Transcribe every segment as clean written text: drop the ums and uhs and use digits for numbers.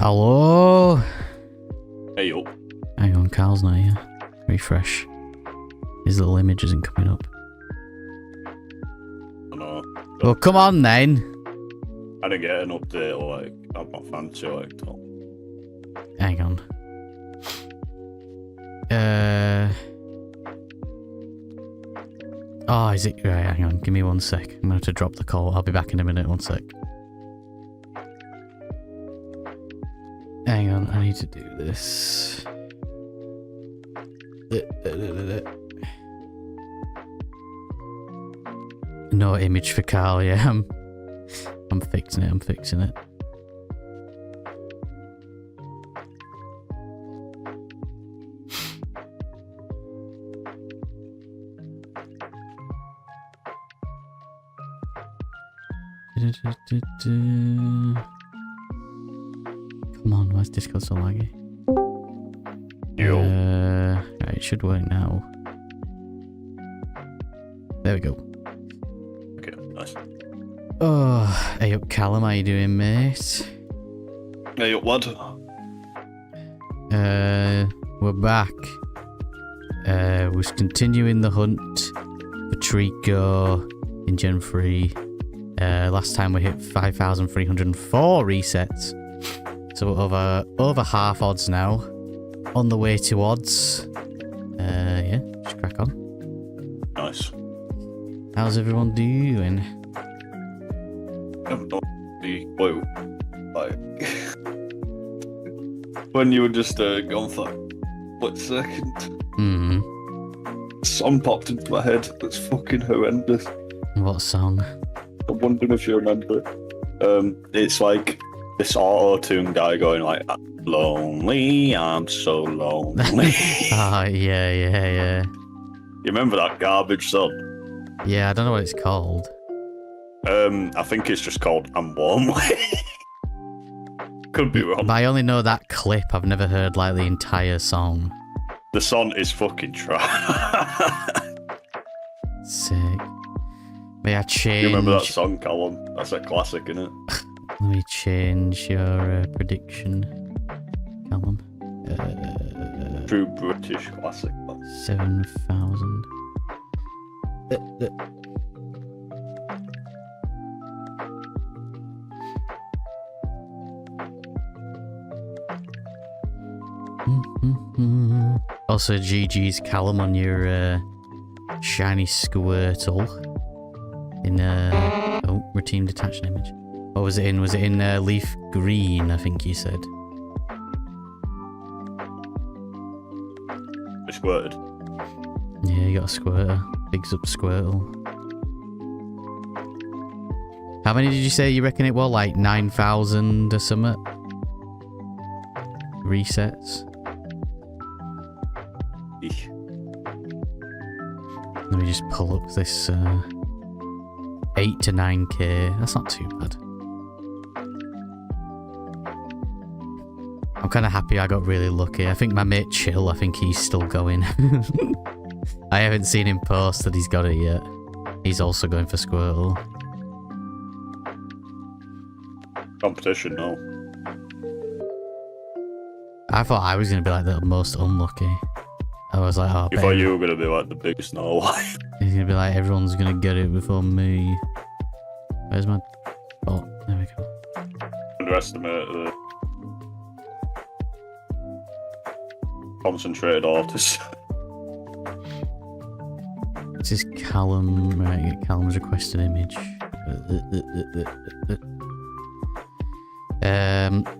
Hello? Hey up. Hang on, Carl's not here. Refresh. His little image isn't coming up. No. Well, come on then. I didn't get an update or like, I'm not fancy like that. Hang on. Oh, is it? Right, hang on. Give me 1 sec. I'm gonna have to drop the call. I'll be back in a minute. 1 sec. Hang on. I need to do this. No image for Carl. Yeah, I'm fixing it. I'm fixing it. Come on, why's Discord so laggy? Right, it should work now. There we go. Okay, nice. Oh, hey up, Callum, how you doing, mate? Hey up, lad. We're back. We're continuing the hunt for Treecko in Gen 3. Last time we hit 5,304 resets. So over half odds now. On the way to odds. Yeah, just crack on. Nice. How's everyone doing? I'm not the whoa. Like when you were just gone for what second? Song popped into my head that's fucking horrendous. What song? I'm wondering if you remember it. It's like this auto-tune guy going like, I'm lonely, I'm so lonely. Oh, yeah. You remember that garbage song? Yeah, I don't know what it's called. I think it's just called I'm Lonely. Could be wrong. But I only know that clip. I've never heard like the entire song. The song is fucking trash. Sick. May I change? You remember that song, Callum? That's a classic, isn't it? Let me change your prediction, Callum. True British classic. 7,000. Also, GG's Callum on your shiny Squirtle in oh, reteam detached image. What was it in? Was it in leaf green? I think you said. We squirted. Yeah, you got a Squirtle. Bigs up Squirtle. How many did you say you reckon it was? Like 9,000 or something? Resets? Eesh. Let me just pull up this 8 to 9k. That's not too bad. I'm kind of happy I got really lucky. I think my mate Chill, I think he's still going. I haven't seen him post that he's got it yet. He's also going for Squirtle. Competition, no. I thought I was going to be like the most unlucky. I was like, oh, You thought you were going to be like the biggest no life. He's going to be like, everyone's going to get it before me. Where's my... Oh, there we go. Underestimate the concentrated artist. This is Callum. Right, Callum's requested image.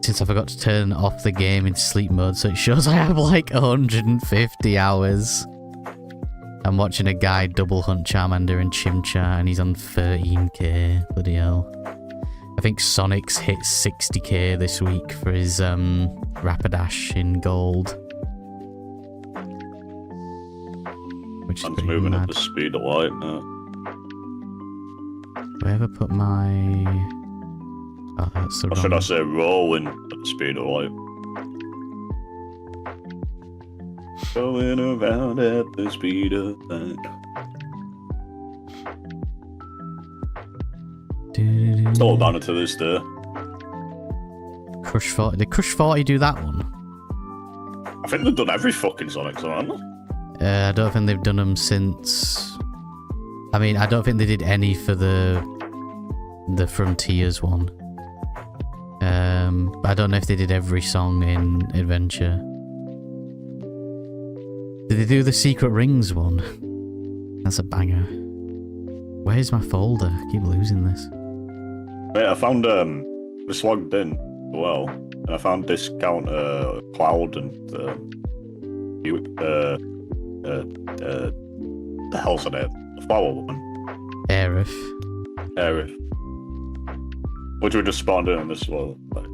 Since I forgot to turn off the game in sleep mode, so it shows I have like 150 hours. I'm watching a guy double hunt Charmander and Chimchar, and he's on 13k. Bloody hell. I think Sonic's hit 60k this week for his Rapidash in gold. Which is Man's moving mad. at the speed of light now. Do I ever put my... Oh, that's the Or wrong... should I say rolling at the speed of light? Going around at the speed of light. Still a banner to this day. Crush 40. Did Crush 40 do that one? I think they've done every fucking Sonic song, haven't they? I don't think they've done them since... I mean, I don't think they did any for the Frontiers one. But I don't know if they did every song in Adventure. Did they do the Secret Rings one? That's a banger. Where's my folder? I keep losing this. Mate, I found this logged in well, and I found Discount Cloud and the hell's on it? The flower one. Aerith. Which we just spawned in this as well. Like,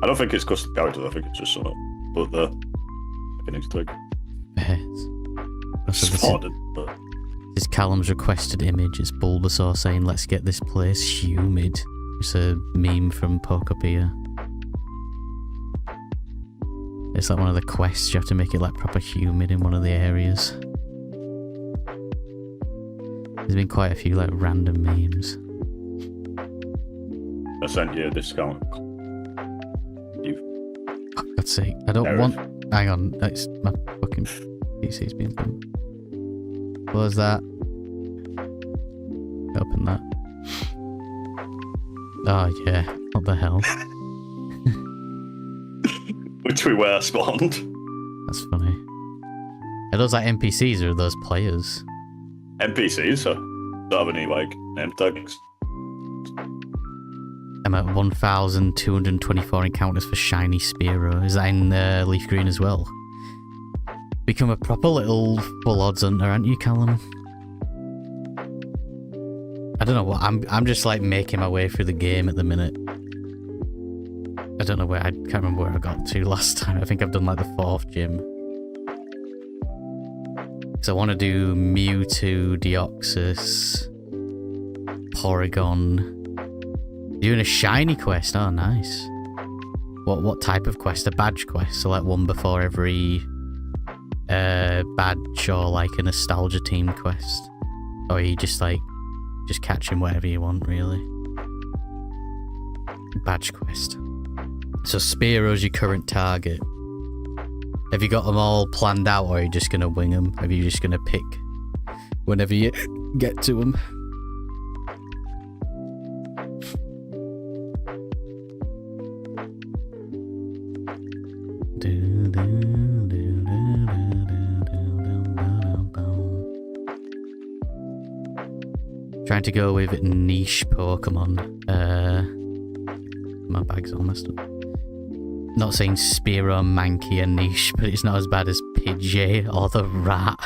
I don't think it's custom characters, I think it's just something. But the fucking Easter egg. Spawned in, but... This is Callum's requested image. It's Bulbasaur saying, "Let's get this place humid." It's a meme from Pokopia. It's like one of the quests. You have to make it like proper humid in one of the areas. There's been quite a few like random memes. I sent you a discount. For God's sake, I don't want... Hang on, it's my fucking PC's being thumped. What was that? Open that. Oh yeah, what the hell? Which we were spawned. That's funny. Are those like NPCs or are those players? NPCs, so don't have any like name tags. I'm at 1,224 encounters for Shiny Spearow. Is that in Leaf Green as well? Become a proper little full odds hunter, aren't you, Callum? I don't know what I'm just like making my way through the game at the minute. I don't know where I can't remember where I got to last time. I think I've done like the 4th gym. So I want to do Mewtwo, Deoxys, Porygon. Doing a shiny quest. Oh, nice. What type of quest? A badge quest. So like one before every badge or like a nostalgia themed quest. Or you just like catch him wherever you want, really. Badge quest. So Spearow's your current target. Have you got them all planned out, or are you just gonna wing them? Are you just gonna pick whenever you get to them? Trying to go with niche Pokemon. My bag's all messed up. Not saying Spearow and Mankey are niche, but it's not as bad as Pidgey or the Rat.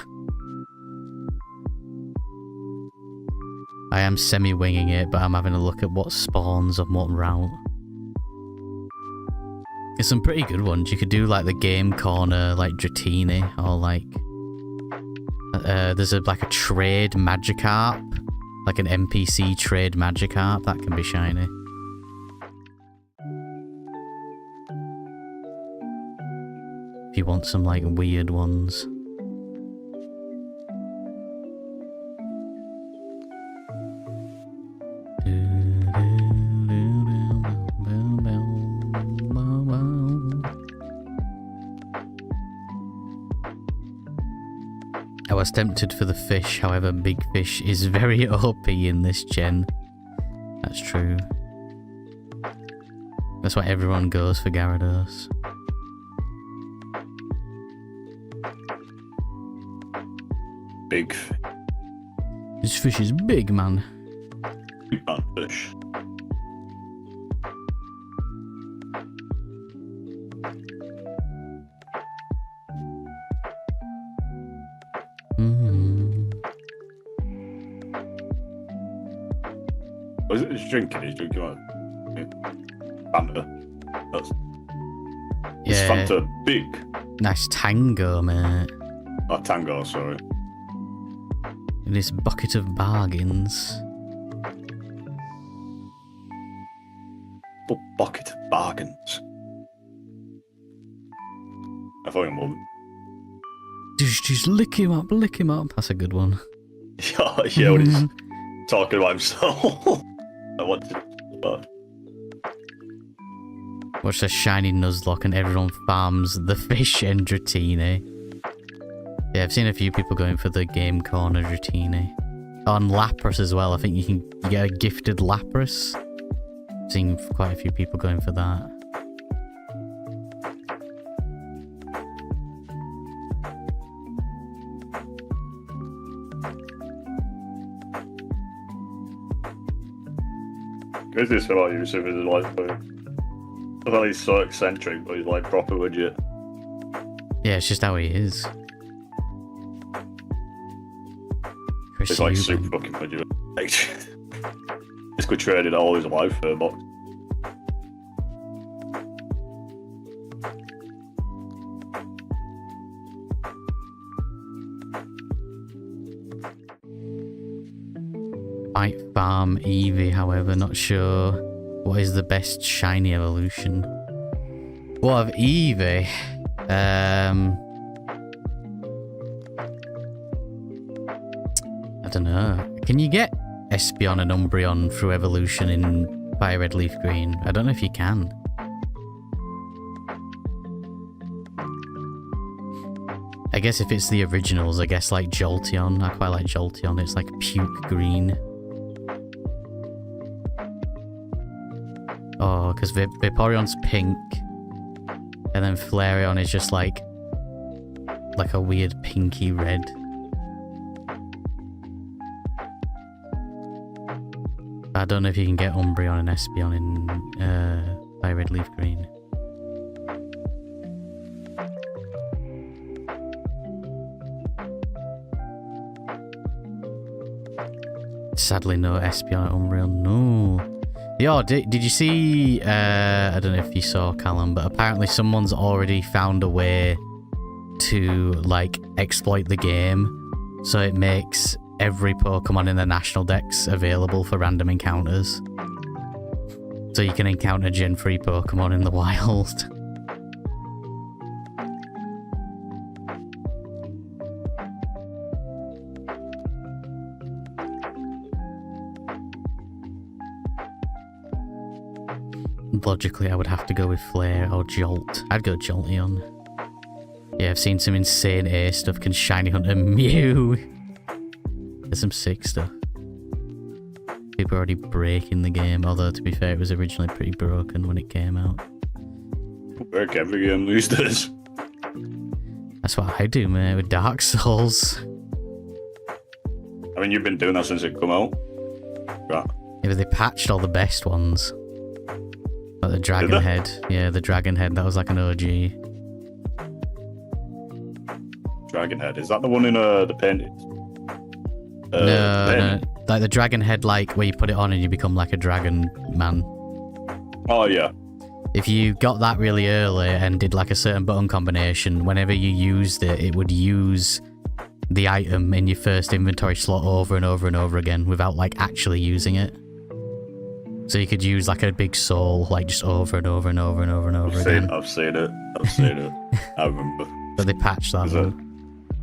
I am semi-winging it, but I'm having a look at what spawns on what route. There's some pretty good ones. You could do like the Game Corner, like Dratini, or like... there's like a trade Magikarp. Like an NPC trade Magikarp. That can be shiny. If you want some like weird ones. I was tempted for the fish, however Big Fish is very OP in this gen. That's true. That's why everyone goes for Gyarados. Big. This fish is big, man. Big man fish. What is it he's drinking? He's drinking like Fanta. That's... Is Fanta big? Nice Tango, mate. Oh, Tango, sorry. In this bucket of bargains. Bucket of bargains. I thought you were... Just lick him up, lick him up. That's a good one. Yeah, when he's talking about himself. I want to... Watch the shiny Nuzlocke and everyone farms the fish and Dratini. Yeah, I've seen a few people going for the Game Corner Dratini. On Lapras as well, I think you can get a gifted Lapras. I've seen quite a few people going for that. Who's this about Yusuf is like, I thought he's so eccentric, but he's like proper legit. Yeah, it's just how he is. He's like super fucking legit. He's good traded all his life for a box. Might farm Eevee, however, not sure what is the best shiny evolution. What of Eevee? I don't know. Can you get Espeon and Umbreon through evolution in Fire Red Leaf Green? I don't know if you can. I guess if it's the originals, I guess like Jolteon. I quite like Jolteon. It's like puke green. Oh, because Vaporeon's pink. And then Flareon is just like a weird pinky red. I don't know if you can get Umbreon and Espeon in Fire Red Leaf Green. Sadly, no Espeon and Umbreon. No. Yo, did you see... I don't know if you saw, Callum, but apparently someone's already found a way to, like, exploit the game. So it makes every Pokemon in the National Dex available for random encounters. So you can encounter Gen 3 Pokemon in the wild. Logically, I would have to go with Flare or Jolt. I'd go Jolteon. Yeah, I've seen some insane A stuff. Can Shiny Hunt a Mew? There's some sick stuff. People are already breaking the game, although to be fair, it was originally pretty broken when it came out. Break every game these days. That's what I do, mate, with Dark Souls. I mean, you've been doing that since it come out. Right. Yeah, but they patched all the best ones. Like the Dragon Head. Yeah, the Dragon Head, that was like an OG. Dragon Head, is that the one in the painted? No. Like the Dragon Head, like where you put it on and you become like a dragon man. Oh, yeah. If you got that really early and did like a certain button combination, whenever you used it, it would use the item in your first inventory slot over and over and over again without like actually using it. So you could use like a big soul, like just over and over and over and over and over again. I've seen it. I remember. But they patched that one.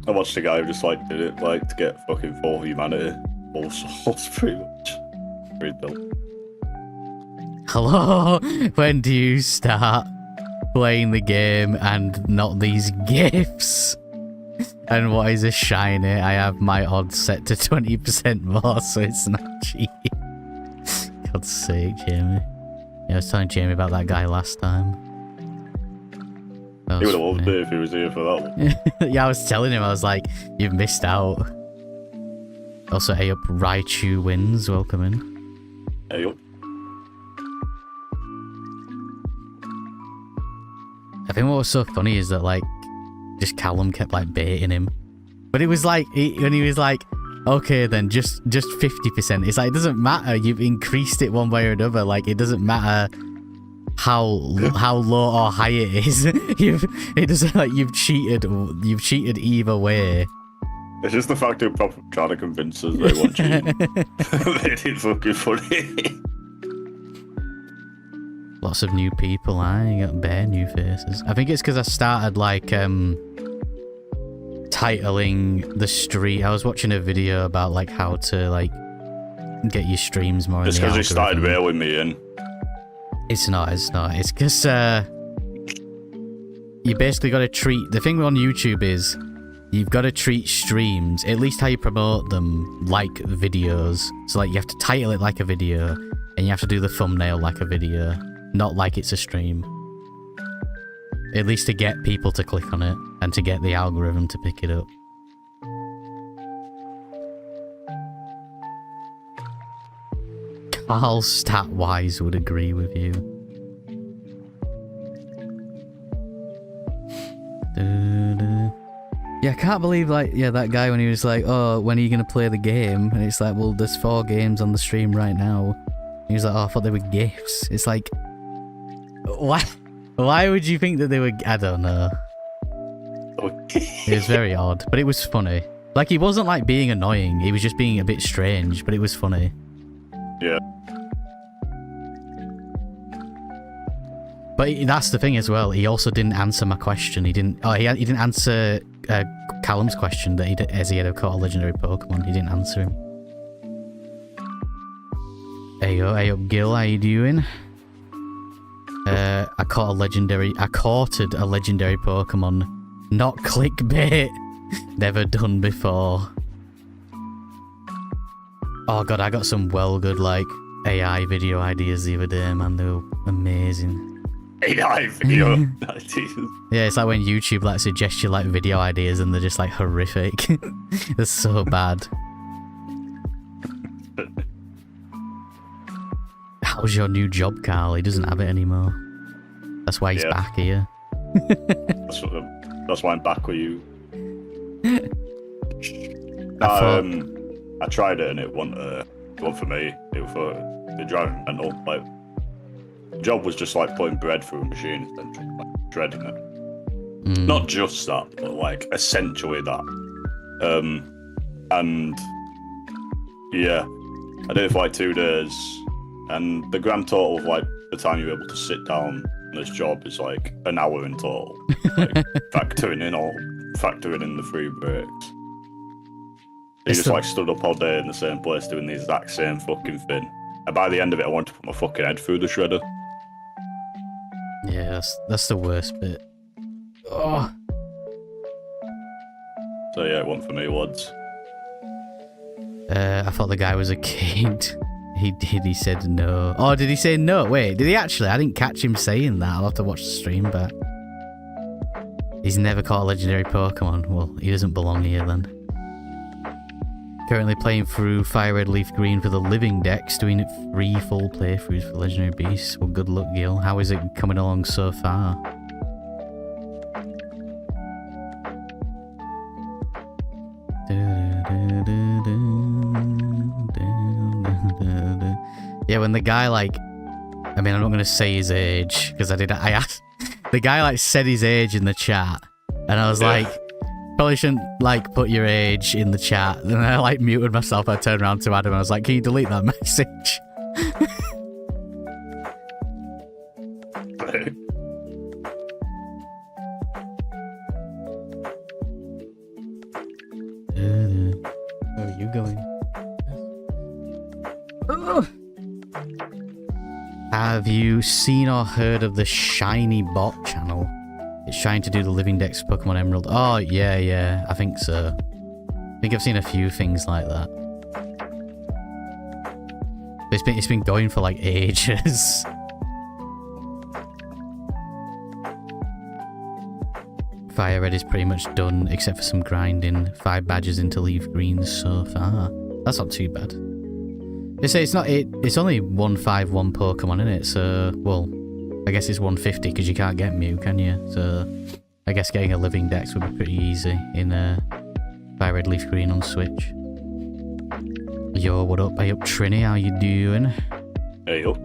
I watched a guy who just like did it like to get fucking full humanity, all souls, pretty much. Pretty dumb. Hello? When do you start playing the game and not these gifts? And what is a shiny? I have my odds set to 20% more, so it's not cheap. God's sake, Jamie. Yeah, I was telling Jamie about that guy last time. He would have loved it if he was here for that one. Yeah, I was telling him, I was like, you've missed out. Also, hey up, Raichu wins, welcome in. Hey up. I think what was so funny is that, like, just Callum kept, like, baiting him. But it was like, when he was like, okay, then just 50%. It's like, it doesn't matter. You've increased it one way or another. Like, it doesn't matter how low or high it is. It doesn't, like, you've cheated either way. It's just the fact they're probably trying to convince us they want cheating. Made it fucking funny. Lots of new people, you got bare new faces. I think it's because I started, like, titling the stream. I was watching a video about, like, how to, like, get your streams more It's in the because he started algorithm. railing me in. It's not. It's because you basically got to treat... The thing on YouTube is you've got to treat streams, at least how you promote them, like videos. So like you have to title it like a video and you have to do the thumbnail like a video, not like it's a stream. At least to get people to click on it and to get the algorithm to pick it up. Carl Statwise would agree with you. Yeah, I can't believe, like, yeah, that guy when he was like, oh, when are you going to play the game? And it's like, well, there's 4 games on the stream right now. And he was like, oh, I thought they were gifts. It's like, why? Why would you think that they were... I don't know. It was very odd, but it was funny. Like, he wasn't, like, being annoying. He was just being a bit strange, but it was funny. Yeah. But that's the thing as well. He also didn't answer my question. He didn't... Oh, he didn't answer Callum's question that as he had caught a legendary Pokemon. He didn't answer him. Hey up, Gil. How you doing? I courted a legendary Pokemon. Not clickbait. Never done before. Oh god, I got some well good like AI video ideas the other day, man. They were amazing. AI video ideas. Yeah, it's like when YouTube like suggests you like video ideas and they're just like horrific. They're so bad. How's your new job, Carl? He doesn't have it anymore. That's why he's back here. That's why I'm back with you. I tried it and it wasn't for me. It was for the driving mental. Like, the job was just like putting bread through a machine and like shredding it. Not just that, but like essentially that. And yeah, I did it for like 2 days, and the grand total of like the time you're able to sit down on this job is like an hour in total, like, factoring in the free breaks. You just like stood up all day in the same place doing the exact same fucking thing. And by the end of it, I wanted to put my fucking head through the shredder. Yeah, that's the worst bit. Oh. So yeah, it wasn't for me, lads. I thought the guy was a kid. He said no. Oh, did he say no? Wait, did he actually? I didn't catch him saying that. I'll have to watch the stream back. He's never caught a legendary Pokemon. Well, he doesn't belong here then. Currently playing through Fire Red Leaf Green for the Living Dex, doing 3 full playthroughs for Legendary Beasts. Well, good luck, Gil. How is it coming along so far? Yeah, when the guy, like... I mean, I'm not going to say his age, because I asked... The guy, like, said his age in the chat, and I was like... Probably shouldn't, like, put your age in the chat. And I, like, muted myself. I turned around to Adam and I was like, can you delete that message? Where are you going? Have you seen or heard of the Shiny Bot channel? It's trying to do the Living Dex Pokemon Emerald. Oh, yeah, I think so. I think I've seen a few things like that. But it's been going for like ages. Fire Red is pretty much done, except for some grinding. 5 badges into Leaf Green so far. That's not too bad. They say it's only 151 Pokemon in it, so, well, I guess it's 150 because you can't get Mew, can you? So I guess getting a Living Dex would be pretty easy in Fire Red Leaf Green on Switch. Yo, what up? Hey up, Trini, how you doing? Hey up.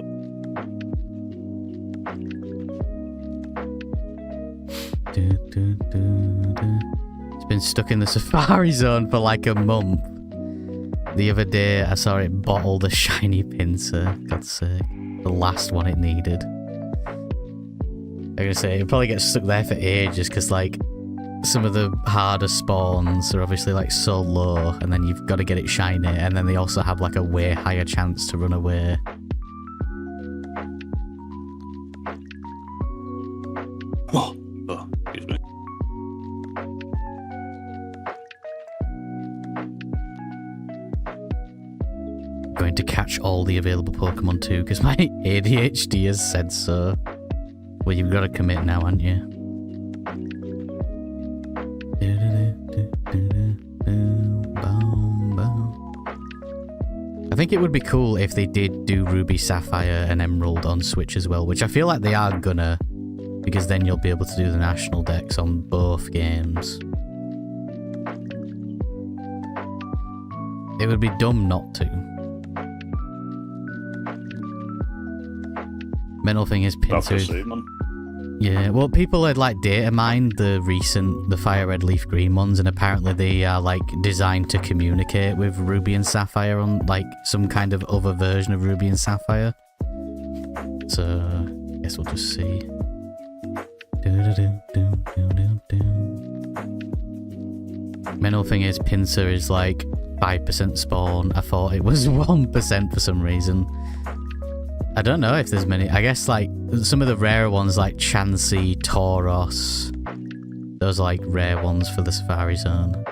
It's been stuck in the Safari Zone for like a month. The other day I saw it bottle the shiny pincer. God's sake. The last one it needed. I'm gonna say, it'll probably get stuck there for ages, because, like, some of the harder spawns are obviously, like, so low, and then you've got to get it shiny, and then they also have, like, a way higher chance to run away. Oh, excuse me. Going to catch all the available Pokemon too, because my ADHD has said so. Well, you've got to commit now, haven't you? I think it would be cool if they did do Ruby, Sapphire, and Emerald on Switch as well, which I feel like they are gonna, because then you'll be able to do the national decks on both games. It would be dumb not to. Mental thing is Pinsir. Yeah, well, people had like data mined the Fire Red Leaf Green ones, and apparently they are like designed to communicate with Ruby and Sapphire on like some kind of other version of Ruby and Sapphire. So, I guess we'll just see. Mental thing is Pinsir is like 5% spawn. I thought it was 1% for some reason. I don't know if there's many. I guess like some of the rarer ones like Chansey, Tauros. Those are like rare ones for the Safari Zone.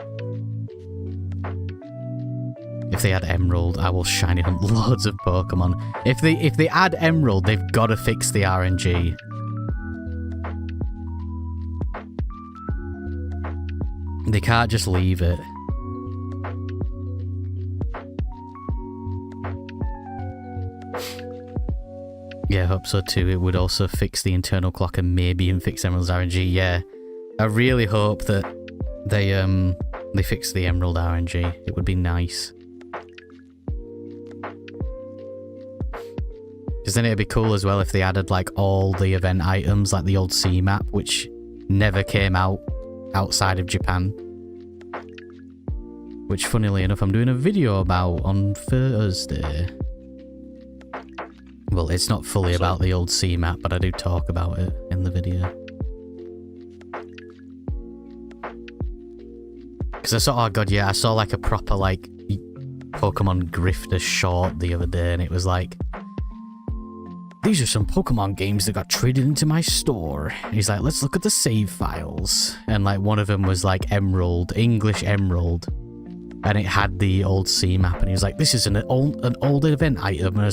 If they add Emerald, I will shiny hunt loads of Pokemon. If they add Emerald, they've got to fix the RNG. They can't just leave it. Yeah, I hope so too. It would also fix the internal clock and maybe even fix Emerald's RNG. Yeah, I really hope that they fix the Emerald RNG. It would be nice. Because then it'd be cool as well if they added like all the event items, like the old C map, which never came out outside of Japan. Which, funnily enough, I'm doing a video about on Thursday. Well, it's not fully about the old C map, but I do talk about it in the video. Because I saw, oh god, yeah, I saw like a proper like Pokemon grifter short the other day, and it was like, these are some Pokemon games that got traded into my store. And he's like, let's look at the save files. And like one of them was like Emerald, English Emerald. And it had the old C map, and he was like, this is an old event item. And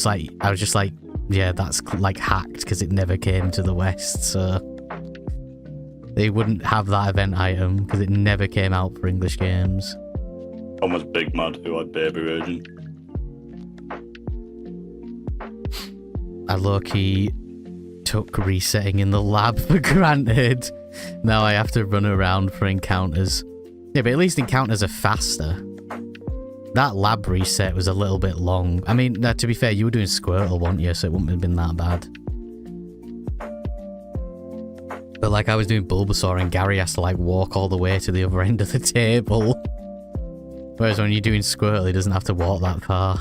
I was just like, yeah, that's like hacked because it never came to the West, so they wouldn't have that event item because it never came out for English games. Almost Big Mad who had Baby Raging. I low-key took resetting in the lab for granted. Now I have to run around for encounters. Yeah, but at least encounters are faster. That lab reset was a little bit long. I mean, to be fair, you were doing Squirtle, weren't you? So it wouldn't have been that bad. But like, I was doing Bulbasaur and Gary has to like walk all the way to the other end of the table. Whereas when you're doing Squirtle, he doesn't have to walk that far.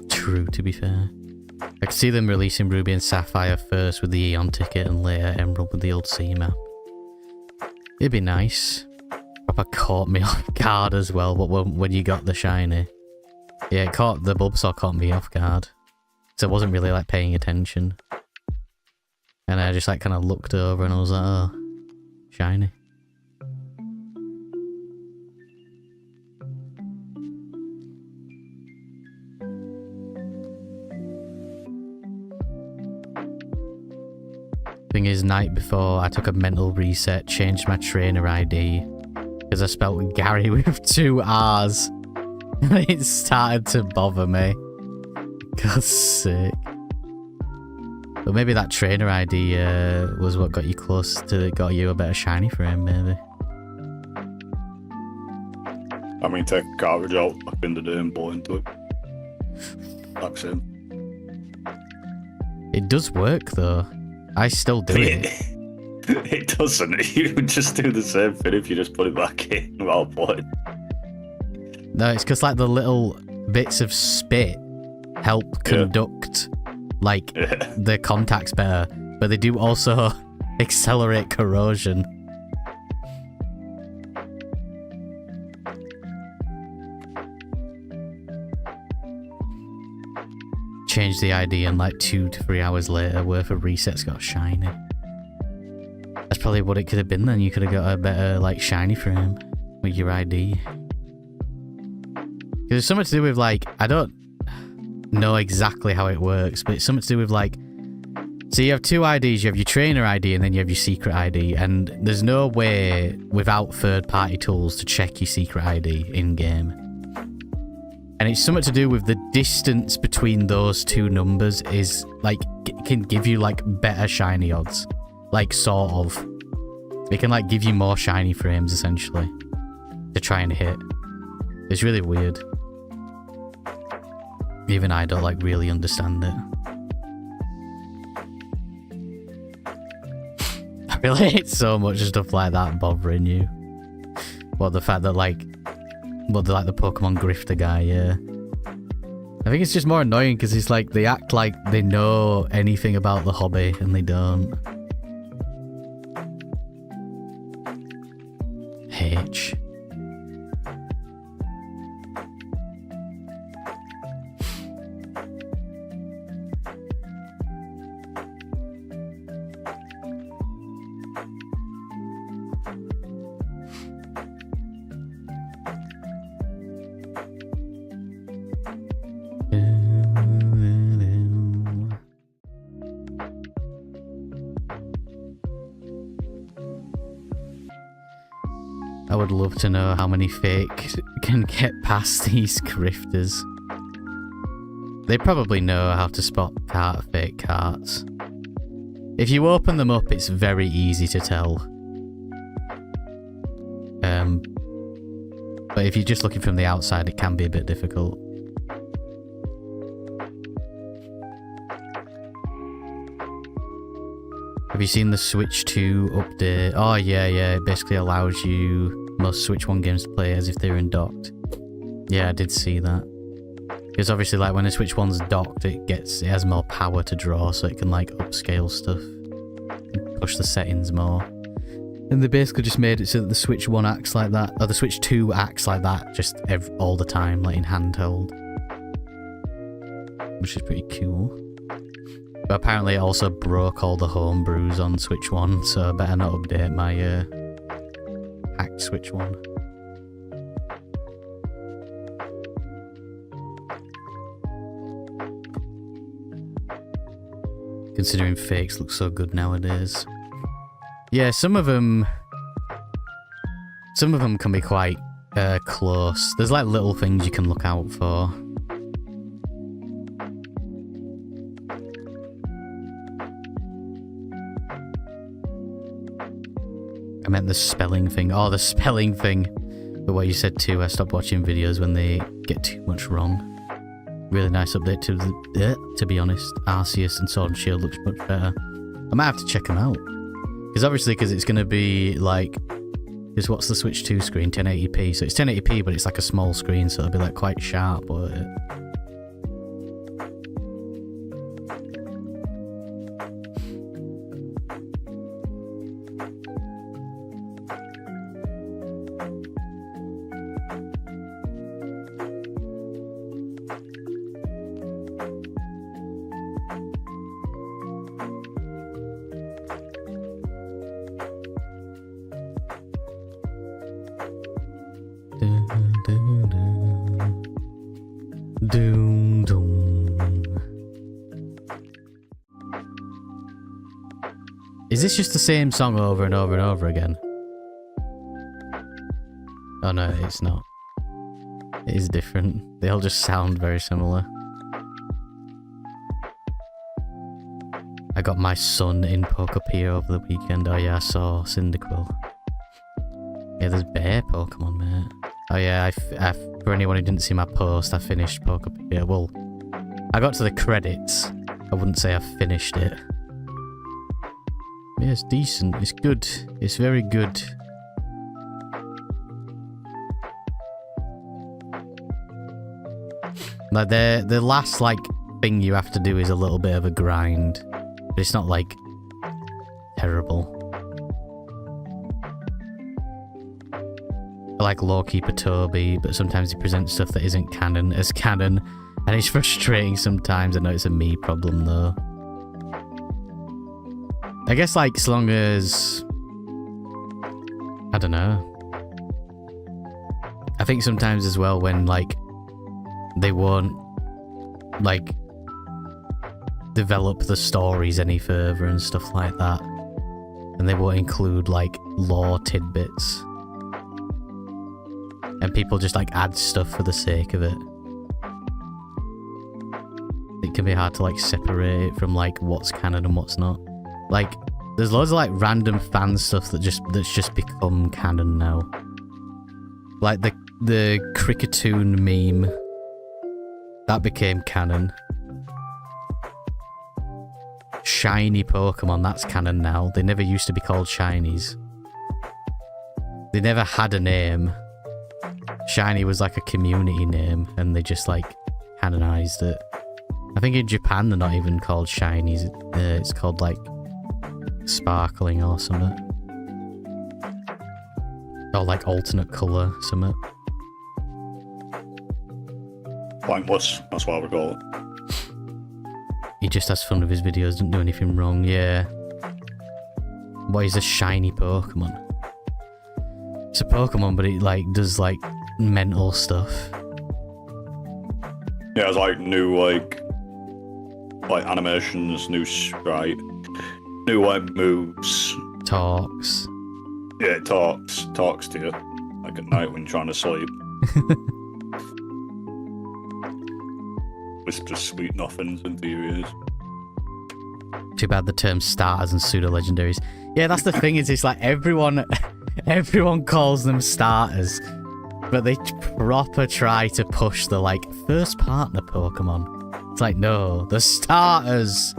True, to be fair. I could see them releasing Ruby and Sapphire first with the Eon ticket and later Emerald with the old C map. It'd be nice. Proper caught me off guard as well, but when you got the shiny. Yeah, the Bulbasaur caught me off guard. So I wasn't really like paying attention. And I just like kind of looked over and I was like, oh, shiny. Thing is, night before, I took a mental reset, changed my trainer ID, because I spelled Gary with 2 R's. It started to bother me. God's sake. But maybe that trainer ID was what got you got you a better shiny for him, maybe. I mean, take a cartridge out, back in the day and blow into it. That's him. It does work, though. I still do it. It doesn't. You would just do the same thing if you just put it back in while playing. No, it's because like the little bits of spit help conduct the contacts better, but they do also accelerate corrosion. changed the ID and like 2 to 3 hours later worth of resets got shiny. That's probably what it could have been then. You could have got a better like shiny frame with your ID. Because it's something to do with like, I don't know exactly how it works, but it's something to do with like, so you have 2 IDs, you have your trainer ID and then you have your secret ID, and there's no way without third-party tools to check your secret ID in-game. And it's something to do with the distance between those 2 numbers is like, can give you like better shiny odds. Like sort of. It can like give you more shiny frames essentially to try and hit. It's really weird. Even I don't like really understand it. I relate so much to stuff like that bothering you. Well, the fact that like, well, like the Pokemon grifter guy, yeah. I think it's just more annoying because it's like they act like they know anything about the hobby and they don't. H. I would love to know how many fake can get past these grifters. They probably know how to spot fake carts. If you open them up, it's very easy to tell. But if you're just looking from the outside, it can be a bit difficult. Have you seen the Switch 2 update? Oh yeah, it basically allows you most Switch 1 games to play as if they're in docked. Yeah, I did see that. Because obviously like when a Switch 1's docked, it has more power to draw, so it can like upscale stuff and push the settings more. And they basically just made it so that the Switch 1 acts like that, or the Switch 2 acts like that just all the time, like in handheld. Which is pretty cool. But apparently it also broke all the homebrews on Switch 1, so I better not update my hacked Switch 1. Considering fakes look so good nowadays. Yeah, some of them can be quite close. There's like little things you can look out for. I meant the spelling thing. Oh, the spelling thing. But what you said too, I stopped watching videos when they get too much wrong. Really nice update to be honest. Arceus and Sword and Shield looks much better. I might have to check them out. Because obviously, it's going to be like... Because what's the Switch 2 screen? 1080p. So it's 1080p, but it's like a small screen, so it'll be like quite sharp, won't it? Doom, doom. Is this just the same song over and over and over again? Oh no, it's not. It is different. They all just sound very similar. I got my son in Pokopia over the weekend. Oh yeah, I saw Cyndaquil. Yeah, there's bear Pokemon, mate. Oh yeah, for anyone who didn't see my post, I finished Pokopia. Well, I got to the credits. I wouldn't say I finished it. Yeah, it's decent. It's good. It's very good. Like the last like thing you have to do is a little bit of a grind. But it's not like terrible. I like Lawkeeper Toby, but sometimes he presents stuff that isn't canon as canon. And it's frustrating sometimes. I know it's a me problem though. I guess like as long as... I don't know. I think sometimes as well when like they won't like develop the stories any further and stuff like that. And they won't include like lore tidbits. And people just like add stuff for the sake of it. It can be hard to like separate it from like what's canon and what's not. Like there's loads of like random fan stuff that's just become canon now. Like the Cricketoon meme. That became canon. Shiny Pokemon, that's canon now. They never used to be called shinies. They never had a name. Shiny was like a community name, and they just like canonized it. I think in Japan they're not even called shinies. It's called like sparkling or something. Or like alternate colour, something. Pointless, that's what I would call it. He just has fun with his videos, doesn't do anything wrong, yeah. What is a shiny Pokemon? It's a Pokemon, but it like does like mental stuff. Yeah, it's like new like animations, new sprite, new like moves. Talks. Yeah, it talks to you like at night when you're trying to sleep. Whispers sweet nothings into your ears. Too bad the term starters and pseudo-legendaries. Yeah, that's the thing is it's like everyone calls them starters, but they proper try to push the like first partner Pokemon. It's like, no, the starters.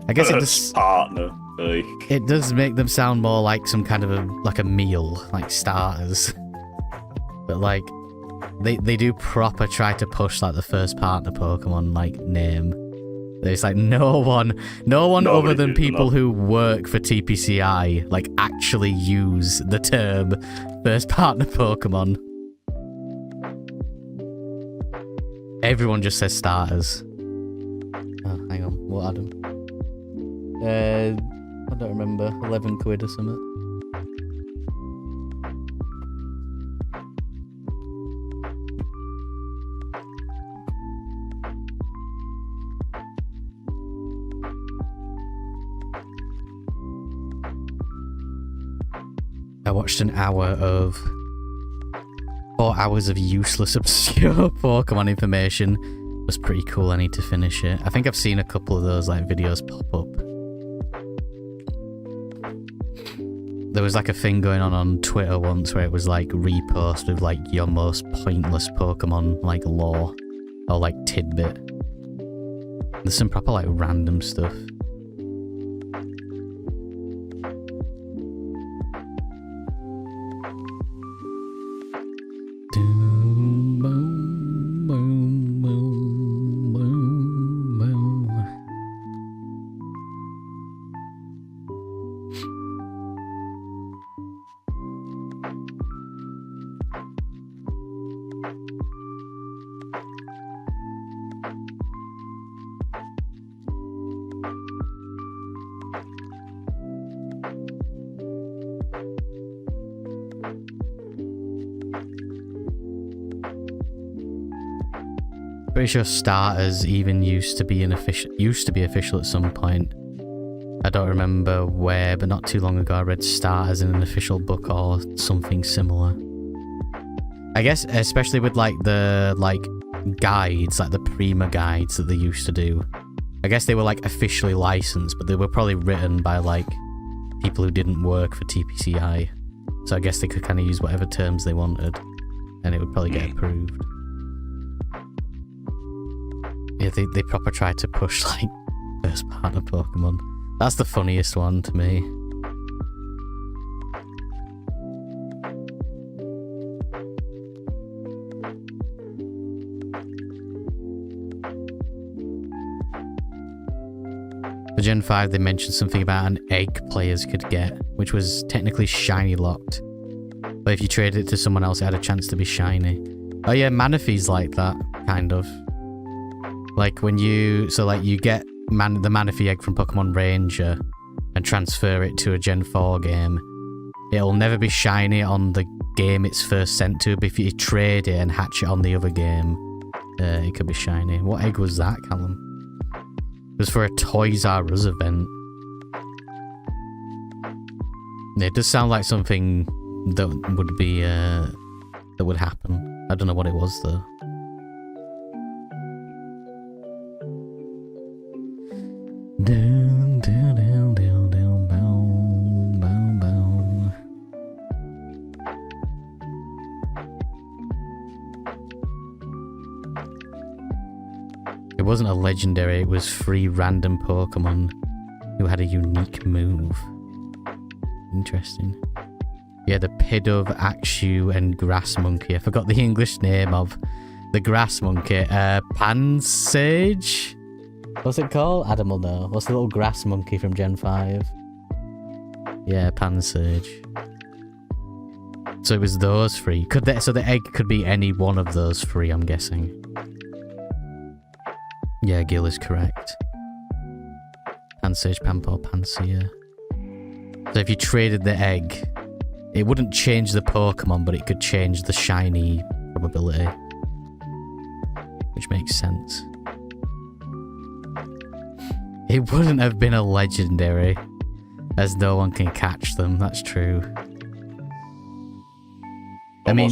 I guess partner. Like. It does make them sound more like some kind of a meal, like starters. But like they do proper try to push like the first partner Pokemon like name. It's like no one other than people who work for TPCI like actually use the term first partner Pokemon. Everyone just says starters. Oh, hang on, what Adam? I don't remember. 11 quid or something. I watched 4 hours of useless, obscure Pokemon information. It was pretty cool. I need to finish it. I think I've seen a couple of those like videos pop up. There was like a thing going on Twitter once where it was like repost with like your most pointless Pokemon like lore or like tidbit. There's some proper like random stuff. Pretty sure starters even used to be official at some point. I don't remember where, but not too long ago I read starters in an official book or something similar. I guess especially with like the guides, like the Prima guides that they used to do. I guess they were like officially licensed, but they were probably written by like people who didn't work for TPCI. So I guess they could kind of use whatever terms they wanted, and it would probably get approved. Yeah, they proper tried to push, like, first partner Pokemon. That's the funniest one to me. For Gen 5, they mentioned something about an egg players could get, which was technically shiny locked. But if you traded it to someone else, it had a chance to be shiny. Oh yeah, Manaphy's like that, kind of. Like when you... So like you get the Manaphy egg from Pokemon Ranger and transfer it to a Gen 4 game. It'll never be shiny on the game it's first sent to, but if you trade it and hatch it on the other game, it could be shiny. What egg was that, Callum? It was for a Toys R Us event. It does sound like something that would be, that would happen. I don't know what it was, though. Down, down, down, down, down, bow, bow, bow. It wasn't a legendary, it was 3 random Pokemon who had a unique move. Interesting. Yeah, the Pidove, Axew, and Grass Monkey. I forgot the English name of the Grass Monkey. Pansage? What's it called? Adam will know. What's the little Grass Monkey from Gen 5? Yeah, Pansage. So it was those 3. So the egg could be any one of those 3, I'm guessing. Yeah, Gil is correct. Pansage, Pampor, Pansear. So if you traded the egg, it wouldn't change the Pokemon, but it could change the shiny probability. Which makes sense. It wouldn't have been a legendary, as no one can catch them, that's true. I mean,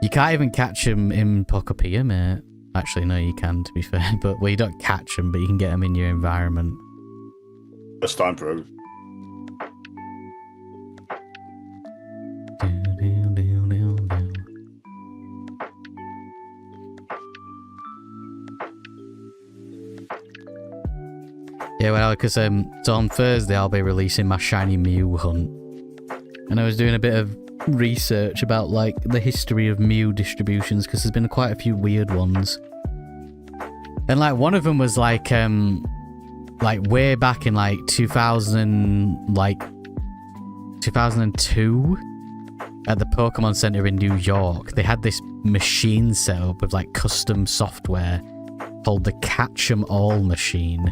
you can't even catch them in Pokopia, mate. Actually, no, you can, to be fair. But, well, you don't catch them, but you can get them in your environment. First time through. Yeah, well, because so on Thursday I'll be releasing my shiny Mew hunt, and I was doing a bit of research about like the history of Mew distributions, because there's been quite a few weird ones, and like one of them was like way back in like 2002 at the Pokemon Center in New York. They had this machine set up with like custom software called the Catch 'em All machine.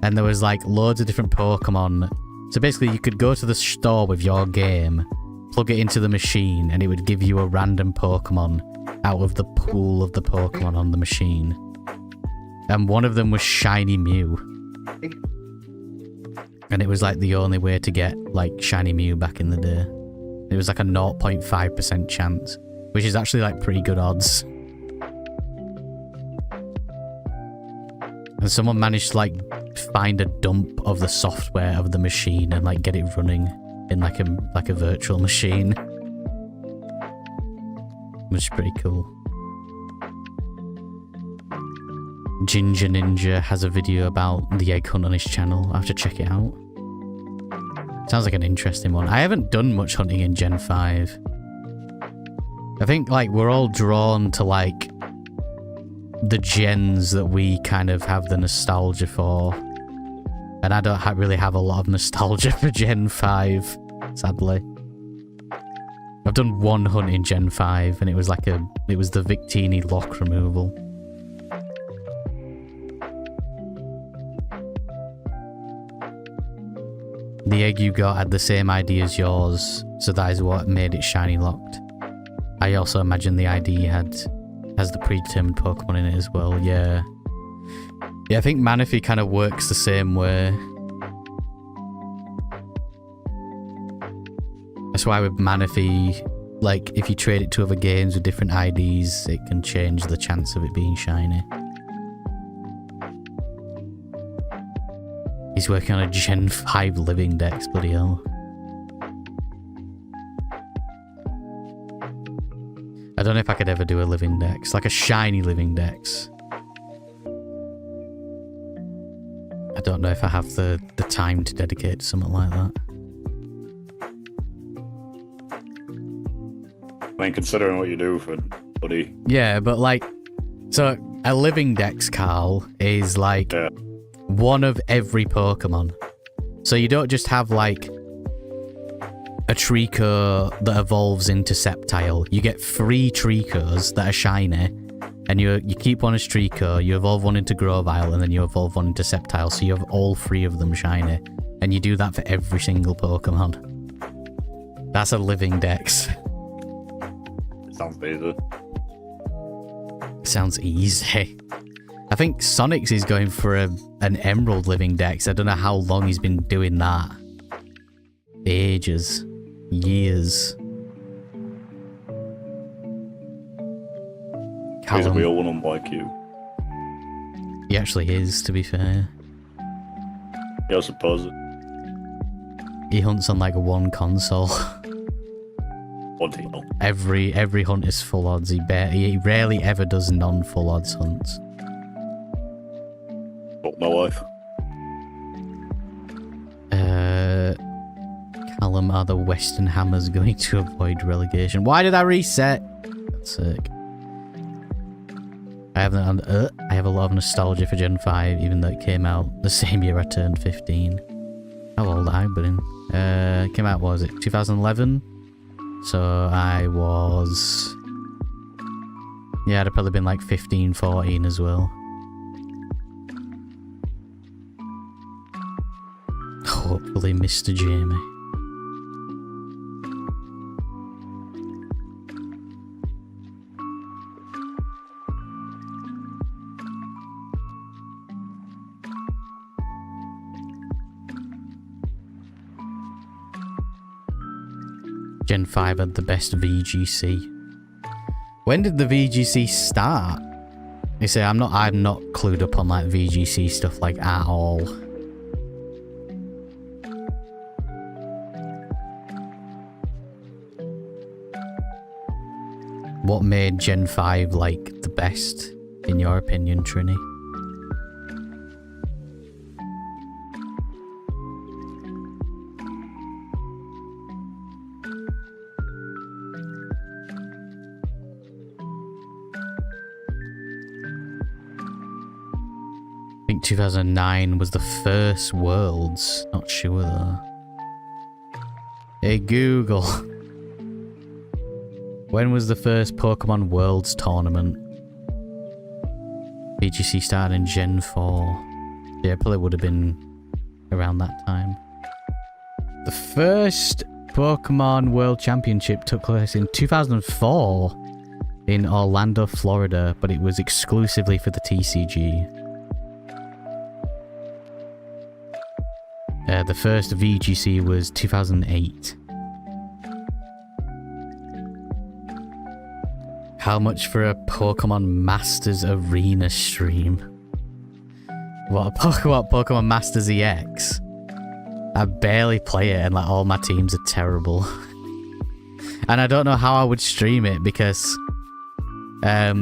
And there was like loads of different Pokemon. So basically you could go to the store with your game, plug it into the machine, and it would give you a random Pokemon out of the pool of the Pokemon on the machine. And one of them was Shiny Mew. And it was like the only way to get like Shiny Mew back in the day. It was like a 0.5% chance, which is actually like pretty good odds. And someone managed to like find a dump of the software of the machine and like get it running in like a virtual machine, which is pretty cool. Ginger Ninja has a video about the egg hunt on his channel. I have to check it out. Sounds like an interesting one. I haven't done much hunting in Gen 5. I think like we're all drawn to like the gens that we kind of have the nostalgia for, and I don't really have a lot of nostalgia for Gen 5, sadly. I've done one hunt in Gen 5, and it was the Victini lock removal. The egg you got had the same ID as yours, so that is what made it shiny locked. I also imagine the ID you had has the predetermined Pokemon in it as well, yeah. Yeah, I think Manaphy kind of works the same way. That's why with Manaphy, like, if you trade it to other games with different IDs, it can change the chance of it being shiny. He's working on a Gen 5 living dex, bloody hell. I don't know if I could ever do a living dex, like a shiny living dex. I don't know if I have the time to dedicate to something like that. I mean, considering what you do for buddy. Yeah, but like, so a living dex, Carl, is like one of every Pokemon. So you don't just have like a Treecko that evolves into Sceptile. You get 3 Treeckos that are shiny, And you keep one as Treecko, you evolve one into Grovyle, and then you evolve one into Sceptile, so you have all 3 of them shiny. And you do that for every single Pokemon. That's a living dex. Sounds easy. Sounds easy. I think Sonic's is going for an Emerald living dex. I don't know how long he's been doing that. Ages. Years. He's a real one, unlike you. He actually is, to be fair. Yeah, I suppose. He hunts on like one console. What do you know? Every hunt is full odds. He rarely ever does non-full odds hunts. Fuck my life. Callum, are the Western Hammers going to avoid relegation? Why did I reset? That's sick. I have a lot of nostalgia for Gen 5, even though it came out the same year I turned 15. How old have I been? It came out, what was it, 2011? So I was... Yeah, I'd have probably been like 15, 14 as well. Hopefully, Mr. Jamie. Gen 5 had the best VGC. When did the VGC start? You say I'm not clued up on like VGC stuff like at all. What made Gen 5 like the best in your opinion, Trini? I think 2009 was the first Worlds. Not sure though. Hey Google. When was the first Pokemon Worlds tournament? VGC started in Gen 4. Yeah, probably would have been around that time. The first Pokemon World Championship took place in 2004 in Orlando, Florida, but it was exclusively for the TCG. The first VGC was 2008. How much for a Pokemon Masters Arena stream? What Pokemon Masters EX? I barely play it and like all my teams are terrible. And I don't know how I would stream it because I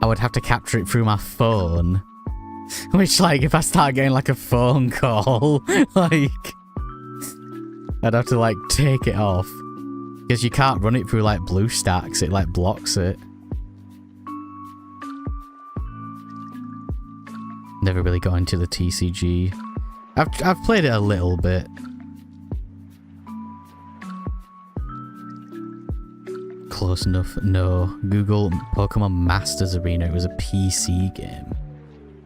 would have to capture it through my phone. Which, like, if I start getting, like, a phone call, like, I'd have to, like, take it off. Because you can't run it through, like, BlueStacks. It, like, blocks it. Never really got into the TCG. I've played it a little bit. Close enough. No. Google Pokemon Masters Arena. It was a PC game.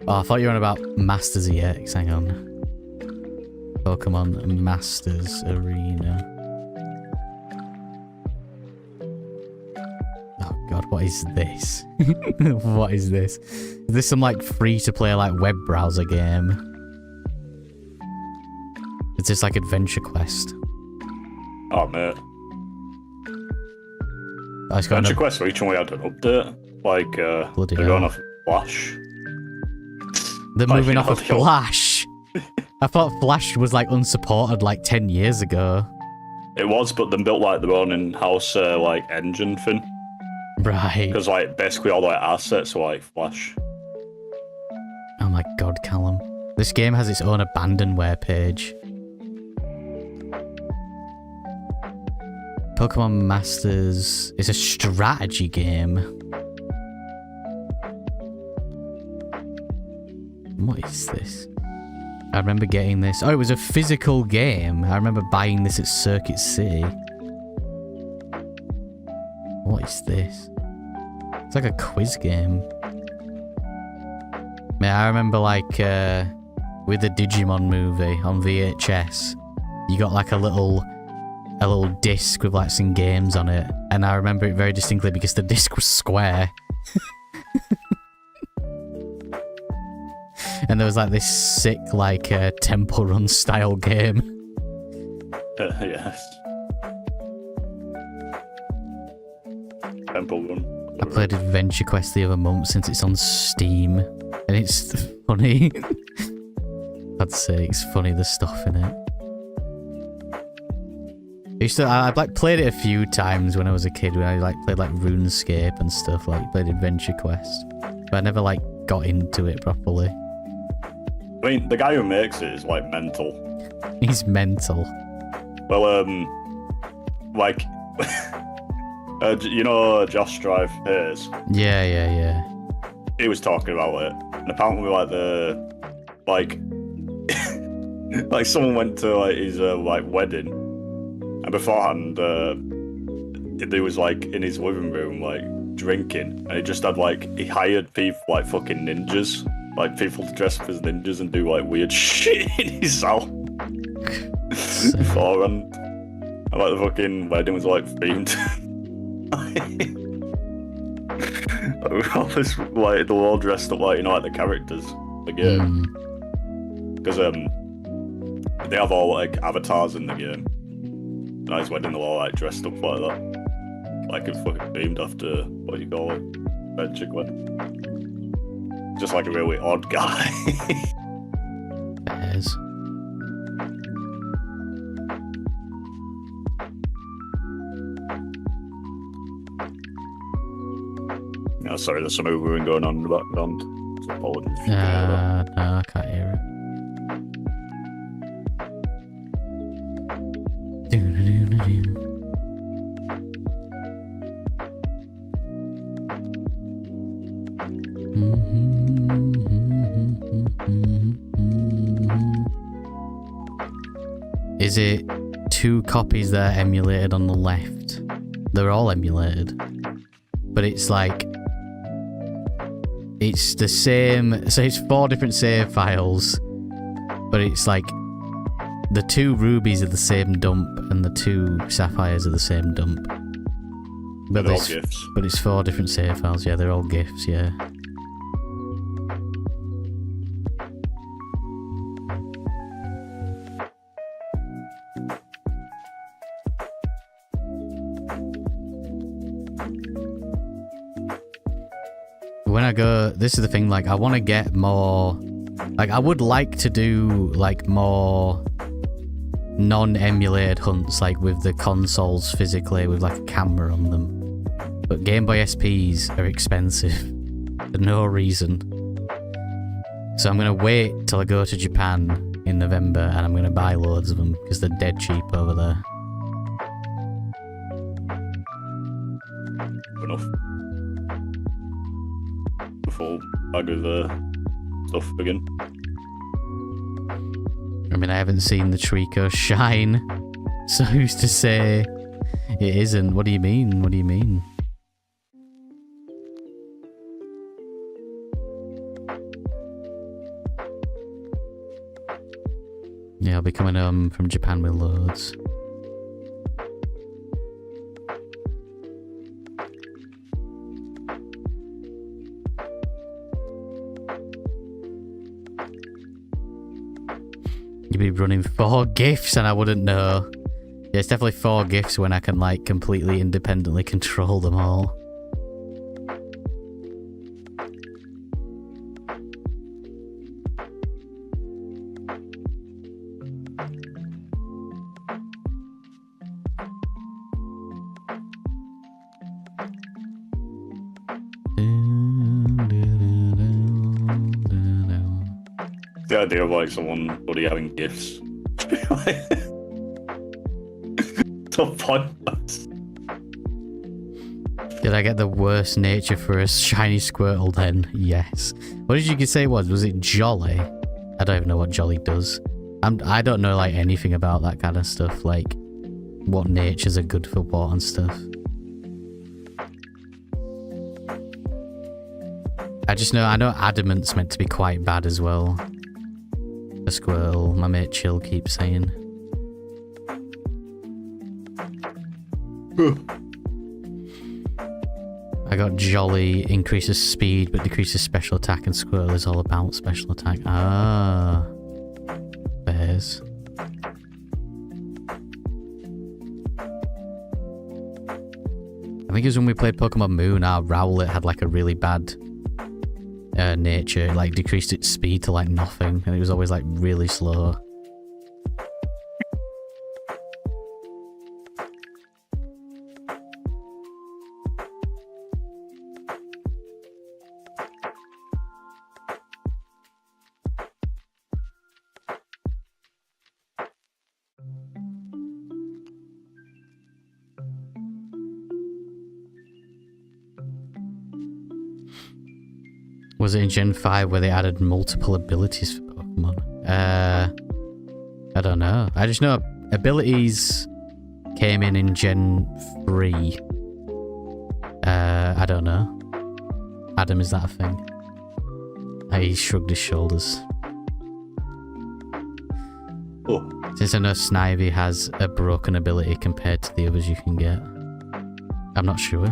Oh, I thought you were on about Masters EX. Hang on. Pokemon Masters Arena. Oh god, what is this? What is this? Is this some like free-to-play like web browser game? Is this like Adventure Quest? Oh mate. Adventure Quest recently had an update. Like they're going off Flash. They're moving off of Flash. I thought Flash was like unsupported like 10 years ago. It was, but they built like their own in-house like engine thing. Right. Because like basically all like assets are like Flash. Oh my god, Callum. This game has its own abandonware page. Pokemon Masters is a strategy game. What is this? I remember getting this. Oh, it was a physical game. I remember buying this at Circuit City. What is this? It's like a quiz game. Yeah, I remember like with the Digimon movie on VHS, you got like a little disc with like some games on it, and I remember it very distinctly because the disc was square. And there was like this sick like Temple Run style game. Yes. Temple Run. I played Adventure Quest the other month since it's on Steam, and it's funny. I'd say it's funny, the stuff in it. I'd like played it a few times when I was a kid, when I like played like RuneScape and stuff, like played Adventure Quest, but I never like got into it properly. I mean, the guy who makes it is like mental. He's mental. Well, like, you know, Josh Drive Hayes. Yeah. He was talking about it, and apparently, like someone went to like his like wedding, and beforehand, he was like in his living room like drinking, and he just had like he hired people like fucking ninjas, like people to dress up as ninjas and do like weird shit in his house beforehand. And like the fucking wedding was like themed. All this, like, they're all dressed up like, you know, like the characters in the game. Because they have all like avatars in the game. And at his wedding, they're all like dressed up like that. Like it's fucking themed after what you call it, Adventure Quest. Just like a really odd guy. Bears. No, sorry, there's some hoovering going on in the background. So apologies. No, I can't hear it. Is it 2 copies that are emulated on the left? They're all emulated. But it's like... It's the same... So it's 4 different save files. But it's like... The 2 rubies are the same dump, and the 2 sapphires are the same dump. But they're all GIFs. But it's 4 different save files, yeah, they're all GIFs, yeah. When I go, this is the thing, like, I want to get more, like, I would like to do, like, more non-emulated hunts, like, with the consoles physically, with, like, a camera on them. But Game Boy SPs are expensive, for no reason. So I'm going to wait till I go to Japan in November, and I'm going to buy loads of them, because they're dead cheap over there. Enough. Full bag of stuff again. I mean, I haven't seen the Treecko shine, so who's to say it isn't? What do you mean? What do you mean? Yeah, I'll be coming home from Japan with loads. You'd be running 4 GIFs and I wouldn't know. Yeah, it's definitely 4 GIFs when I can, like, completely independently control them all. The idea of like someone bloody having gifts. So pointless. Did I get the worst nature for a shiny Squirtle then? Yes. What did you say it was? Was it Jolly? I don't even know what Jolly does. I don't know like anything about that kind of stuff, like what natures are good for what and stuff. I know adamant's meant to be quite bad as well. A squirrel, my mate Chill keeps saying. I got Jolly, increases speed but decreases special attack, and Squirrel is all about special attack. Ah. Bears. I think it was when we played Pokemon Moon, our Rowlet had like a really bad nature. It like decreased its speed to like nothing, and it was always like really slow. Was it in Gen 5 where they added multiple abilities for Pokemon? I don't know. I just know abilities came in Gen 3. I don't know. Adam, is that a thing? He shrugged his shoulders. Oh. Since I know Snivy has a broken ability compared to the others you can get. I'm not sure.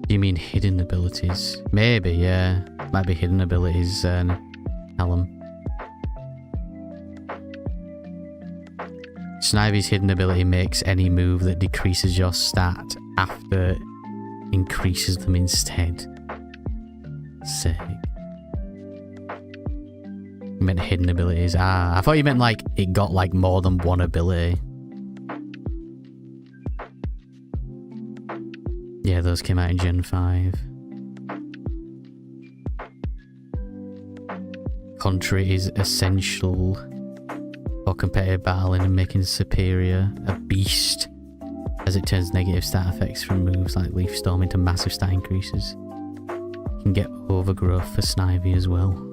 You mean hidden abilities? Maybe, yeah. Might be hidden abilities, Callum. Snivy's hidden ability makes any move that decreases your stat after increases them instead. Sick. You meant hidden abilities. Ah, I thought you meant like it got like more than one ability. Yeah, those came out in Gen 5. Contrary is essential for competitive battling and making superior a beast, as it turns negative stat effects from moves like Leaf Storm into massive stat increases. You can get overgrowth for Snivy as well.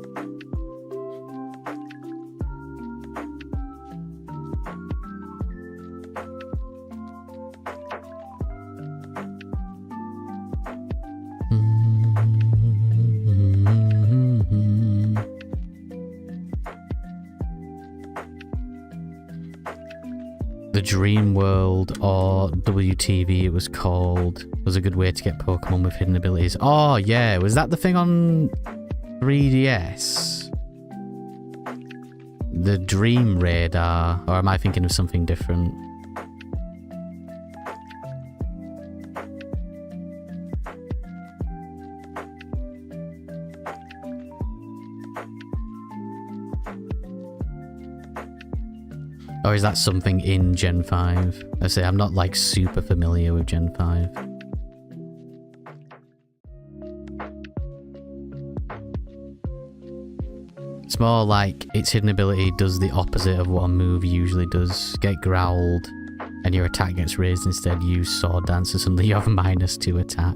The Dream World, or WTV it was called, was a good way to get Pokemon with hidden abilities. Oh yeah, was that the thing on 3DS? The Dream Radar, or am I thinking of something different? Or is that something in Gen 5? I say I'm not like super familiar with Gen 5. It's more like its hidden ability does the opposite of what a move usually does. Get growled and your attack gets raised instead. Use Sword Dance and suddenly you have -2 attack.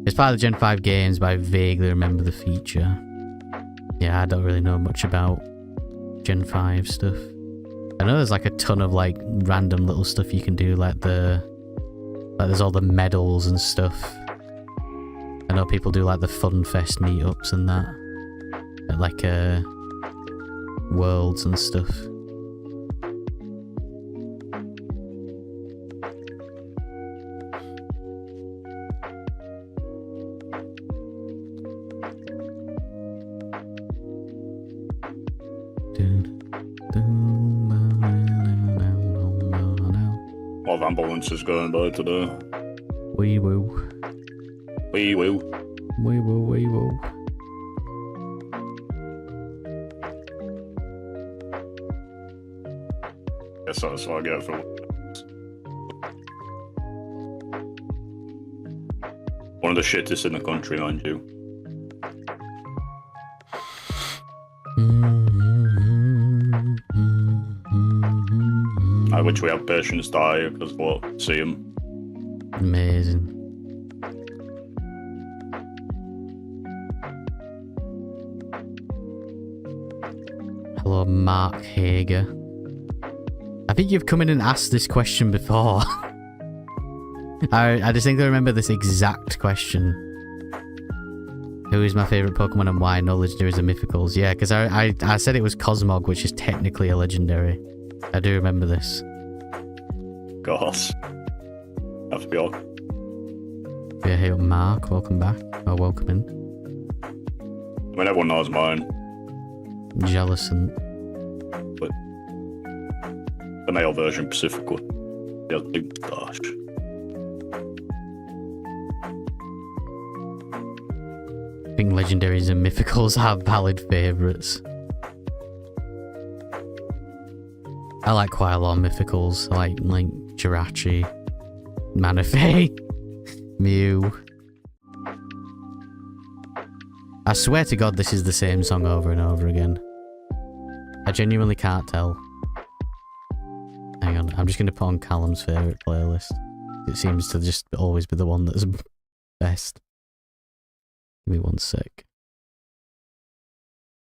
It's part of the Gen 5 games, but I vaguely remember the feature. Yeah, I don't really know much about Gen 5 stuff. I know there's like a ton of like random little stuff you can do, like there's all the medals and stuff. I know people do like the Fun Fest meetups and that, at like worlds and stuff. A lot of ambulances going by today. Wee woo. Wee woo. Wee woo, wee woo. Guess that's what I get for one of the shittest in the country, mind you. I which we have patients die because we'll see them. Amazing. Hello, Mark Hager. I think you've come in and asked this question before. I distinctly remember this exact question. Who is my favourite Pokemon and why? No legendaries or mythicals. Yeah, because I said it was Cosmog, which is technically a legendary. I do remember this. Gosh. Have to be all. Yeah, hey up, Mark. Welcome back. Or welcome in. I mean, everyone knows mine. Jellicent. But the male version, Pacifica. Yeah, big gosh. I think legendaries and mythicals are valid favourites. I like quite a lot of mythicals. I like Jirachi, Manaphy, Mew. I swear to God this is the same song over and over again. I genuinely can't tell. Hang on, I'm just going to put on Callum's favourite playlist. It seems to just always be the one that's best. Give me one sec.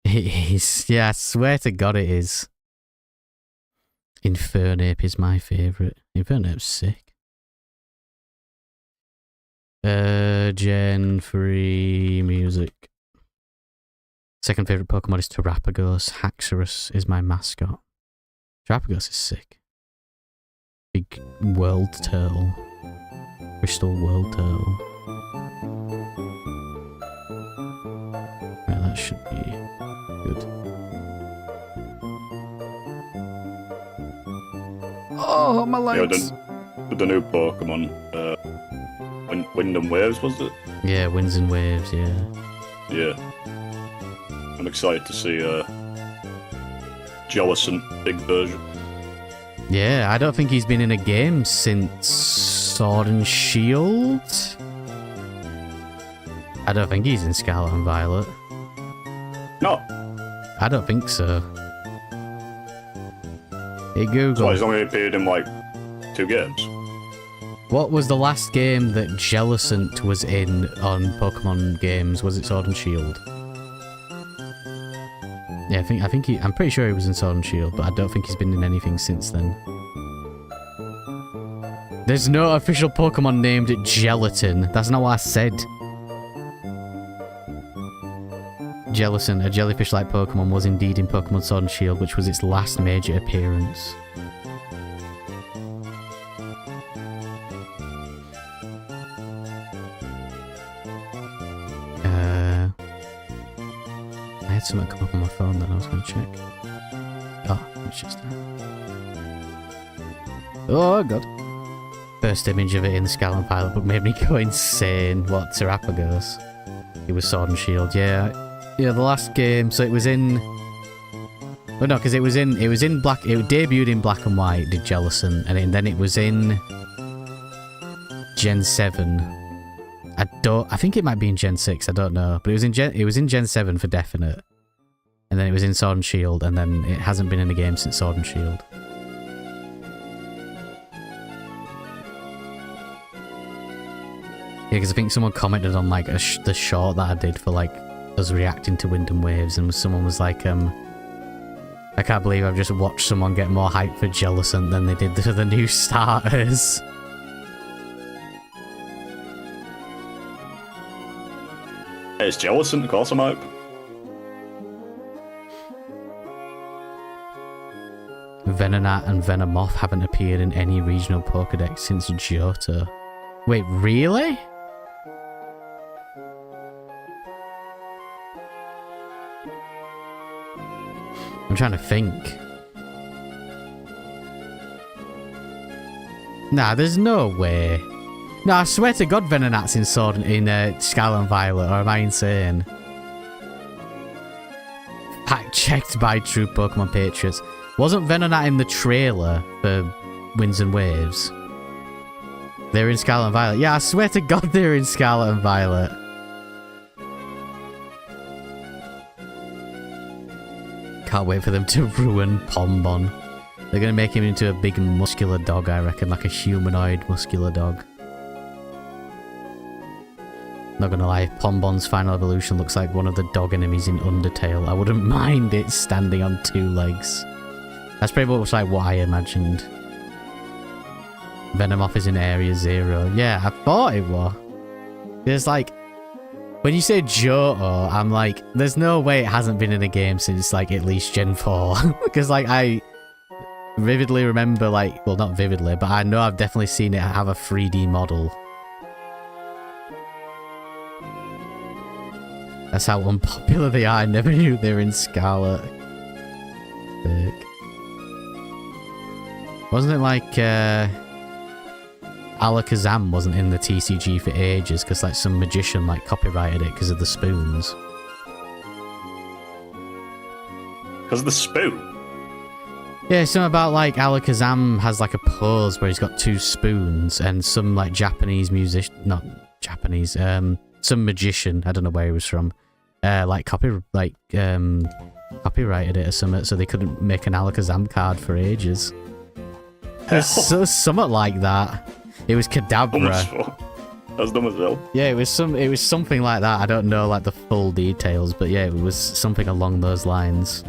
It is. Yeah, I swear to God it is. Infernape is my favourite. Infernape's sick. Gen 3 music. Second favourite Pokemon is Terrapagos. Haxorus is my mascot. Terrapagos is sick. Big world turtle. Crystal world turtle. Right, that should be good. Oh, my legs! Yeah, the new Pokemon. Wind and Waves, was it? Yeah, Winds and Waves, yeah. Yeah. I'm excited to see Jellicent big version. Yeah, I don't think he's been in a game since Sword and Shield. I don't think he's in Scarlet and Violet. No. I don't think so. Hey Google. So he's only appeared in like 2 games. What was the last game that Jellicent was in on Pokemon games? Was it Sword and Shield? Yeah, I'm pretty sure he was in Sword and Shield, but I don't think he's been in anything since then. There's no official Pokemon named Gelatin. That's not what I said. Jellicent, a jellyfish-like Pokemon, was indeed in Pokemon Sword and Shield, which was its last major appearance. I had something come up on my phone that I was going to check. Oh, it's just that. Oh, God. First image of it in the Scarlet and Violet, but made me go insane. What, Terrapagos? It was Sword and Shield, yeah. Yeah, the last game, so it was in... Oh no, because it was in black... It debuted in Black and White, did Jellicent, and then it was in... Gen 7. I think it might be in Gen 6, I don't know. But it was in Gen 7 for definite. And then it was in Sword and Shield, and then it hasn't been in a game since Sword and Shield. Yeah, because I think someone commented on like the short that I did for like us reacting to Wind and Waves, and someone was like, I can't believe I've just watched someone get more hype for Jellicent than they did for the new starters. It's Jellicent, of course I'm hype. Venonat and Venomoth haven't appeared in any regional Pokédex since Johto. Wait, really? I'm trying to think. Nah, there's no way. No, I swear to God Venonat's in Scarlet and Violet, or am I insane? Fact checked by True Pokemon Patriots. Wasn't Venonat in the trailer for Winds and Waves? They're in Scarlet and Violet. Yeah, I swear to God they're in Scarlet and Violet. Can't wait for them to ruin Pombon. They're gonna make him into a big muscular dog, I reckon, like a humanoid muscular dog. Not gonna lie, Pombon's final evolution looks like one of the dog enemies in Undertale. I wouldn't mind it standing on 2 legs. That's pretty much like what I imagined. Venomoth is in Area 0. Yeah, I thought it was. There's like... When you say Johto, I'm like, there's no way it hasn't been in a game since like at least Gen 4. Because like I vividly remember like... Well, not vividly, but I know I've definitely seen it have a 3D model. That's how unpopular they are. I never knew they were in Scarlet. Sick. Wasn't it like Alakazam wasn't in the TCG for ages because like some magician like copyrighted it because of the spoons? Because of the spoon? Yeah, something about like Alakazam has like a pose where he's got 2 spoons and some like Japanese musician, not Japanese, some magician, I don't know where he was from, like copyrighted it or something, so they couldn't make an Alakazam card for ages. So, something like that. It was Kadabra. That's dumb as hell. Yeah, it was something like that. I don't know like the full details, but yeah, it was something along those lines.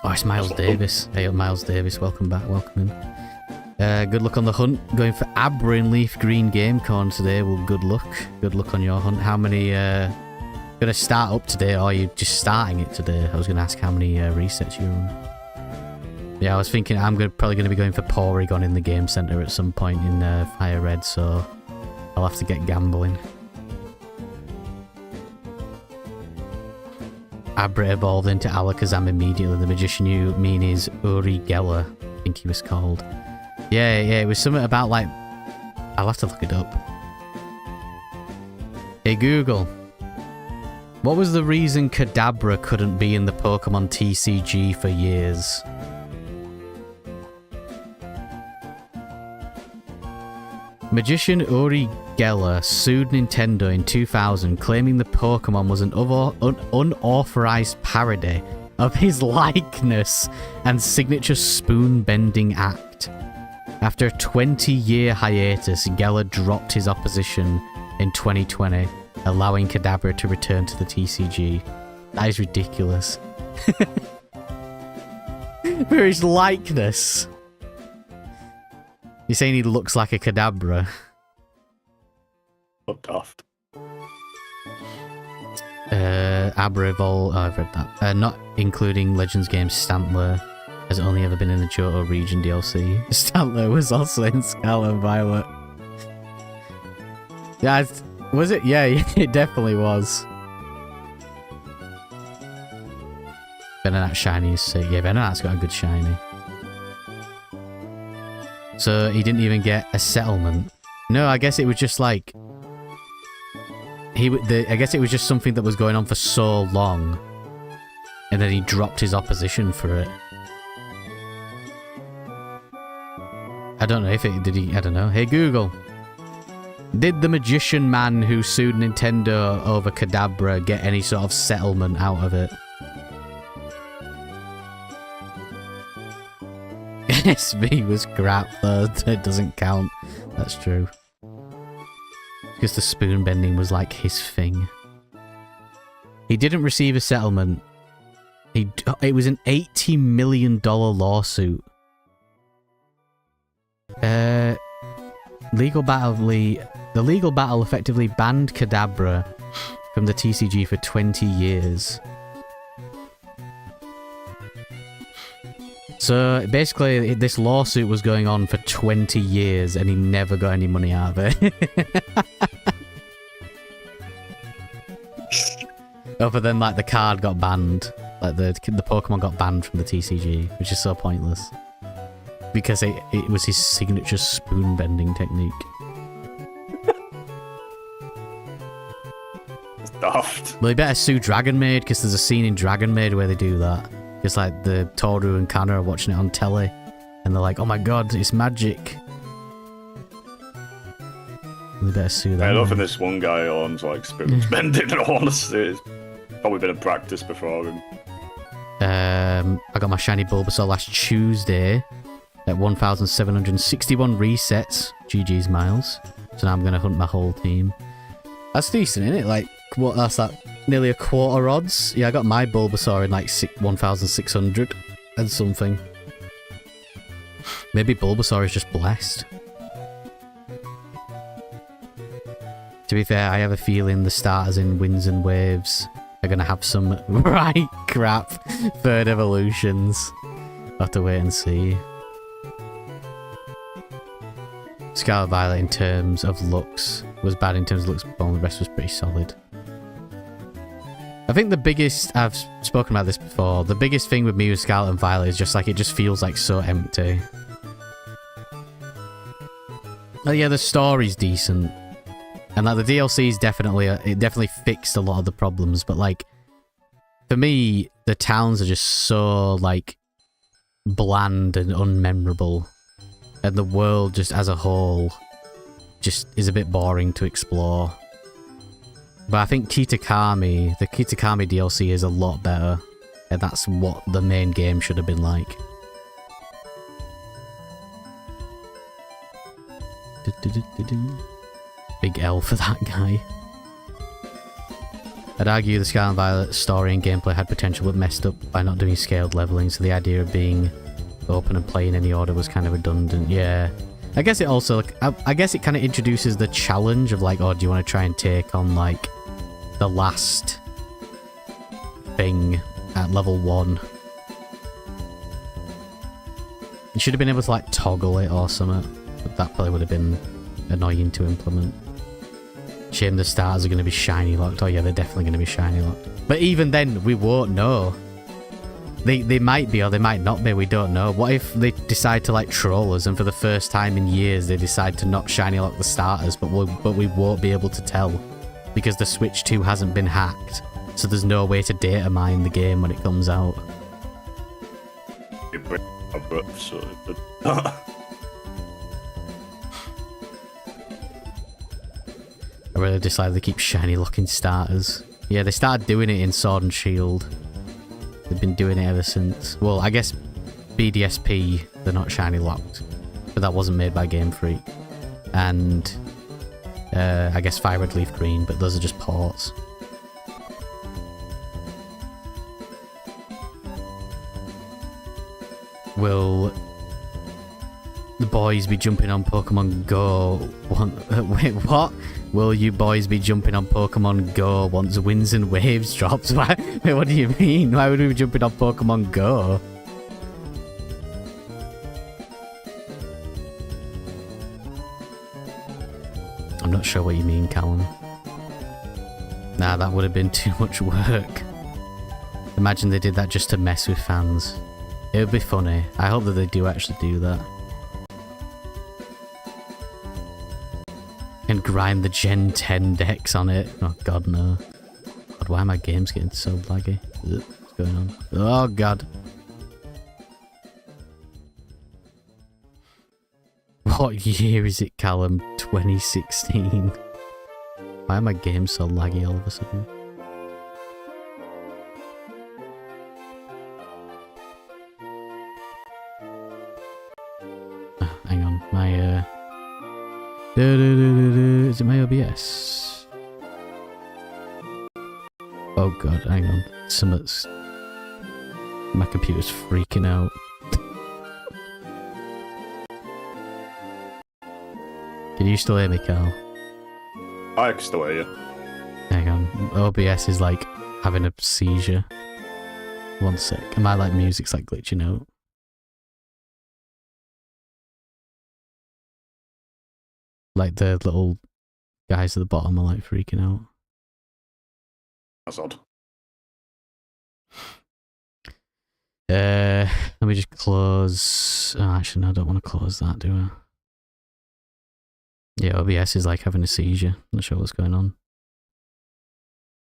Oh, it's Miles Davis. Hey, Miles Davis, welcome back, welcome in. Good luck on the hunt. Going for Abra in Leaf Green Game Corn today. Well, good luck. Good luck on your hunt. How many, gonna start up today, or are you just starting it today? I was gonna ask how many resets you're on. Yeah, I was thinking I'm probably gonna be going for Porygon in the game center at some point in Fire Red, so I'll have to get gambling. Abra evolved into Alakazam immediately. The magician you mean is Uri Geller, I think he was called. Yeah, it was something about like... I'll have to look it up. Hey Google, what was the reason Kadabra couldn't be in the Pokemon TCG for years? Magician Uri Geller sued Nintendo in 2000, claiming the Pokemon was an unauthorized parody of his likeness and signature spoon-bending act. After a 20-year hiatus, Geller dropped his opposition in 2020, allowing Kadabra to return to the TCG. That is ridiculous. For his likeness. You're saying he looks like a Kadabra? What daft. Abra Evolve. Oh, I've read that. Not including Legends game Stantler. Has only ever been in the Johto region DLC. Stantler was also in Scarlet and Violet. Yeah, was it? Yeah, it definitely was. Venonat shiny is sick. Yeah, Venonat's got a good shiny. So he didn't even get a settlement. No, I guess it was just like... I guess it was just something that was going on for so long. And then he dropped his opposition for it. I don't know if it... Did he... I don't know. Hey Google. Did the magician man who sued Nintendo over Kadabra get any sort of settlement out of it? SV was crap though, it doesn't count. That's true. Because the spoon bending was like his thing. He didn't receive a settlement. It was an $80 million lawsuit. The legal battle effectively banned Kadabra from the TCG for 20 years. So basically, this lawsuit was going on for 20 years and he never got any money out of it. Other than like the card got banned. Like the Pokemon got banned from the TCG, which is so pointless. Because it was his signature spoon bending technique. It's daft. Well, he better sue Dragon Maid, because there's a scene in Dragon Maid where they do that. It's like the Toru and Kana are watching it on telly, and they're like, "Oh my god, it's magic!" They better sue that. I don't think this one guy owns like spoons bending. In all honesty, it's probably been a practice before him. I I got my shiny Bulbasaur last Tuesday at 1,761 resets. GG's, Miles. So now I'm going to hunt my whole team. That's decent, isn't it? Like, what? That's like nearly a quarter odds. Yeah, I got my Bulbasaur in like 1,600 and something. Maybe Bulbasaur is just blessed. To be fair, I have a feeling the starters in Winds and Waves are going to have some right crap third evolutions. I'll have to wait and see. Scarlet Violet in terms of looks was bad in terms of looks, but all the rest was pretty solid. I think the biggest, I've spoken about this before, the biggest thing with me with Scarlet and Violet is just like, it just feels like so empty. Oh yeah, the story's decent. And like the DLC's definitely, it definitely fixed a lot of the problems, but like, for me, the towns are just so like, bland and unmemorable. And the world just as a whole just is a bit boring to explore. But I think Kitakami, the Kitakami DLC is a lot better. And that's what the main game should have been like. Big L for that guy. I'd argue the Scarlet and Violet story and gameplay had potential but messed up by not doing scaled leveling, so the idea of being open and play in any order was kind of redundant. Yeah, I guess it also, like, I guess it kind of introduces the challenge of like, oh, do you want to try and take on like the last thing at level 1? You should have been able to like toggle it or something, but that probably would have been annoying to implement. Shame the stars are going to be shiny locked. Oh yeah, they're definitely going to be shiny locked. But even then, we won't know. They might be or they might not be, we don't know. What if they decide to like troll us and for the first time in years they decide to not shiny lock the starters, but we won't be able to tell because the Switch 2 hasn't been hacked, so there's no way to data mine the game when it comes out. I really dislike they keep shiny locking starters. Yeah, they started doing it in Sword and Shield. They've been doing it ever since. Well, I guess BDSP, they're not shiny locked, but that wasn't made by Game Freak. And I guess Fire Red Leaf Green, but those are just ports. Will the boys be jumping on Pokemon Go? Wait, what? Will you boys be jumping on Pokemon Go once Winds and Waves drops? Why? Wait, what do you mean? Why would we be jumping on Pokemon Go? I'm not sure what you mean, Callum. Nah, that would have been too much work. Imagine they did that just to mess with fans. It would be funny. I hope that they do actually do that. And grind the Gen 10 decks on it. Oh god, no. God, why are my games getting so laggy? Ugh, what's going on? Oh god. What year is it, Callum? 2016. Why are my games so laggy all of a sudden? Oh, hang on, my is it my OBS? Oh god, hang on. Something's... My computer's freaking out. Can you still hear me, Carl? I can still hear you. Hang on. OBS is like having a seizure. One sec. And my like music's like glitching out. Like the little guys at the bottom are like freaking out. That's odd. Let me just close. Oh, actually, no, I don't want to close that, do I? Yeah, OBS is like having a seizure. Not sure what's going on.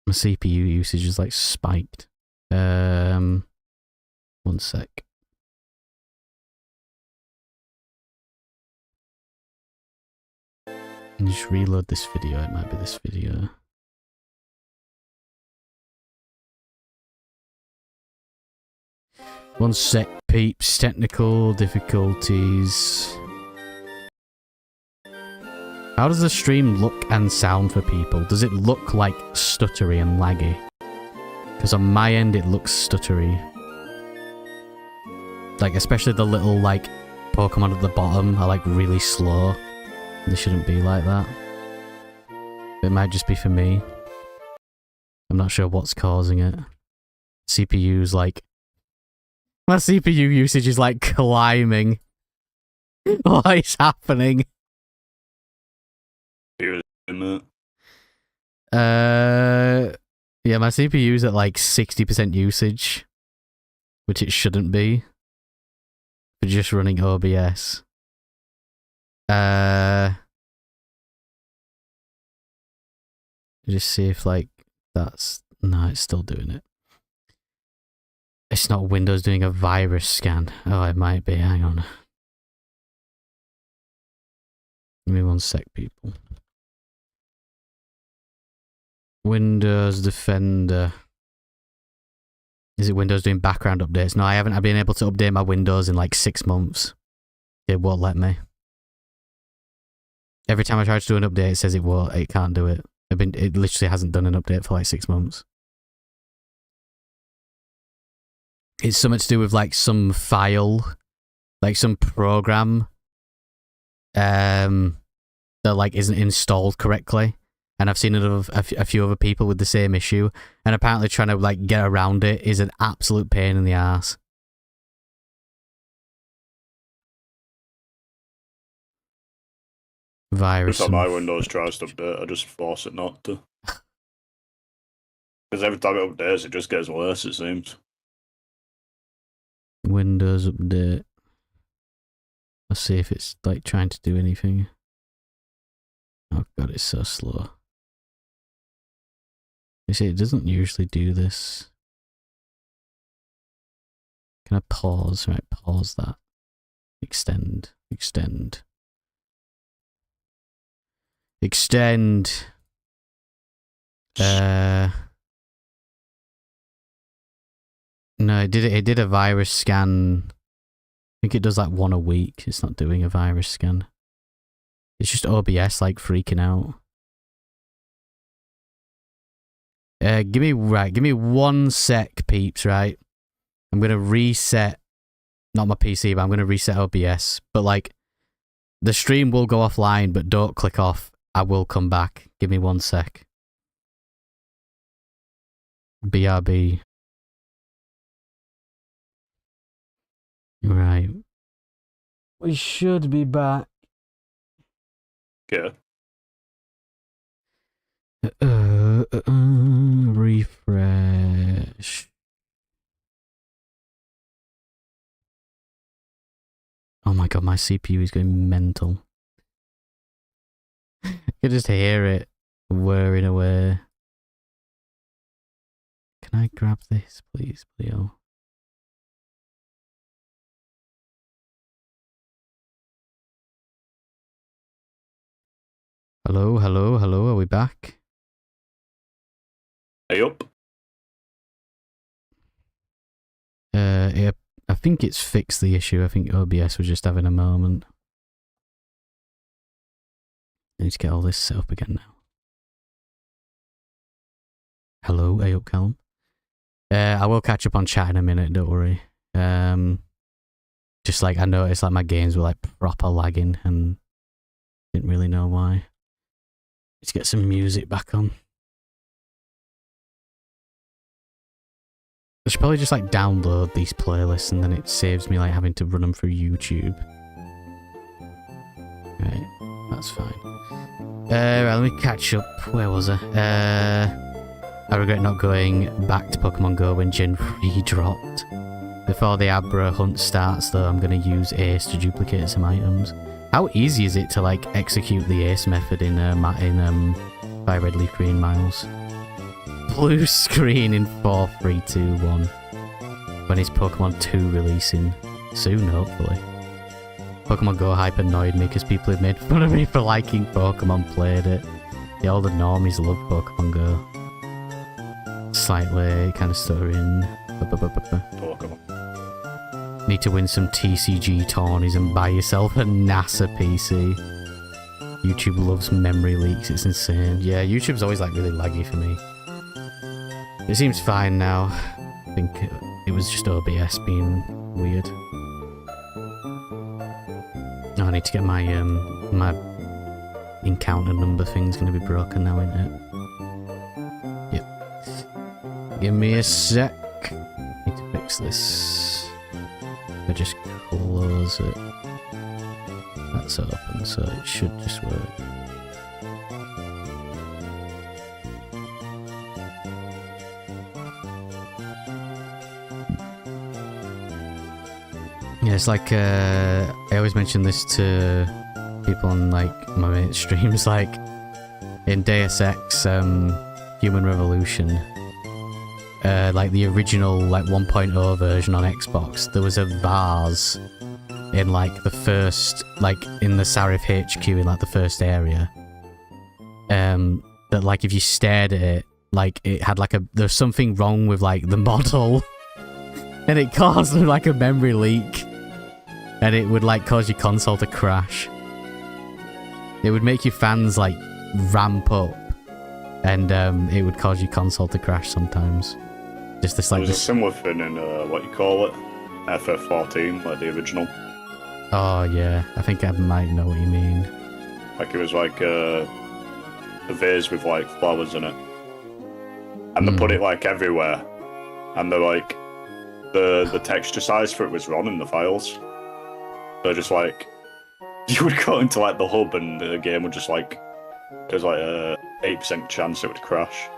My CPU usage is like spiked. One sec. And just reload this video. It might be this video. One sec, peeps. Technical difficulties. How does the stream look and sound for people? Does it look like stuttery and laggy? Because on my end, it looks stuttery. Like, especially the little, like, Pokemon at the bottom are, like, really slow. They shouldn't be like that. It might just be for me. I'm not sure what's causing it. CPU's, like... My CPU usage is, like, climbing. What is happening? Here, isn't it? Yeah, my CPU's at, like, 60% usage. Which it shouldn't be. For just running OBS. Just see if, like, that's... No, it's still doing it. It's not Windows doing a virus scan. Oh, it might be. Hang on. Give me one sec, people. Windows Defender. Is it Windows doing background updates? No, I haven't. I've been able to update my Windows in like 6 months. It won't let me. Every time I try to do an update, it says it won't. It can't do it. It literally hasn't done an update for like 6 months. It's something to do with like some file, like some program, that like isn't installed correctly. And I've seen a few other people with the same issue, and apparently trying to like get around it is an absolute pain in the ass. Virus. Every time my Windows tries to update, I just force it not to. Because every time it updates, it just gets worse, it seems. Windows update. Let's see if it's like trying to do anything. Oh god, it's so slow. You see, it doesn't usually do this. Can I pause? Right, pause that. Extend. Extend. Extend. No, it did a virus scan. I think it does like one a week. It's not doing a virus scan. It's just OBS like freaking out. Give me 1 sec, peeps, right? I'm gonna reset, not my PC, but I'm gonna reset OBS. But like, the stream will go offline, but don't click off. I will come back. Give me 1 sec. BRB. Right. We should be back. Yeah. Refresh. Oh my god, my CPU is going mental. I can just hear it whirring away. Can I grab this, please, Leo? Hello, hello, hello, are we back? Hey up. Yeah, I think it's fixed the issue. I think OBS was just having a moment. I need to get all this set up again now. Hello, hey up, Callum. I will catch up on chat in a minute, don't worry. Just like I noticed like my games were like proper lagging and didn't really know why. Let's get some music back on. I should probably just like download these playlists and then it saves me like having to run them through YouTube. Right, that's fine. Right, let me catch up. Where was I? I regret not going back to Pokemon Go when Gen 3 dropped. Before the Abra hunt starts though, I'm going to use Ace to duplicate some items. How easy is it to like execute the Ace method in by Red Leaf Green Miles? Blue screen in 4, 3, 2, 1. When is Pokemon 2 releasing? Soon, hopefully. Pokemon Go hype annoyed me because people had made fun of me for liking Pokemon played it. Yeah, all the normies love Pokemon Go. Slightly kind of stuttering. Pokemon. Need to win some TCG tourneys and buy yourself a NASA PC. YouTube loves memory leaks, it's insane. Yeah, YouTube's always like really laggy for me. It seems fine now. I think it was just OBS being weird. Oh, I need to get my my encounter number thing's gonna be broken now, isn't it? Yep. Give me a sec. Need to fix this. I just close it. That's open, so it should just work. Yeah, it's like, I always mention this to people on, like, my mates' streams, like, in Deus Ex, Human Revolution, like, the original, like, 1.0 version on Xbox, there was a vase in, like, the first, like, in the Sarif HQ, in, like, the first area, that, like, if you stared at it, like, it had, like, there's something wrong with, like, the model, and it caused, like, a memory leak. And it would, like, cause your console to crash. It would make your fans, like, ramp up. And, it would cause your console to crash sometimes. Just this, like... There's a similar thing in, what you call it? FF14, like the original. Oh, yeah. I think I might know what you mean. Like, it was, like, a vase with, like, flowers in it. And they put it, like, everywhere. And they're, like... The texture size for it was wrong in the files. So just like, you would go into like the hub and the game would just like, there's like a 8% chance it would crash.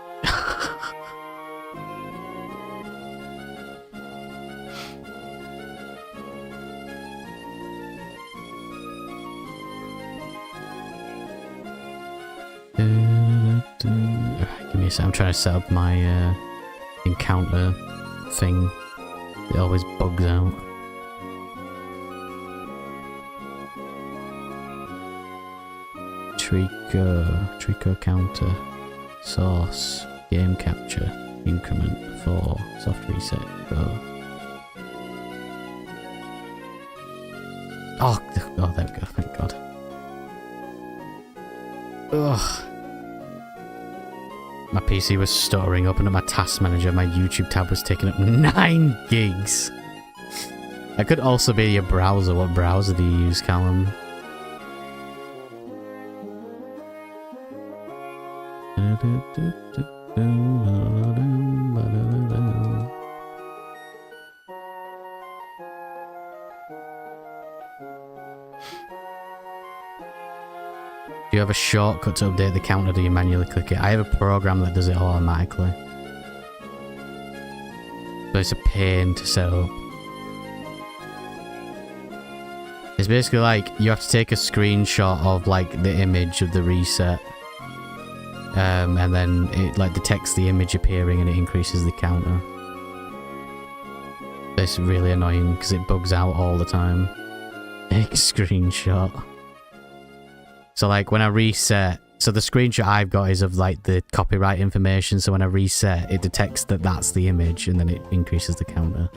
Give me a sec, I'm trying to set up my encounter thing. It always bugs out. Treecko counter, source, game capture, increment 4, soft reset, go. Oh, there we go, thank God. Ugh. My PC was stuttering, opened up my task manager, my YouTube tab was taking up 9 gigs. That could also be your browser. What browser do you use, Callum? Do you have a shortcut to update the counter, or do you manually click it? I have a program that does it automatically. But it's a pain to set up. It's basically like, you have to take a screenshot of like the image of the reset. And then it like detects the image appearing and it increases the counter. It's really annoying because it bugs out all the time. Take a screenshot. So like when I reset, so the screenshot I've got is of like the copyright information, so when I reset it detects that that's the image and then it increases the counter.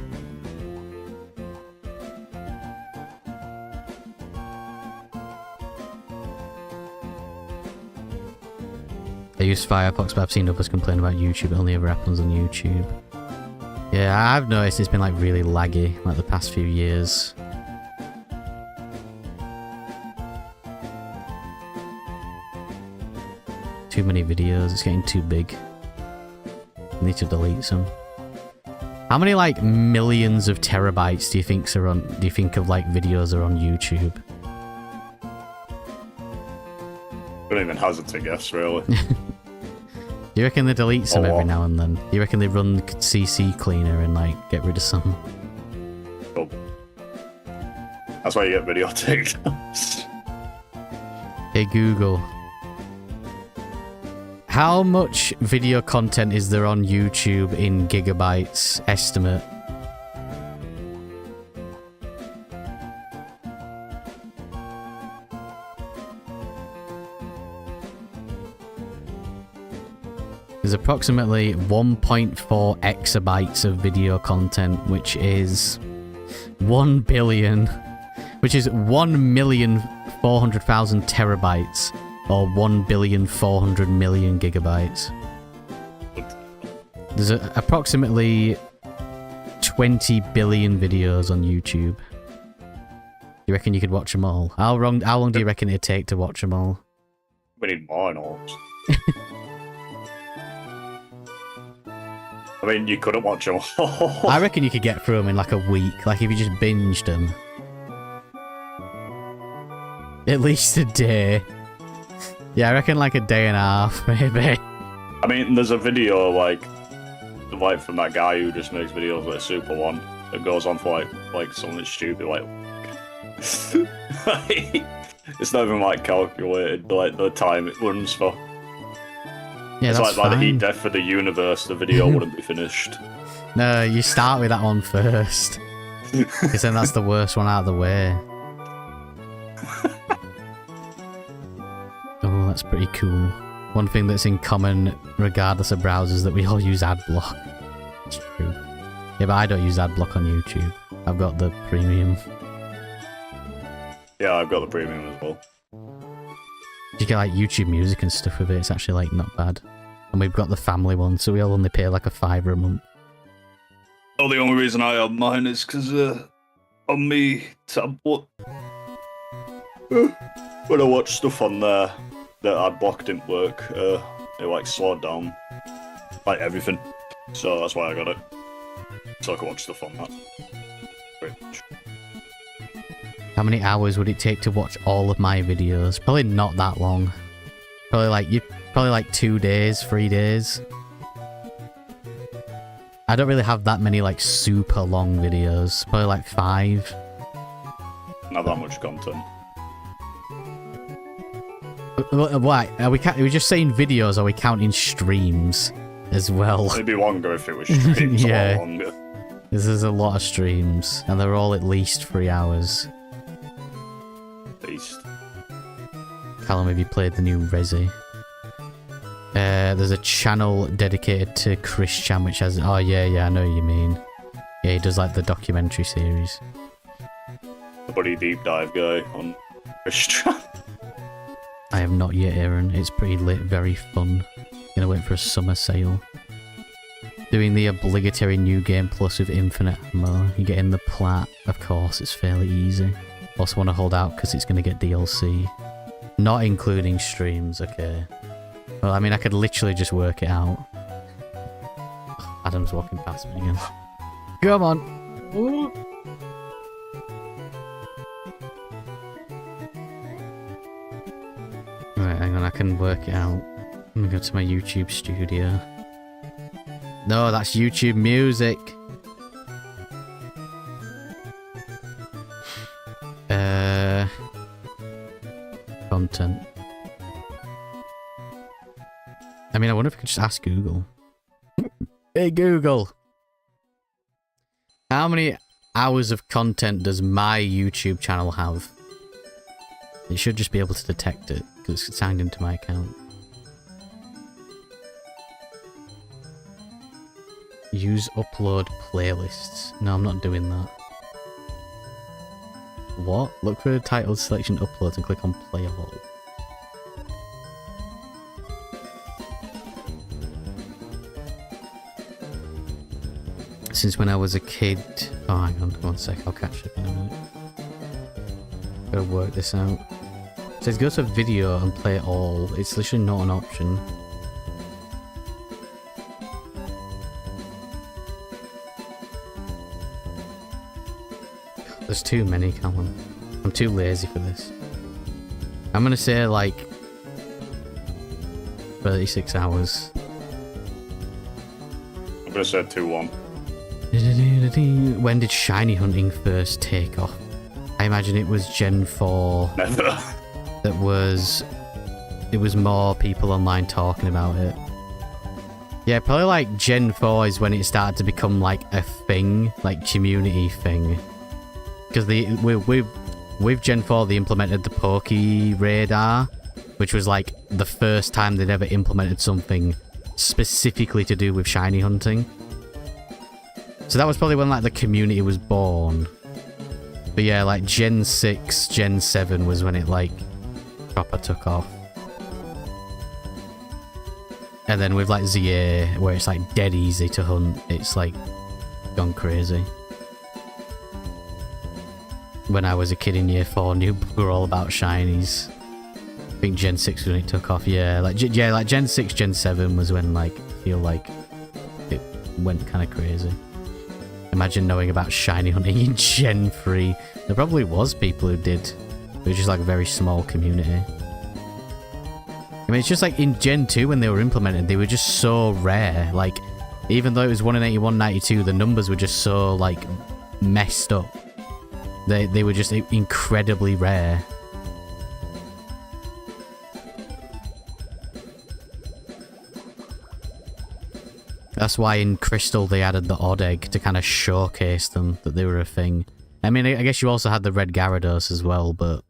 I use Firefox, but I've seen others complain about YouTube. It only ever happens on YouTube. Yeah, I've noticed it's been like really laggy like the past few years. Too many videos, it's getting too big. I need to delete some. How many like millions of terabytes do you think of like videos are on YouTube? Don't even hazard to guess, really. You reckon they delete some every now and then? You reckon they run CC cleaner and like get rid of some? Oh. That's why you get video takedowns. Hey Google. How much video content is there on YouTube in gigabytes estimate? There's approximately 1.4 exabytes of video content, which is 1 billion, which is 1,400,000 terabytes, or 1,400,000,000 gigabytes. There's approximately 20 billion videos on YouTube. You reckon you could watch them all? How long do you reckon it'd take to watch them all? We need more knowledge. I mean, you couldn't watch them all. I reckon you could get through them in like a week, like if you just binged them. At least a day. Yeah, I reckon like a day and a half, maybe. I mean, there's a video like from that guy who just makes videos like Super One that goes on for like something stupid like it's not even like calculated like the time it runs for. Yeah, it's that's like by the fine. heat death of the universe, the video wouldn't be finished. No, you start with that one first. Because then that's the worst one out of the way. Oh, that's pretty cool. One thing that's in common, regardless of browsers, that we all use adblock. It's true. Yeah, but I don't use adblock on YouTube. I've got the premium. Yeah, I've got the premium as well. You get like YouTube music and stuff with it. It's actually like not bad. And we've got the family one, so we all only pay like a £5 a month. Oh, the only reason I have mine is because on me tablet, when I watch stuff on there that adblock didn't work, it like slowed down like everything. So that's why I got it. So I can watch stuff on that. Pretty much. How many hours would it take to watch all of my videos? Probably not that long. Probably like 2 days, 3 days. I don't really have that many like super long videos. Probably like 5. Not that much content. Why? Are we just saying videos, or are we counting streams as well? It'd be longer if it was streams. Yeah. A lot longer. This is a lot of streams, and they're all at least 3 hours. At least. Callum, have you played the new Resi? There's a channel dedicated to Chris Chan, which has... Oh, yeah, I know what you mean. Yeah, he does, like, the documentary series. The Buddy Deep Dive guy on Christian. I have not yet, Aaron. It's pretty lit, very fun. Gonna wait for a summer sale. Doing the obligatory New Game Plus with infinite ammo. You get in the plat, of course, it's fairly easy. Also want to hold out because it's gonna get DLC. Not including streams, okay. Well, I mean, I could literally just work it out. Adam's walking past me again. Come on! Ooh. Right, hang on, I can work it out. Let me go to my YouTube studio. No, that's YouTube music! Content. I mean, I wonder if I could just ask Google. Hey Google! How many hours of content does my YouTube channel have? It should just be able to detect it, because it's signed into my account. Use upload playlists. No, I'm not doing that. What? Look for the title selection uploads and click on play all. Since when I was a kid... Oh, hang on, 1 sec, I'll catch up in a minute. Gotta work this out. It says go to video and play it all. It's literally not an option. There's too many, Callum. I'm too lazy for this. I'm gonna say like 36 hours. I'm gonna say 2-1. When did shiny hunting first take off? I imagine it was Gen 4. Never. It was more people online talking about it. Yeah, probably like Gen 4 is when it started to become like a thing, like community thing. Because with Gen 4 they implemented the Poke Radar, which was like the first time they'd ever implemented something specifically to do with shiny hunting. So that was probably when like the community was born. But yeah, like Gen 6, Gen 7 was when it like proper took off. And then with like ZA, where it's like dead easy to hunt, it's like gone crazy. When I was a kid in year 4, knew we were all about shinies. I think Gen 6 when it took off, yeah. Like Gen 6, Gen 7 was when like I feel like it went kind of crazy. Imagine knowing about shiny hunting in Gen 3. There probably was people who did. It was just like a very small community. I mean, it's just like in Gen 2 when they were implemented, they were just so rare. Like, even though it was 1 in 81, 92, the numbers were just so like messed up. They were just incredibly rare. That's why in Crystal they added the odd egg to kind of showcase them, that they were a thing. I mean, I guess you also had the red Gyarados as well, but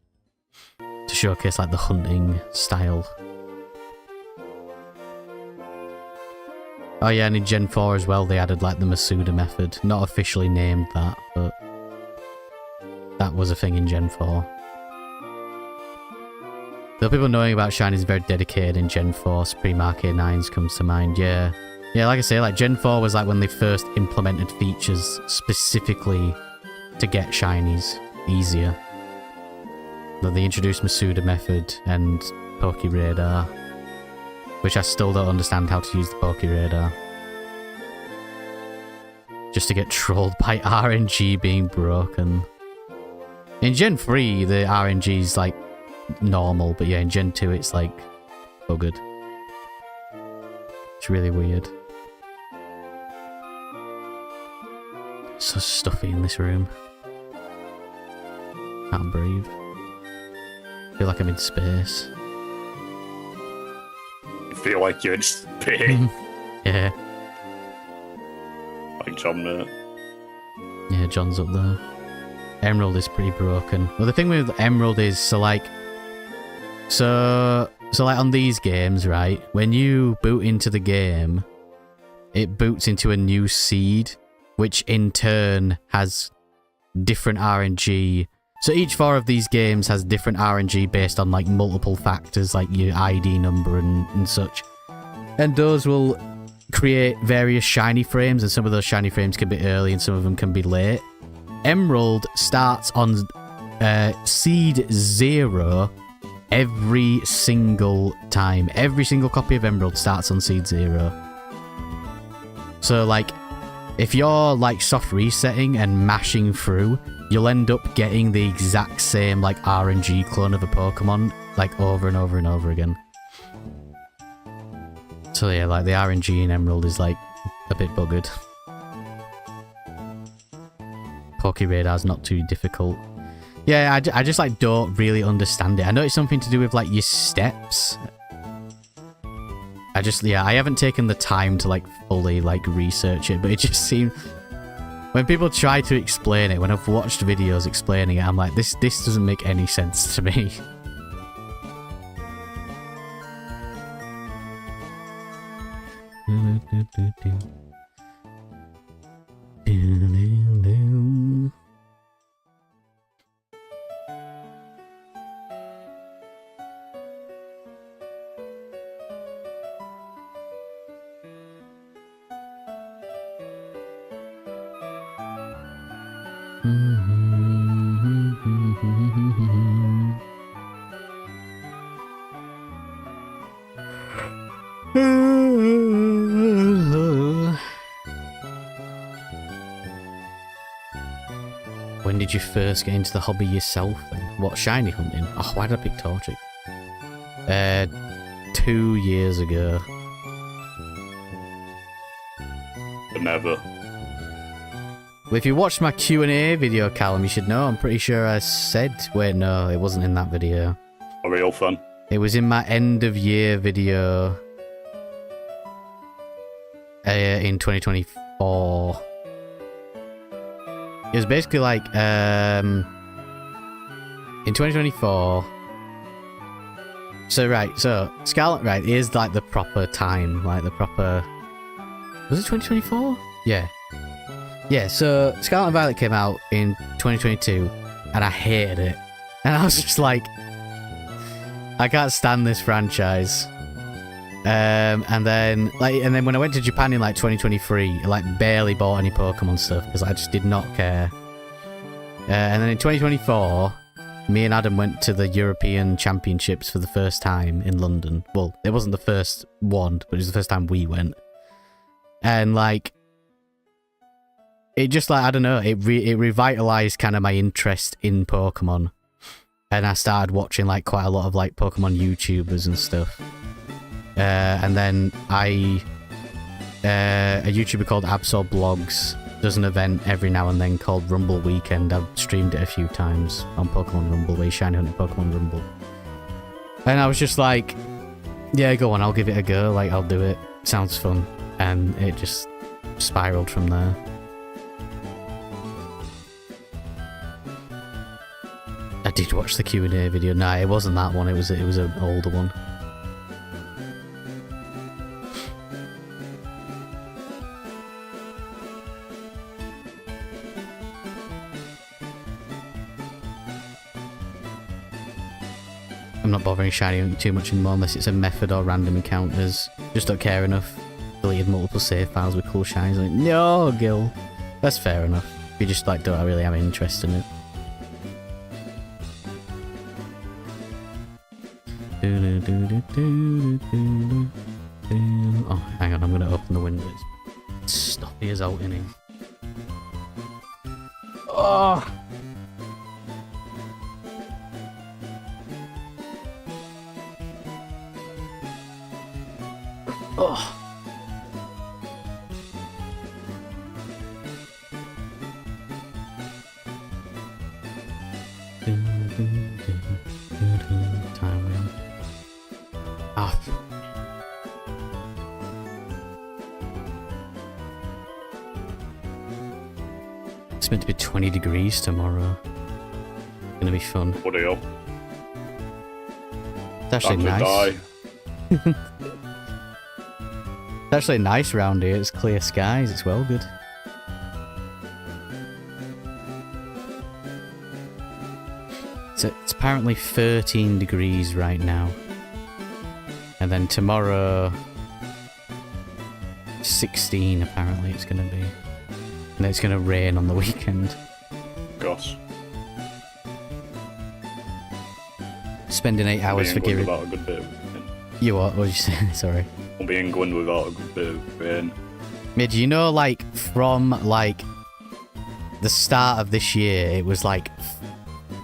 to showcase like the hunting style. Oh yeah, and in Gen 4 as well they added like the Masuda method. Not officially named that, but that was a thing in Gen 4. Though people knowing about shinies very dedicated in Gen 4, Supreme Arcade 9s comes to mind, yeah. Yeah, like I say, like Gen 4 was like when they first implemented features specifically to get shinies easier. Then they introduced Masuda method and Poke Radar, which I still don't understand how to use the Poke Radar. Just to get trolled by RNG being broken. In Gen 3, the RNG is like normal, but yeah, in Gen 2 it's like buggered. It's really weird. So stuffy in this room. Can't breathe. Feel like I'm in space. You feel like you're in space. Yeah. Like John there. Yeah, John's up there. Emerald is pretty broken. Well, the thing with Emerald is, so like on these games, right? When you boot into the game, it boots into a new seed, which in turn has different RNG. So each 4 of these games has different RNG based on like multiple factors, like your ID number and such. And those will create various shiny frames, and some of those shiny frames can be early and some of them can be late. Emerald starts on seed 0 every single time. Every single copy of Emerald starts on seed 0. So like, if you're like soft resetting and mashing through, you'll end up getting the exact same like RNG clone of a Pokemon like over and over and over again. So yeah, like the RNG in Emerald is like a bit buggered. Poke Radar's not too difficult. Yeah, I just like don't really understand it. I know it's something to do with like your steps. I haven't taken the time to like fully like research it, but it just seemed when people try to explain it, when I've watched videos explaining it, I'm like, this doesn't make any sense to me. When did you first get into the hobby yourself then? What, shiny hunting? Oh, why did I pick Torchic? 2 years ago. Never. Well, if you watched my Q&A video, Callum, you should know. I'm pretty sure I said... Wait, no, it wasn't in that video. A real fun. It was in my end of year video. In 2024. It was basically like, in 2024... So Scarlet, right, is like the proper time, like the proper... Was it 2024? Yeah. Yeah, so Scarlet and Violet came out in 2022. and I hated it. And I was just like, I can't stand this franchise. And then when I went to Japan in like 2023, I like barely bought any Pokemon stuff because I just did not care. And then in 2024, me and Adam went to the European Championships for the first time in London. Well, it wasn't the first one, but it was the first time we went. And like, it just like, I don't know, it revitalized kind of my interest in Pokemon. And I started watching like quite a lot of like Pokemon YouTubers and stuff. And then a YouTuber called Absol Blogs does an event every now and then called Rumble Weekend. I've streamed it a few times on Pokemon Rumble, where you shiny hunting Pokemon Rumble. And I was just like, yeah, go on, I'll give it a go. Like, I'll do it. Sounds fun. And it just spiraled from there. I did watch the Q&A video. Nah, it wasn't that one. It was an older one. I'm not bothering shiny hunting too much anymore unless it's a method or random encounters. Just don't care enough. Deleted multiple save files with cool shinies. Like, no, Gil. That's fair enough. You just like don't really have an interest in it. Oh, hang on, I'm gonna open the window. It's stuffy as out in here. Oh! Oh! Time round. Ah. It's meant to be 20 degrees tomorrow. It's gonna be fun. What are you? It's actually nice. It's actually nice round here. It's clear skies. It's well good. So it's apparently 13 degrees right now. And then tomorrow, 16 apparently it's going to be. And then it's going to rain on the weekend. Gosh. Spending 8 hours for Giri. Without a good bit of rain. You what? What did you say? Sorry. I'll be in England without a good bit of rain. Mid, you know, like, from, like, the start of this year, it was, like,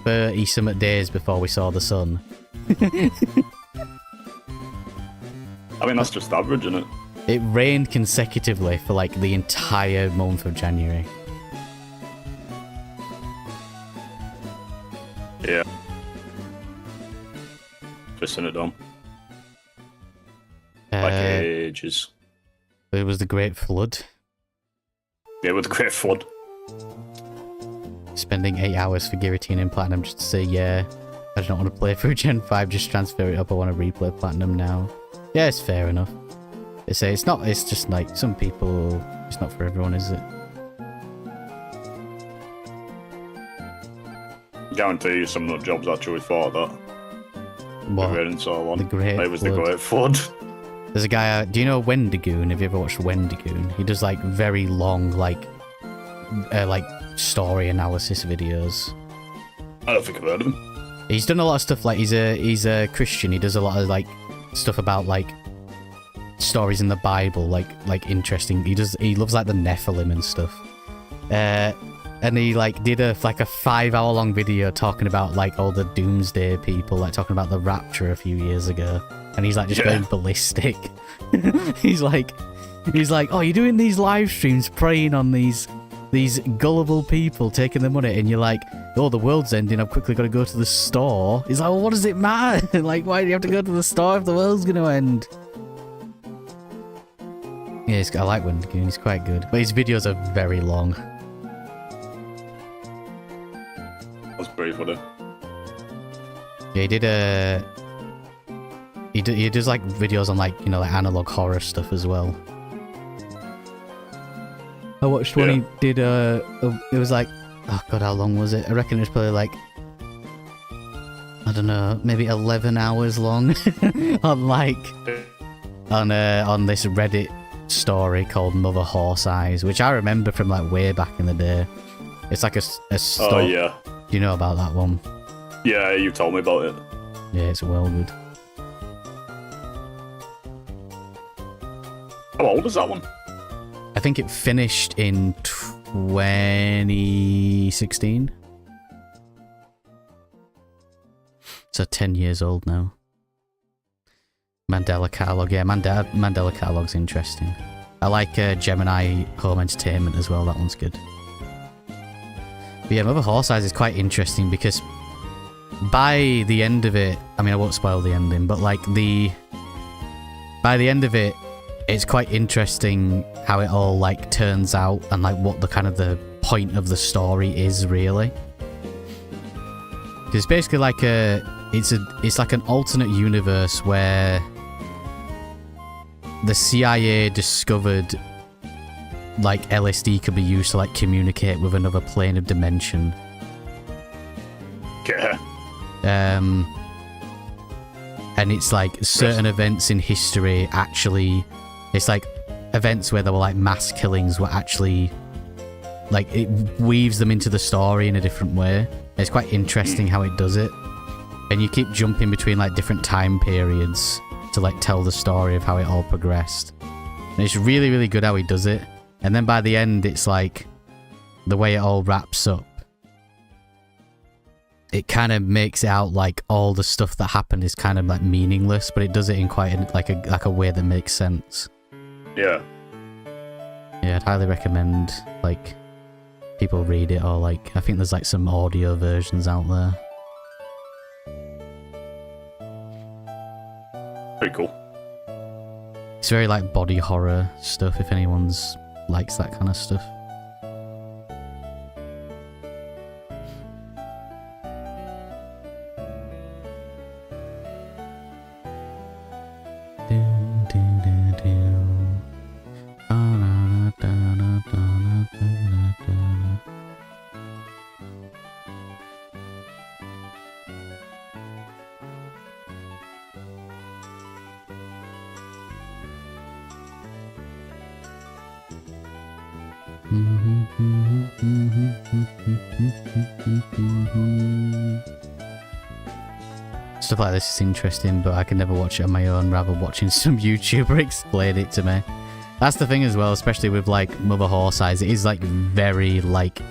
30-something days before we saw the sun. I mean, that's just average, isn't it? It rained consecutively for, like, the entire month of January. Yeah. Just in it done. Like ages. It was the Great Flood. Yeah, with the Great Flood. Spending 8 hours for Giratina and Platinum just to say, yeah, I don't want to play through Gen 5, just transfer it up, I want to replay Platinum now. Yeah, it's fair enough. It's just like, some people, it's not for everyone, is it? Guarantee you some nut jobs actually thought that. What? The rain and so on. The Great It was Flood. the Great Flood. There's a guy, do you know Wendigoon? Have you ever watched Wendigoon? He does like very long, like story analysis videos. I don't think I've heard of him. He's done a lot of stuff, like he's a Christian. He does a lot of like stuff about like stories in the Bible, like interesting. He loves like the Nephilim and stuff. And he like did a 5-hour long video talking about like all the doomsday people, like talking about the rapture a few years ago. And he's like just going ballistic. he's like, oh, you're doing these live streams preying on these gullible people taking their money, and you're like, oh, the world's ending, I've quickly got to go to the store. He's like, well, what does it matter? Like, why do you have to go to the store if the world's going to end? Yeah, I like Wendigoon, he's quite good. But his videos are very long. That's pretty funny. Yeah, he does like videos on like, you know, like analog horror stuff as well. I watched one he did, it was like Oh god, how long was it? I reckon it was probably like, I don't know, maybe 11 hours long on like on this Reddit story called Mother Horse Eyes, which I remember from like way back in the day. It's like a story. Oh yeah. Do you know about that one? Yeah, you told me about it. Yeah, it's well good. How old is that one? I think it finished in 2016. So 10 years old now. Mandela Catalog, yeah, Mandela Catalog's interesting. I like Gemini Home Entertainment as well, that one's good. But yeah, Mother Horse Eyes is quite interesting because by the end of it, I mean, I won't spoil the ending, but like by the end of it, it's quite interesting how it all like turns out and like what the kind of the point of the story is really. Because it's basically like it's like an alternate universe where the CIA discovered like LSD could be used to like communicate with another plane of dimension. Yeah. And it's like certain events in history actually, it's like events where there were like mass killings were actually like, it weaves them into the story in a different way. It's quite interesting how it does it. And you keep jumping between like different time periods to like tell the story of how it all progressed. And it's really, really good how he does it. And then by the end, it's like the way it all wraps up. It kind of makes it out like all the stuff that happened is kind of like meaningless, but it does it in quite a way that makes sense. Yeah. Yeah, I'd highly recommend like people read it, or like I think there's like some audio versions out there. Pretty cool. It's very like body horror stuff if anyone's likes that kind of stuff. Stuff like this is interesting, but I can never watch it on my own, rather watching some YouTuber explain it to me. That's the thing as well, especially with like Mother Horse Eyes, it is like very like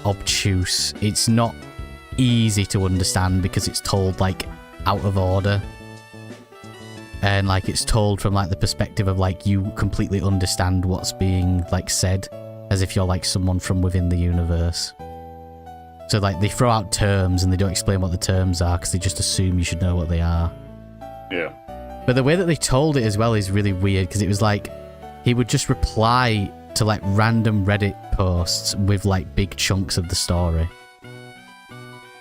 obtuse. It's not easy to understand because it's told like out of order. And like it's told from like the perspective of like you completely understand what's being like said, as if you're like someone from within the universe. So like they throw out terms and they don't explain what the terms are because they just assume you should know what they are. Yeah. But the way that they told it as well is really weird, because it was like he would just reply to like random Reddit posts with like big chunks of the story.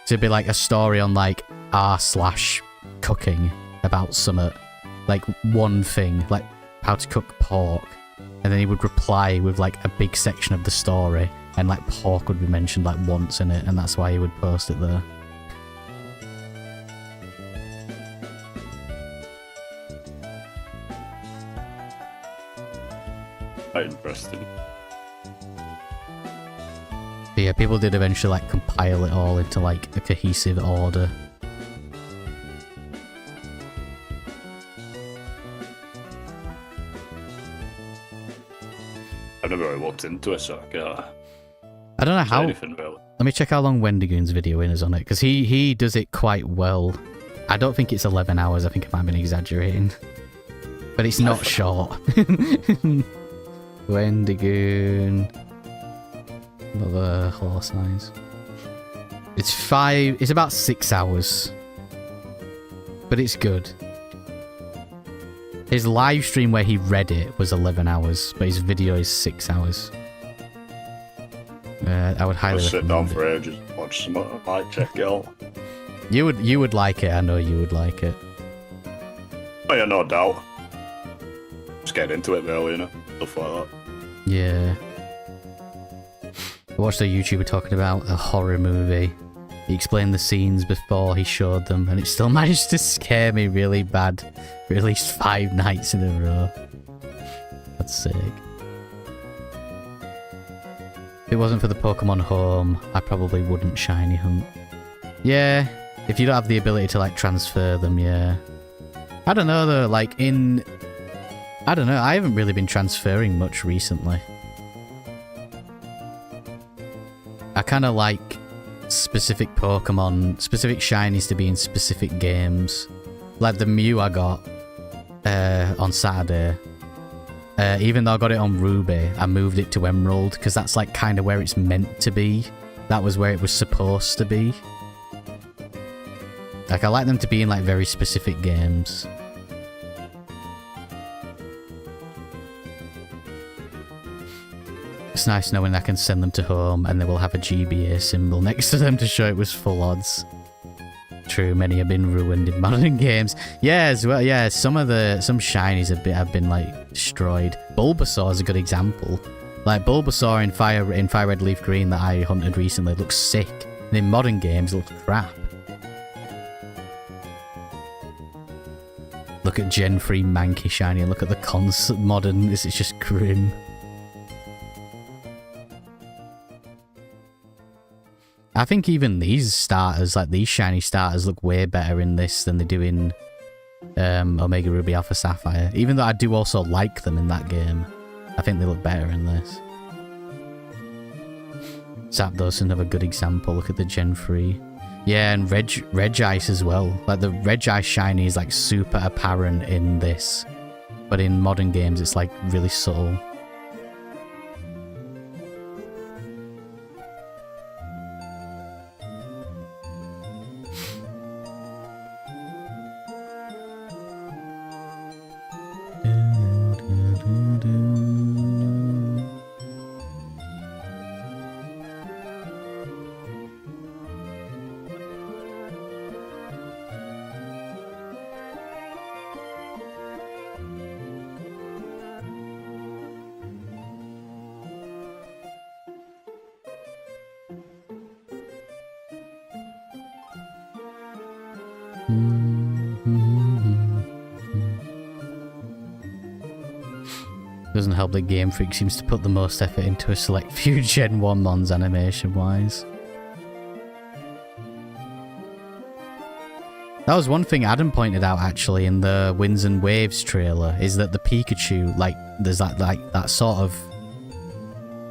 So it'd be like a story on like r/cooking about something, like one thing, like how to cook pork, and then he would reply with like a big section of the story, and like pork would be mentioned like once in it, and that's why he would post it there. Quite interesting. But yeah, people did eventually like compile it all into like a cohesive order. I've never really looked into it, so I don't know how. Anything really. Let me check how long Wendigoon's video is on it, because he does it quite well. I don't think it's 11 hours. I think I might have been exaggerating, but it's not short. Wendigoon, Mother Horse Eyes. It's about 6 hours, but it's good. His live stream where he read it was 11 hours, but his video is 6 hours. I would highly I'll sit down recommend for it. ages, watch some, I might check it out. You would like it. I know you would like it. Oh yeah, no doubt. Just get into it really, you know, stuff like that. Yeah. I watched a YouTuber talking about a horror movie. He explained the scenes before he showed them, and it still managed to scare me really bad for at least 5 nights in a row. That's sick. If it wasn't for the Pokemon Home, I probably wouldn't shiny hunt. Yeah, if you don't have the ability to, like, transfer them, yeah. I don't know, though, like, I don't know, I haven't really been transferring much recently. I kind of like specific Pokemon, specific shinies to be in specific games. Like the Mew I got on Saturday. Even though I got it on Ruby, I moved it to Emerald because that's like kind of where it's meant to be. That was where it was supposed to be. Like I like them to be in like very specific games. It's nice knowing I can send them to home and they will have a GBA symbol next to them to show it was full odds. True, many have been ruined in modern games. Yeah, as well, yeah, some shinies have been like destroyed. Bulbasaur is a good example. Like Bulbasaur in Fire Red Leaf Green that I hunted recently looks sick. And in modern games it looks crap. Look at Gen 3 Mankey shiny and look at the modern, this is just grim. I think even these starters, like these shiny starters, look way better in this than they do in Omega Ruby Alpha Sapphire. Even though I do also like them in that game, I think they look better in this. Zapdos is another good example. Look at the Gen 3. Yeah, and Regice as well. Like the Regice shiny is like super apparent in this, but in modern games it's like really subtle. Doesn't help that Game Freak seems to put the most effort into a select few Gen 1 mons animation-wise. That was one thing Adam pointed out, actually, in the Winds and Waves trailer, is that the Pikachu, like, there's that sort of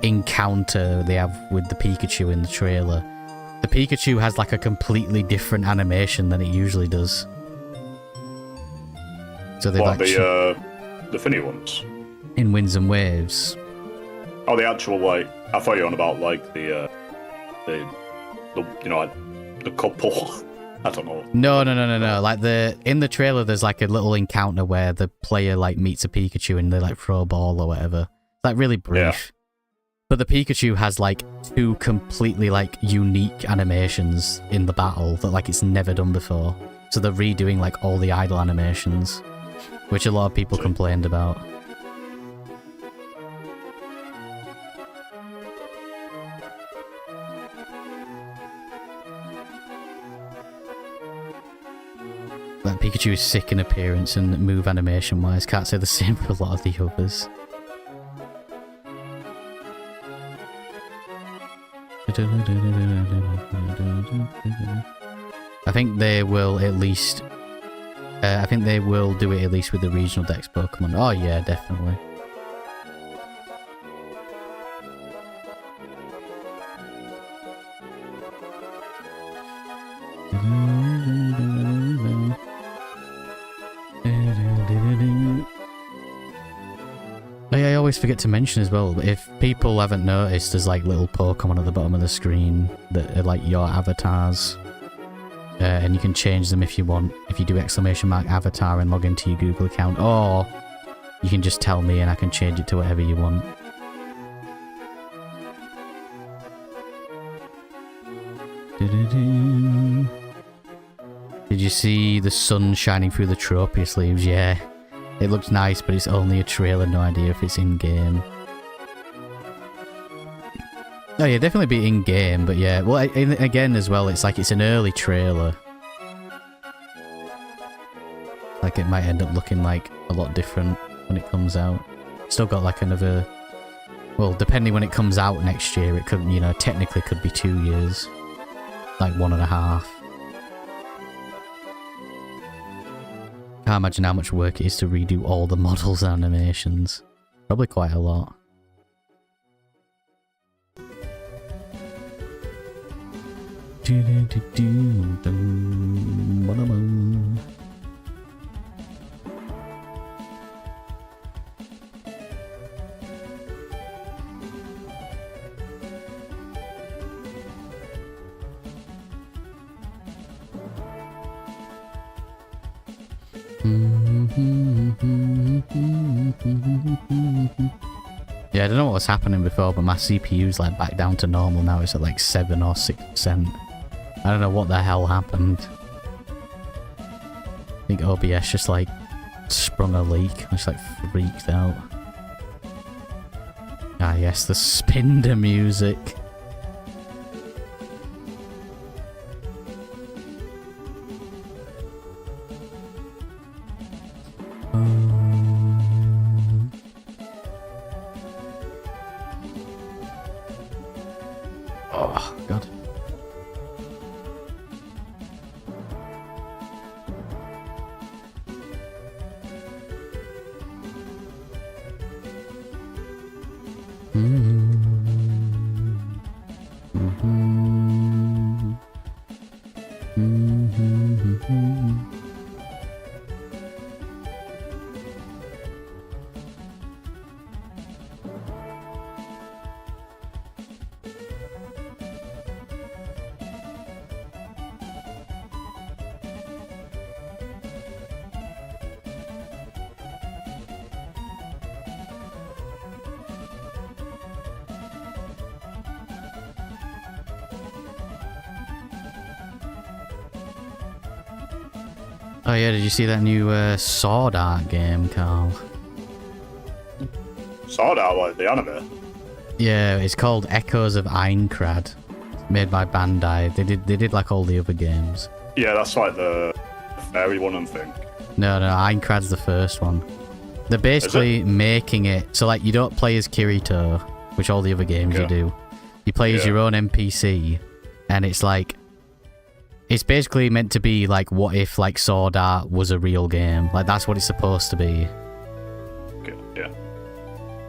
encounter they have with the Pikachu in the trailer. The Pikachu has, like, a completely different animation than it usually does. So they like... the Finny ones? In Winds and Waves. Oh, the actual, like, I thought you were on about, like, the you know, like, the couple. I don't know. No. Like, in the trailer, there's, like, a little encounter where the player, like, meets a Pikachu and they, like, throw a ball or whatever. It's, like, really brief. Yeah. But the Pikachu has, like, 2 completely, like, unique animations in the battle that, like, it's never done before. So they're redoing, like, all the idle animations, which a lot of people complained about. Like, Pikachu is sick in appearance and move animation-wise. Can't say the same for a lot of the others. I think they will at least... I think they will do it at least with the regional Dex Pokemon. Oh yeah, definitely. I always forget to mention as well, if people haven't noticed, there's like little Pokemon at the bottom of the screen that are like your avatars. And you can change them if you want. If you do !avatar and log into your Google account, or you can just tell me and I can change it to whatever you want. Did you see the sun shining through the Tropius leaves? Yeah. It looks nice, but it's only a trailer, no idea if it's in-game. Oh yeah, definitely be in game, but yeah. Well, again as well, it's like it's an early trailer. Like it might end up looking like a lot different when it comes out. Still got like another. Well, depending when it comes out next year, it could, you know, technically could be 2 years, like 1.5. Can't imagine how much work it is to redo all the models and animations. Probably quite a lot. Yeah, I don't know what was happening before, but my CPU's like back down to normal now. It's at like 7 or 6%. I don't know what the hell happened. I think OBS just like sprung a leak. I just like freaked out. Ah yes, the Spinder music. Oh, God. Oh yeah, did you see that new Sword Art game, Carl? Sword Art, like the anime? Yeah, it's called Echoes of Aincrad. Made by Bandai. They did like all the other games. Yeah, that's like the fairy one, I think. No, Aincrad's the first one. They're basically making it so like you don't play as Kirito, which all the other games you do. You play as your own NPC, and it's like it's basically meant to be like what if like Sword Art was a real game. Like that's what it's supposed to be. Yeah.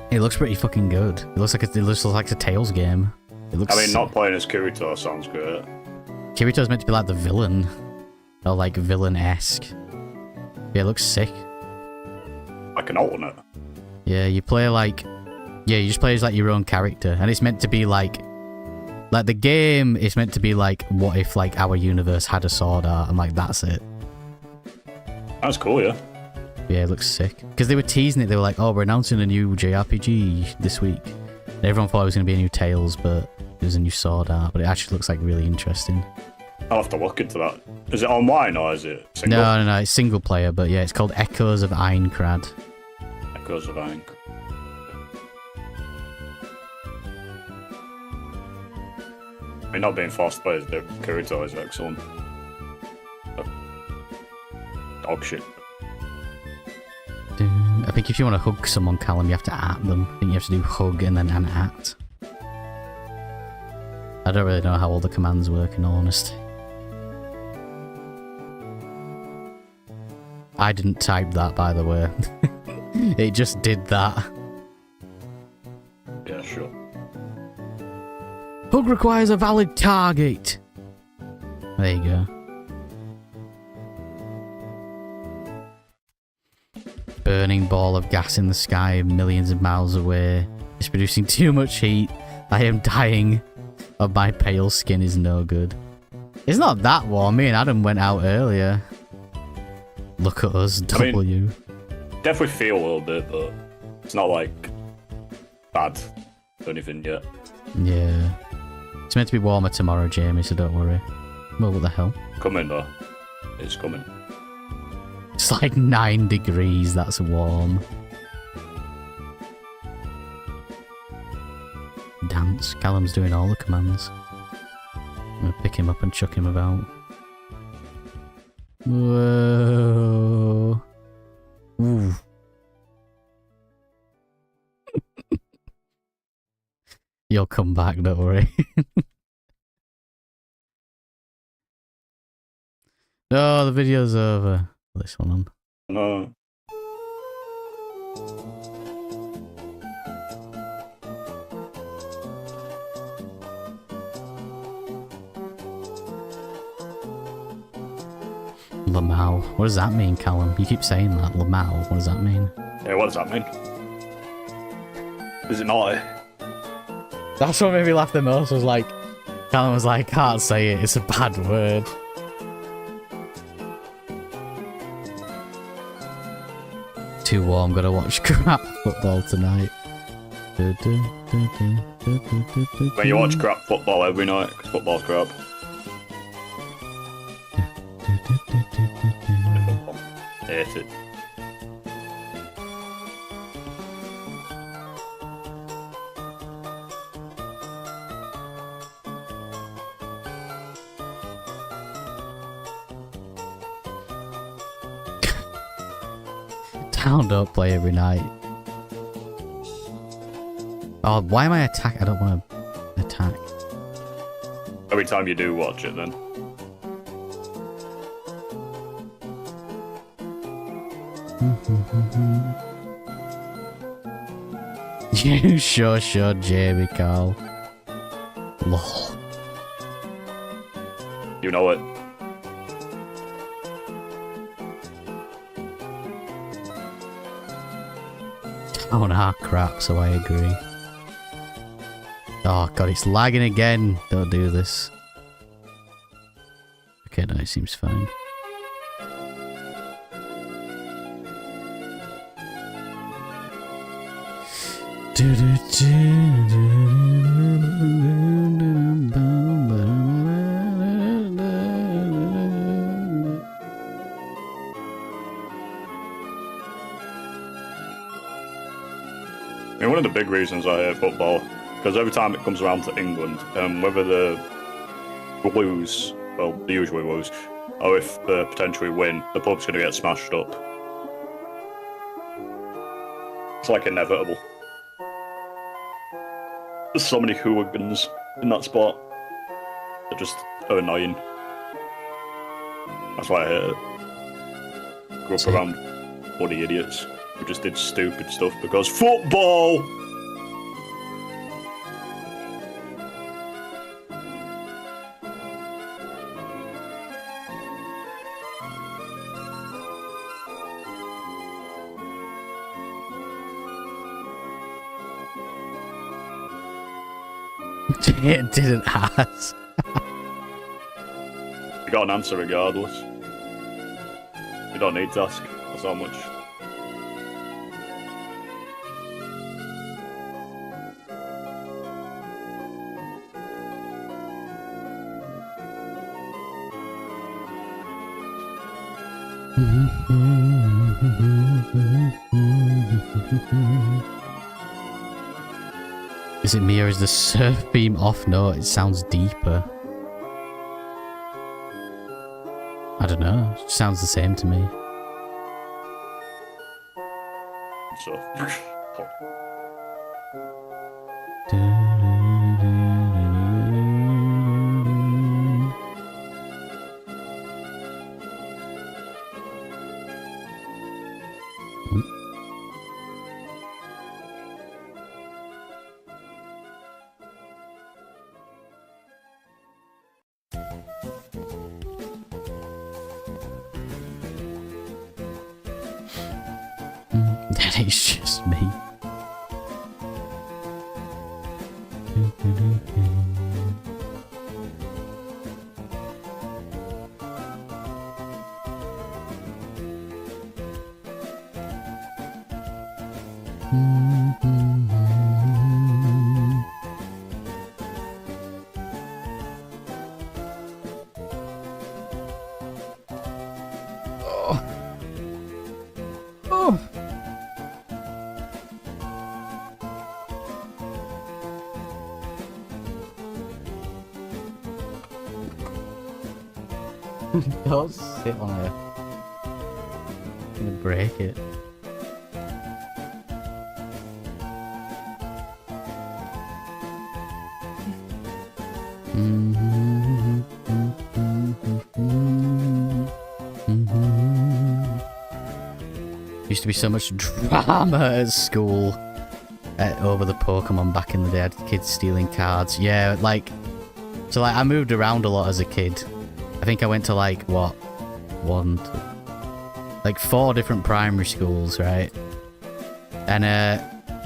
It looks pretty fucking good. It looks like a Tales game. It looks. I mean, not playing as Kirito sounds great. Kirito's meant to be like the villain, or like villain-esque. Yeah, it looks sick. Like an alternate. Yeah, you play like, you just play as like your own character, and it's meant to be like the game is meant to be like, what if like our universe had a Sword Art, and like that's it. That's cool, yeah. Yeah, it looks sick. Because they were teasing it, they were like, oh, we're announcing a new JRPG this week. And everyone thought it was going to be a new Tales, but it was a new Sword Art, but it actually looks like really interesting. I'll have to look into that. Is it online or is it single? No, it's single player, but yeah, it's called Echoes of Aincrad. Echoes of Aincrad. I mean, not being fast players, the Kirito is excellent. Dog shit. I think if you want to hug someone, Callum, you have to at them. I think you have to do hug and then an at. I don't really know how all the commands work, in all honesty. I didn't type that, by the way. It just did that. Yeah, sure. Hug requires a valid target. There you go. Burning ball of gas in the sky millions of miles away. It's producing too much heat. I am dying. Of my pale skin is no good. It's not that warm. Me and Adam went out earlier. Look at us, W. I mean, definitely feel a little bit, but it's not like bad or anything yet. Yeah. It's meant to be warmer tomorrow, Jamie, so don't worry. Well, what the hell? Coming though. It's coming. It's like 9 degrees, that's warm. Damn. commands. Callum's doing all the commands. I'm gonna pick him up and chuck him about. Whoa. Ooh. You'll come back, don't worry. No, the video's over. This one on. No. Lamau. What does that mean, Callum? You keep saying that. Lamau. What does that mean? Yeah, what does that mean? Is it naughty? That's what made me laugh the most. Was like, Callum was like, can't say it. It's a bad word. Too warm. Gotta watch crap football tonight. When you watch crap football every night, because football's crap. Hate it. Town don't play every night. Oh, why am I attack? I don't want to attack. Every time you do watch it, then. You sure, Jamie Carl. Lol. You know it. Town are crap, so I agree. Oh god, it's lagging again. Don't do this. Okay, no, it seems fine. I mean, one of the big reasons I hate football, because every time it comes around to England, whether the lose, well, they usually lose, or if they potentially win, the pub's going to get smashed up. It's like inevitable. There's so many hooligans in that spot. They're just annoying. That's why I hate it. Grew up around bloody idiots who just did stupid stuff because football! It didn't ask. You got an answer regardless. You don't need to ask. That's how much. Is it me or is the surf beam off? No, it sounds deeper. I don't know. It sounds the same to me. So. Then it's just me. Don't sit on it. I'm gonna break it. Used to be so much drama at school over the Pokemon back in the day. I had kids stealing cards. Yeah, like, so like I moved around a lot as a kid. I think I went to like what, like 4 different primary schools, right? And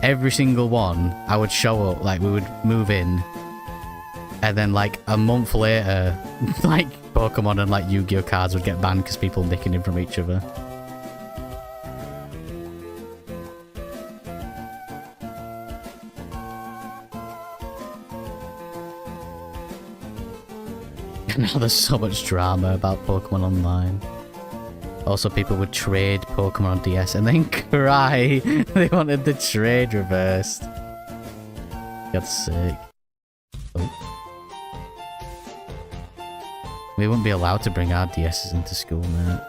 every single one, I would show up, like we would move in, and then like a month later, like Pokemon and like Yu-Gi-Oh cards would get banned because people nicking them from each other. Now there's so much drama about Pokemon Online. Also, people would trade Pokemon on DS and then cry they wanted the trade reversed. That's sick. Oh. We wouldn't be allowed to bring our DSs into school, mate.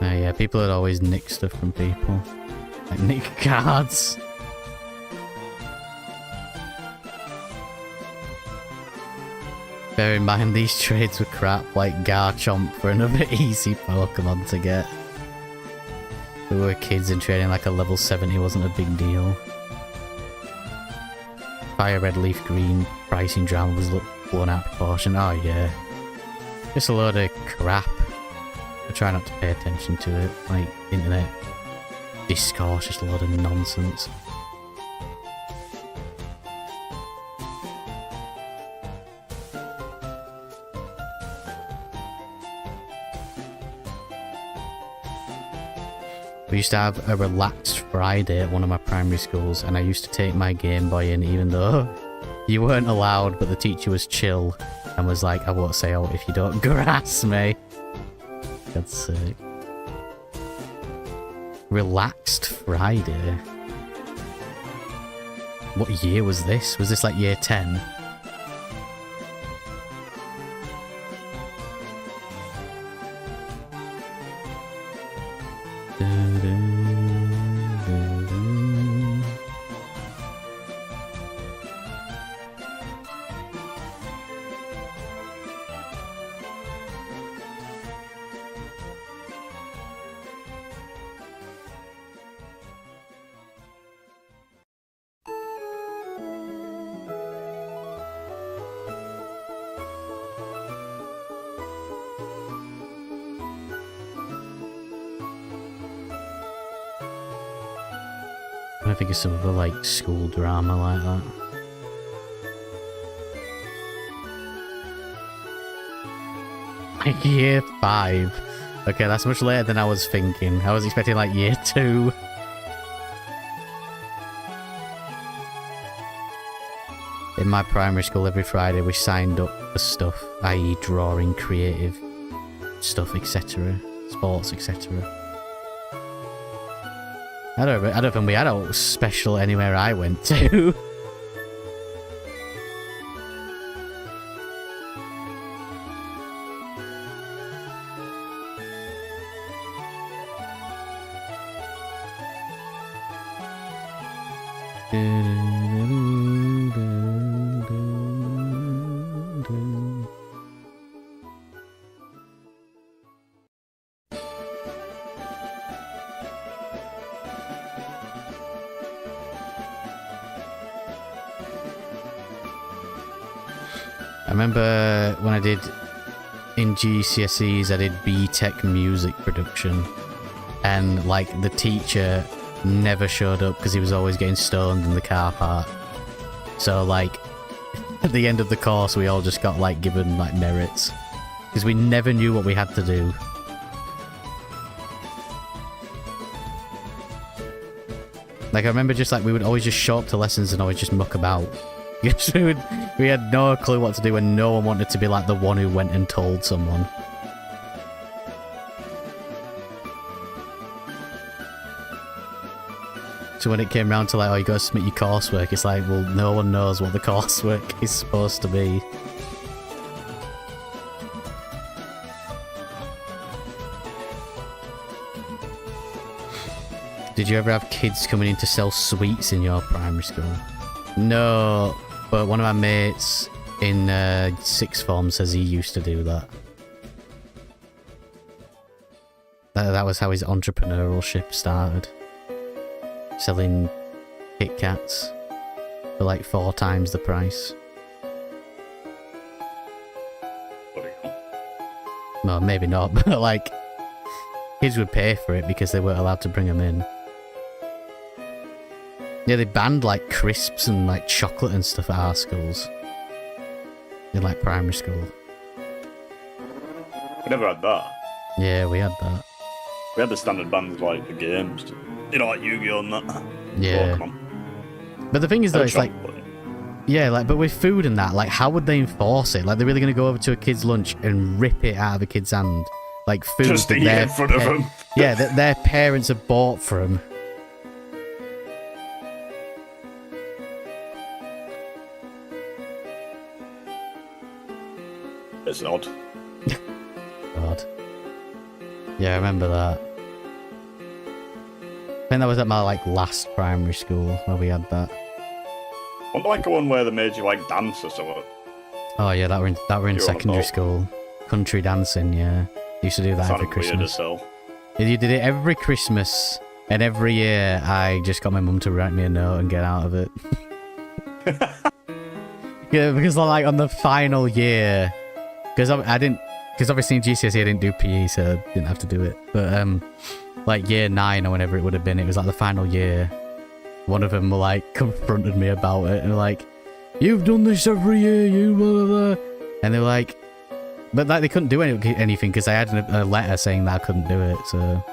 Yeah, people would always nick stuff from people. Like nick cards. Bear in mind, these trades were crap, like Garchomp for another easy Pokemon to get. We were kids and trading like a level 70 wasn't a big deal. Fire Red Leaf Green pricing drama was blown out of proportion. Oh yeah. Just a load of crap. I try not to pay attention to it, like internet discourse, just a load of nonsense. We used to have a relaxed Friday at one of my primary schools, and I used to take my Game Boy in even though you weren't allowed, but the teacher was chill and was like, I won't say out if you don't grass me. That's sick. Relaxed Friday? What year was this? Was this like year 10? I think it's some other like school drama like that. Like year 5. Okay, that's much later than I was thinking. I was expecting like year 2. In my primary school, every Friday we signed up for stuff, i.e. drawing, creative stuff, etc. Sports, etc. I don't think we had a special anywhere I went to. I remember when I did in GCSEs, I did B-Tech music production, and like the teacher never showed up because he was always getting stoned in the car park. So like at the end of the course, we all just got like given like merits because we never knew what we had to do. Like I remember just like we would always just show up to lessons and always just muck about. Because we had no clue what to do and no one wanted to be like the one who went and told someone. So when it came round to like, oh, you gotta submit your coursework, it's like, well, no one knows what the coursework is supposed to be. Did you ever have kids coming in to sell sweets in your primary school? No, but one of my mates in sixth form says he used to do that. That was how his entrepreneurship started. Selling Kit Kats for like 4 times the price. Well, maybe not, but like, kids would pay for it because they weren't allowed to bring them in. Yeah, they banned like crisps and like chocolate and stuff at our schools. In like primary school. We never had that. Yeah, we had that. We had the standard bans like the games. You know, like Yu-Gi-Oh! And that. Yeah. Pokemon. But the thing is though, it's like... Yeah, like, but with food and that, like, how would they enforce it? Like, they're really going to go over to a kid's lunch and rip it out of a kid's hand? Like, food just that eat in front of them. Yeah, that their parents have bought for them. It's odd. God. Yeah, I remember that. I think that was at my, like, last primary school where we had that. Wasn't like the one where they made you, like, dance or something? Oh, yeah, that were in secondary school. Country dancing, yeah. Used to do that every Christmas. You did it every Christmas, and every year I just got my mum to write me a note and get out of it. Yeah, because like on the final year, because obviously in GCSE I didn't do PE, so I didn't have to do it. But like year 9 or whenever it would have been, it was like the final year. One of them like confronted me about it and like, "You've done this every year, you blah blah blah," and they were like, but like they couldn't do anything because I had a letter saying that I couldn't do it. So,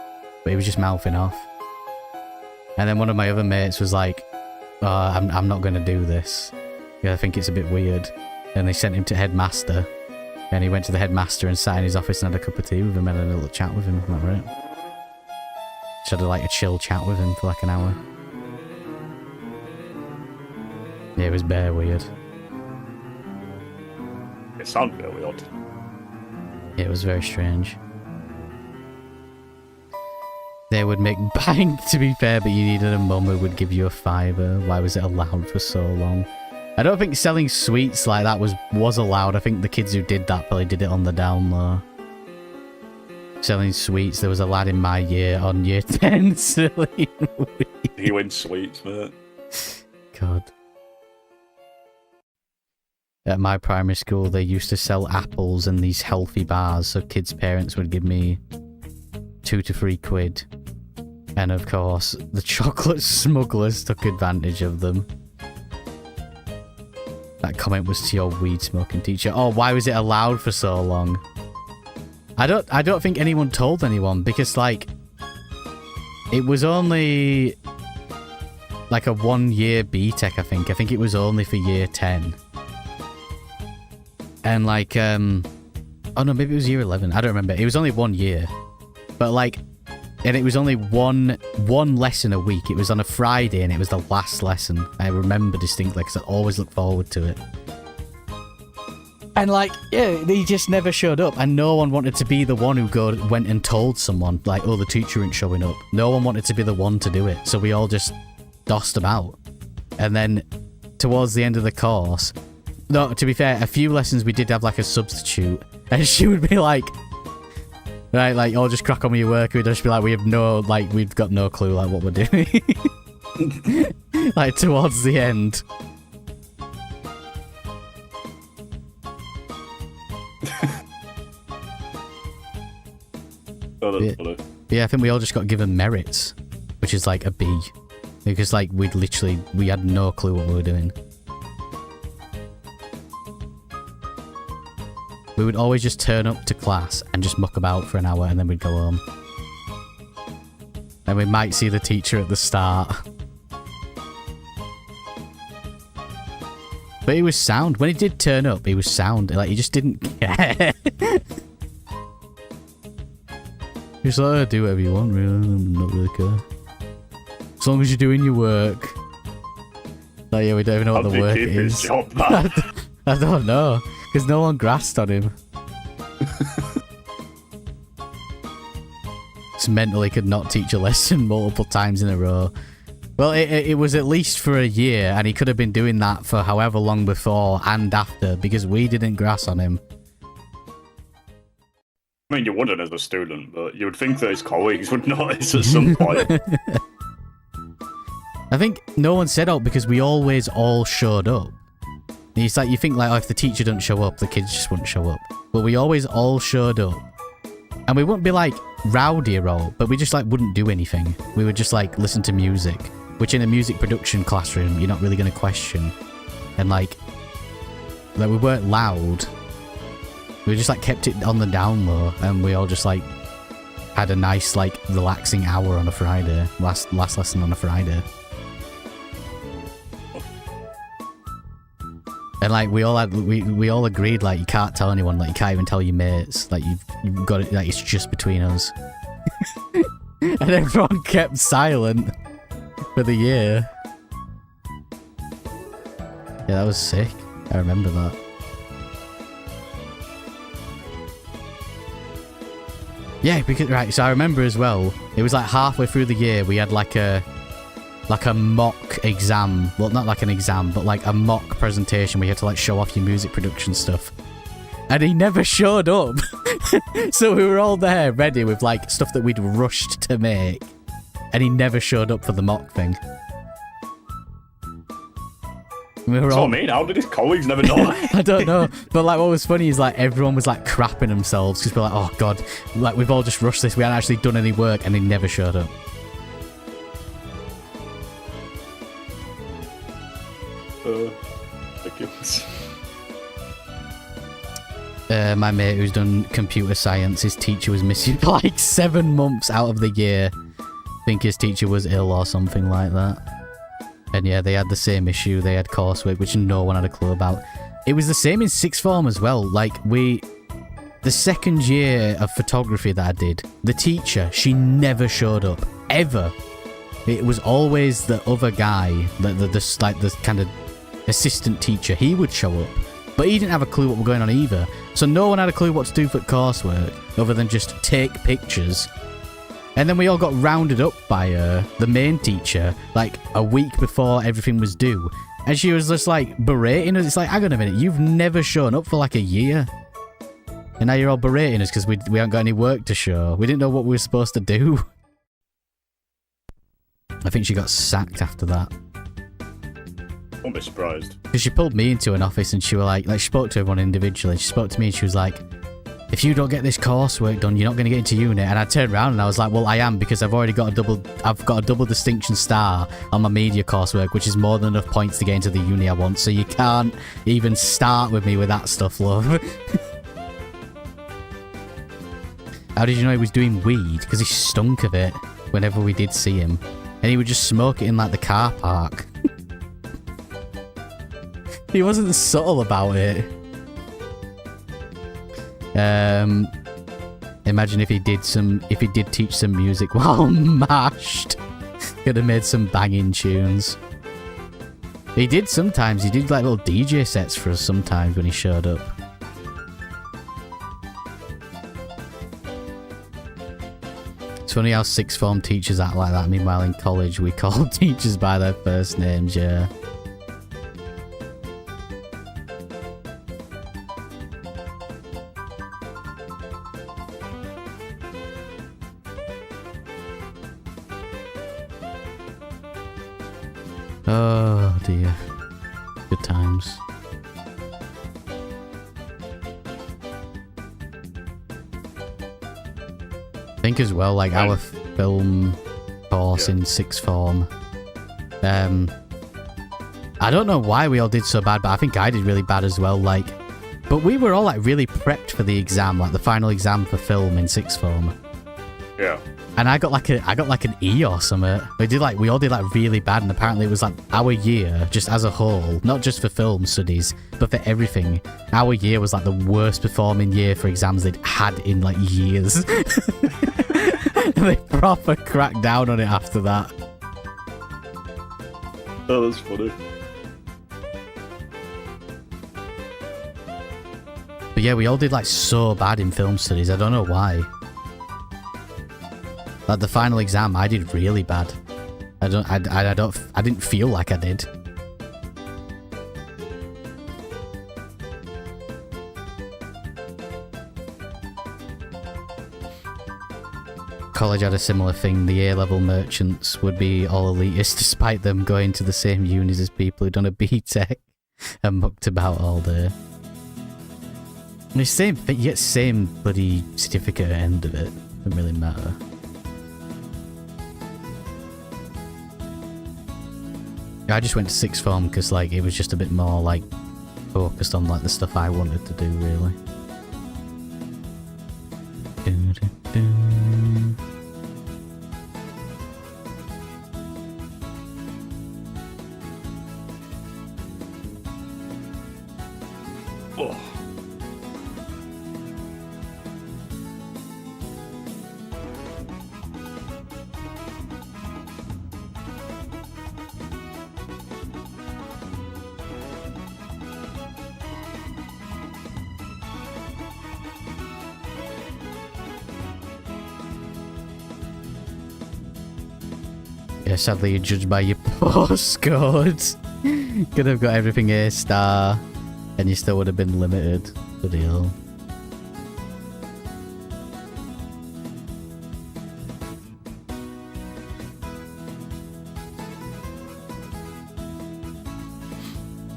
but he was just mouthing off. And then one of my other mates was like, "Oh, I'm not going to do this. Yeah, I think it's a bit weird." And they sent him to headmaster. And he went to the headmaster and sat in his office and had a cup of tea with him and had a little chat with him. That was it. Just had like a chill chat with him for like an hour. Yeah, it was bare weird. It sounded really odd. Yeah, it was very strange. They would make bank, to be fair, but you needed a mum who would give you a fiver. Why was it allowed for so long? I don't think selling sweets like that was allowed. I think the kids who did that probably did it on the down low. Selling sweets, there was a lad in my year on year 10 selling weed. He wins sweets, mate. God. At my primary school, they used to sell apples and these healthy bars, so kids' parents would give me 2 to 3 quid. And of course, the chocolate smugglers took advantage of them. That comment was to your weed smoking teacher. Oh, why was it allowed for so long? I don't think anyone told anyone because like it was only like a 1-year BTEC, I think. I think it was only for year 10. And like oh no, maybe it was year 11. I don't remember. It was only 1 year. But like, and it was only one lesson a week. It was on a Friday and it was the last lesson. I remember distinctly because I always look forward to it. And like, yeah, they just never showed up. And no one wanted to be the one who went and told someone, like, oh, the teacher ain't showing up. No one wanted to be the one to do it. So we all just dossed them out. And then towards the end of the course, no, to be fair, a few lessons we did have like a substitute. And she would be like, right, like, oh, just crack on with your work. We'd just be like, we've got no clue, like, what we're doing. Like, towards the end. Oh, that's funny. Yeah, I think we all just got given merits, which is like a B. Because, like, we had no clue what we were doing. We would always just turn up to class and just muck about for an hour and then we'd go home. And we might see the teacher at the start. But he was sound. When he did turn up, he was sound. Like, he just didn't care. He was like, oh, do whatever you want, really. I'm not really care. As long as you're doing your work. Like, yeah, we don't even know what the work is. Job, I don't know. Because no one grasped on him. It's mental he could not teach a lesson multiple times in a row. Well, it was at least for a year, and he could have been doing that for however long before and after, because we didn't grasp on him. I mean, you wouldn't as a student, but you would think that his colleagues would notice at some point. I think no one said out because we always all showed up. It's like, you think like, oh, if the teacher doesn't show up, the kids just wouldn't show up. But we always all showed up. And we wouldn't be like rowdy or all, but we just like wouldn't do anything. We would just like listen to music. Which in a music production classroom, you're not really going to question. And like we weren't loud. We just like kept it on the down low, and we all just like had a nice like relaxing hour on a Friday. Last lesson on a Friday. And like we all agreed like you can't tell anyone, like you can't even tell your mates, like you've got it, like it's just between us. And everyone kept silent. For the year. Yeah, that was sick. I remember that. Yeah, because right, so I remember as well, it was like halfway through the year we had like a mock exam. Well, not like an exam, but like a mock presentation where you had to like show off your music production stuff. And he never showed up. So we were all there ready with like stuff that we'd rushed to make. And he never showed up for the mock thing. We were That's all... what I mean. How did his colleagues never know? I don't know. But like what was funny is like everyone was like crapping themselves because we're like, oh god, like we've all just rushed this. We hadn't actually done any work, and he never showed up. Ridiculous. My mate who's done computer science, his teacher was missing for like 7 months out of the year. I think his teacher was ill or something like that. And yeah, they had the same issue. They had coursework, which no one had a clue about. It was the same in sixth form as well. Like, the second year of photography that I did, the teacher, she never showed up. Ever. It was always the other guy, the kind of assistant teacher. He would show up. But he didn't have a clue what was going on either. So no one had a clue what to do for coursework, other than just take pictures. And then we all got rounded up by the main teacher, like a week before everything was due. And she was just like berating us. It's like, hang on a minute, you've never shown up for like a year. And now you're all berating us because we haven't got any work to show. We didn't know what we were supposed to do. I think she got sacked after that. Won't be surprised. Because she pulled me into an office and she was like she spoke to everyone individually. She spoke to me and she was like, if you don't get this coursework done, you're not going to get into unit. And I turned around and I was like, well, I am, because I've got a double distinction star on my media coursework, which is more than enough points to get into the uni I want. So you can't even start with me with that stuff, love. How did you know he was doing weed? Because he stunk of it whenever we did see him. And he would just smoke it in like the car park. He wasn't subtle about it. Imagine if he did teach some music while mashed. Could have made some banging tunes. He did sometimes. He did like little DJ sets for us sometimes when he showed up. It's funny how sixth form teachers act like that. Meanwhile, in college, we call teachers by their first names, yeah. Oh dear. Good times. I think as well, like our film course in sixth form. I don't know why we all did so bad, but I think I did really bad as well. Like, but we were all like really prepped for the exam, like the final exam for film in sixth form. Yeah. And I got like an E or something. We all did like really bad, and apparently it was like our year, just as a whole, not just for film studies, but for everything. Our year was like the worst performing year for exams they'd had in like years. They proper cracked down on it after that. That was funny. But yeah, we all did like so bad in film studies. I don't know why. Like the final exam, I did really bad. I didn't feel like I did. College had a similar thing. The A-level merchants would be all elitist despite them going to the same unis as people who'd done a B-Tech and mucked about all day. And it's same, but you get same bloody certificate at the end of it. Doesn't really matter. I just went to sixth form because like it was just a bit more like focused on like the stuff I wanted to do really. Oh. Yeah, sadly you're judged by your postcode. Could have got everything A-star and you still would have been limited. Bloody hell.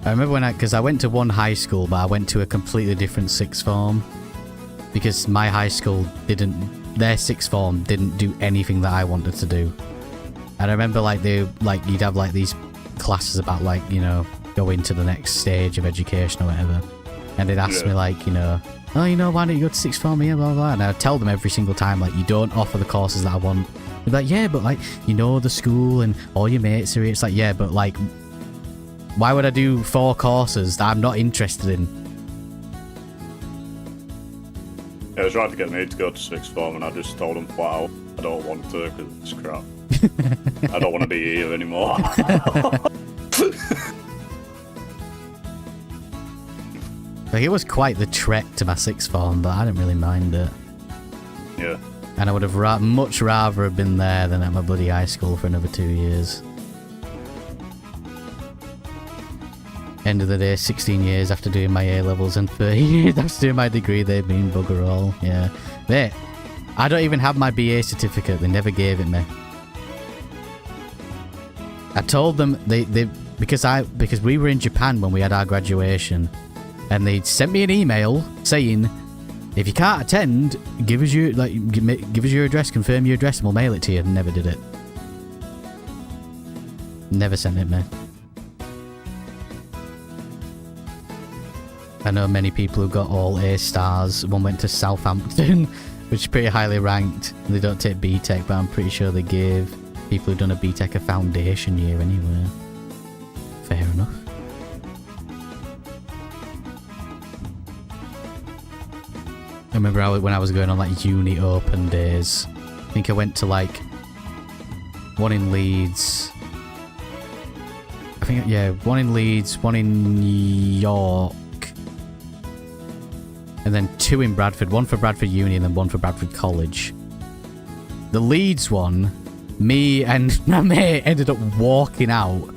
I remember because I went to one high school, but I went to a completely different sixth form. Because my high school their sixth form didn't do anything that I wanted to do. And I remember you'd have like these classes about like, you know, going to the next stage of education or whatever. And they'd ask me like, you know, oh, you know, why don't you go to sixth form here, blah, blah, blah. And I'd tell them every single time, like, you don't offer the courses that I want. They'd be like, yeah, but like, you know the school and all your mates are here. It's like, yeah, but like, why would I do 4 courses that I'm not interested in? Yeah, they was trying to get me to go to sixth form and I just told them flat out, I don't want to because it's crap. I don't want to be here anymore. Like, it was quite the trek to my sixth form, but I didn't really mind it. Yeah. And I would have much rather have been there than at my bloody high school for another 2 years. End of the day, 16 years after doing my A-levels and 30 years after doing my degree, they've been bugger all. Yeah. Mate, I don't even have my BA certificate. They never gave it me. I told them because we were in Japan when we had our graduation, and they sent me an email saying, if you can't attend, give us your address, confirm your address, and we'll mail it to you. And never did it. Never sent it me. I know many people who got all A stars. One went to Southampton, which is pretty highly ranked. They don't take B-Tech, but I'm pretty sure they gave people who've done a B-Tech a foundation year anyway. Fair enough. I remember when I was going on like uni open days. I think I went to like one in Leeds. I think, yeah, one in Leeds, one in York. And then 2 in Bradford. One for Bradford Uni and then one for Bradford College. The Leeds one, me and my mate ended up walking out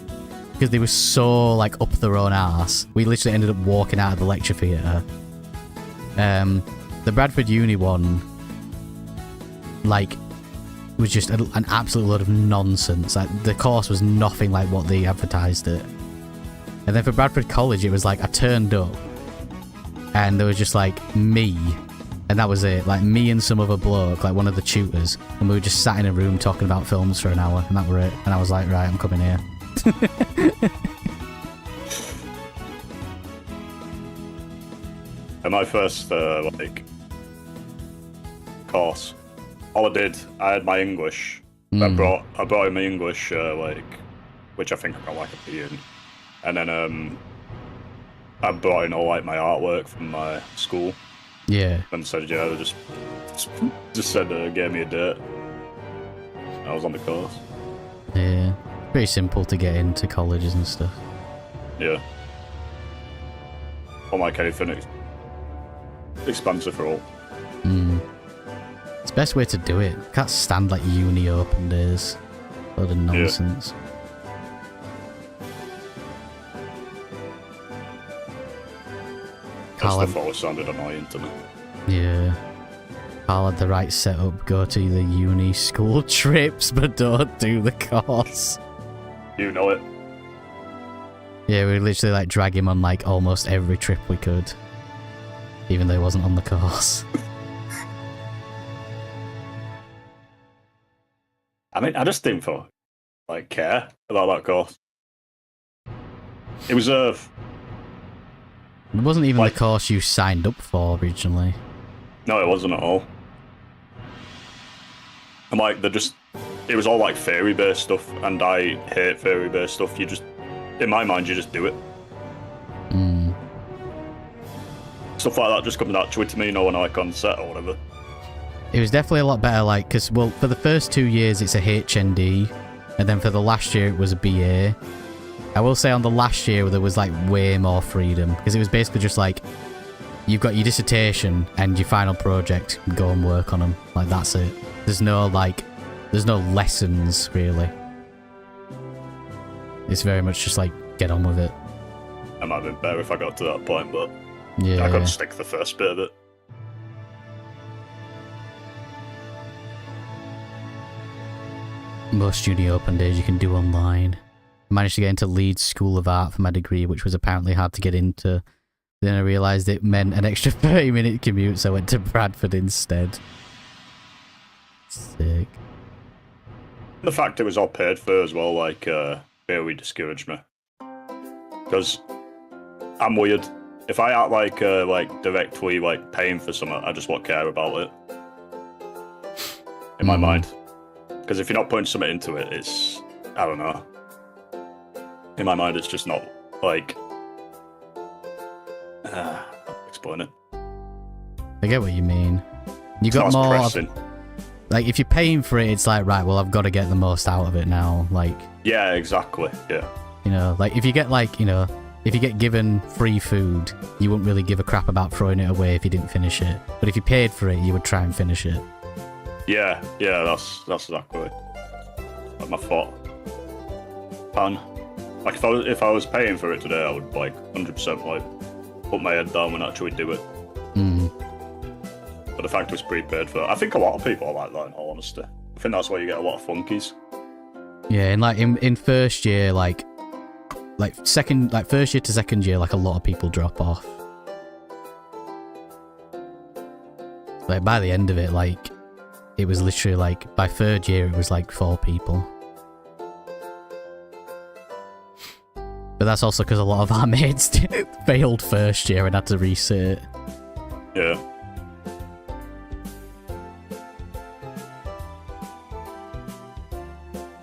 because they were so like up their own arse. We literally ended up walking out of the lecture theatre. The Bradford Uni one, like, was just an absolute load of nonsense. Like, the course was nothing like what they advertised it. And then for Bradford College, it was like I turned up and there was just like me, and that was it. Like me and some other bloke, like one of the tutors, and we were just sat in a room talking about films for an hour, and that were it. And I was like, right, I'm coming here. And my first course all I did, I had my English. I brought in my English, which I think I got like a B in, and then I brought in all like my artwork from my school. Yeah. And said, yeah, they just said gave me a date. I was on the course. Yeah. Pretty simple to get into colleges and stuff. Yeah. Unlike anything expensive at all. It's the best way to do it. Can't stand like uni open days. Load of nonsense. That stuff always sounded annoying to me. Yeah. Carl had the right setup. Go to the uni school trips, but don't do the course. You know it. Yeah, we literally like drag him on like almost every trip we could. Even though he wasn't on the course. I mean, I just didn't care about that course. It was It wasn't even the course you signed up for originally. No, it wasn't at all. And like, it was all like theory-based stuff, and I hate theory-based stuff. In my mind, you just do it. Stuff like that just comes naturally to me, when like on set or whatever. It was definitely a lot better, like, because, well, for the first 2 years, it's a HND, and then for the last year, it was a BA. I will say on the last year, there was, like, way more freedom, because it was basically just, like, you've got your dissertation and your final project, go and work on them. Like, that's it. There's no lessons, really. It's very much just, like, get on with it. It might have been better if I got to that point, but yeah, I couldn't stick the first bit of it. Most uni open days you can do online. I managed to get into Leeds School of Art for my degree, which was apparently hard to get into. Then I realised it meant an extra 30-minute commute, so I went to Bradford instead. Sick. The fact it was all paid for as well, like, really discouraged me. Because I'm weird. If I act like directly like paying for something, I just won't care about it. In my mind. Because if you're not putting something into it, it's, I don't know. In my mind, it's just not, like... explain it. I get what you mean. It's got more... Pressing. Like, if you're paying for it, it's like, right, well, I've got to get the most out of it now. Like... Yeah, exactly, yeah. You know, like, if you get, like, if you get given free food, you wouldn't really give a crap about throwing it away if you didn't finish it. But if you paid for it, you would try and finish it. Yeah, that's exactly like my thought. And like if I was paying for it today, I would like 100% like put my head down and actually do it. But the fact it was prepaid for, I think a lot of people are like that. In all honesty, I think that's why you get a lot of flunkies. Yeah, and like in first year, like first year to second year, like a lot of people drop off. Like by the end of it, like. It was literally like, by third year, it was like 4 people. But that's also because a lot of our mates failed first year and had to resit. Yeah.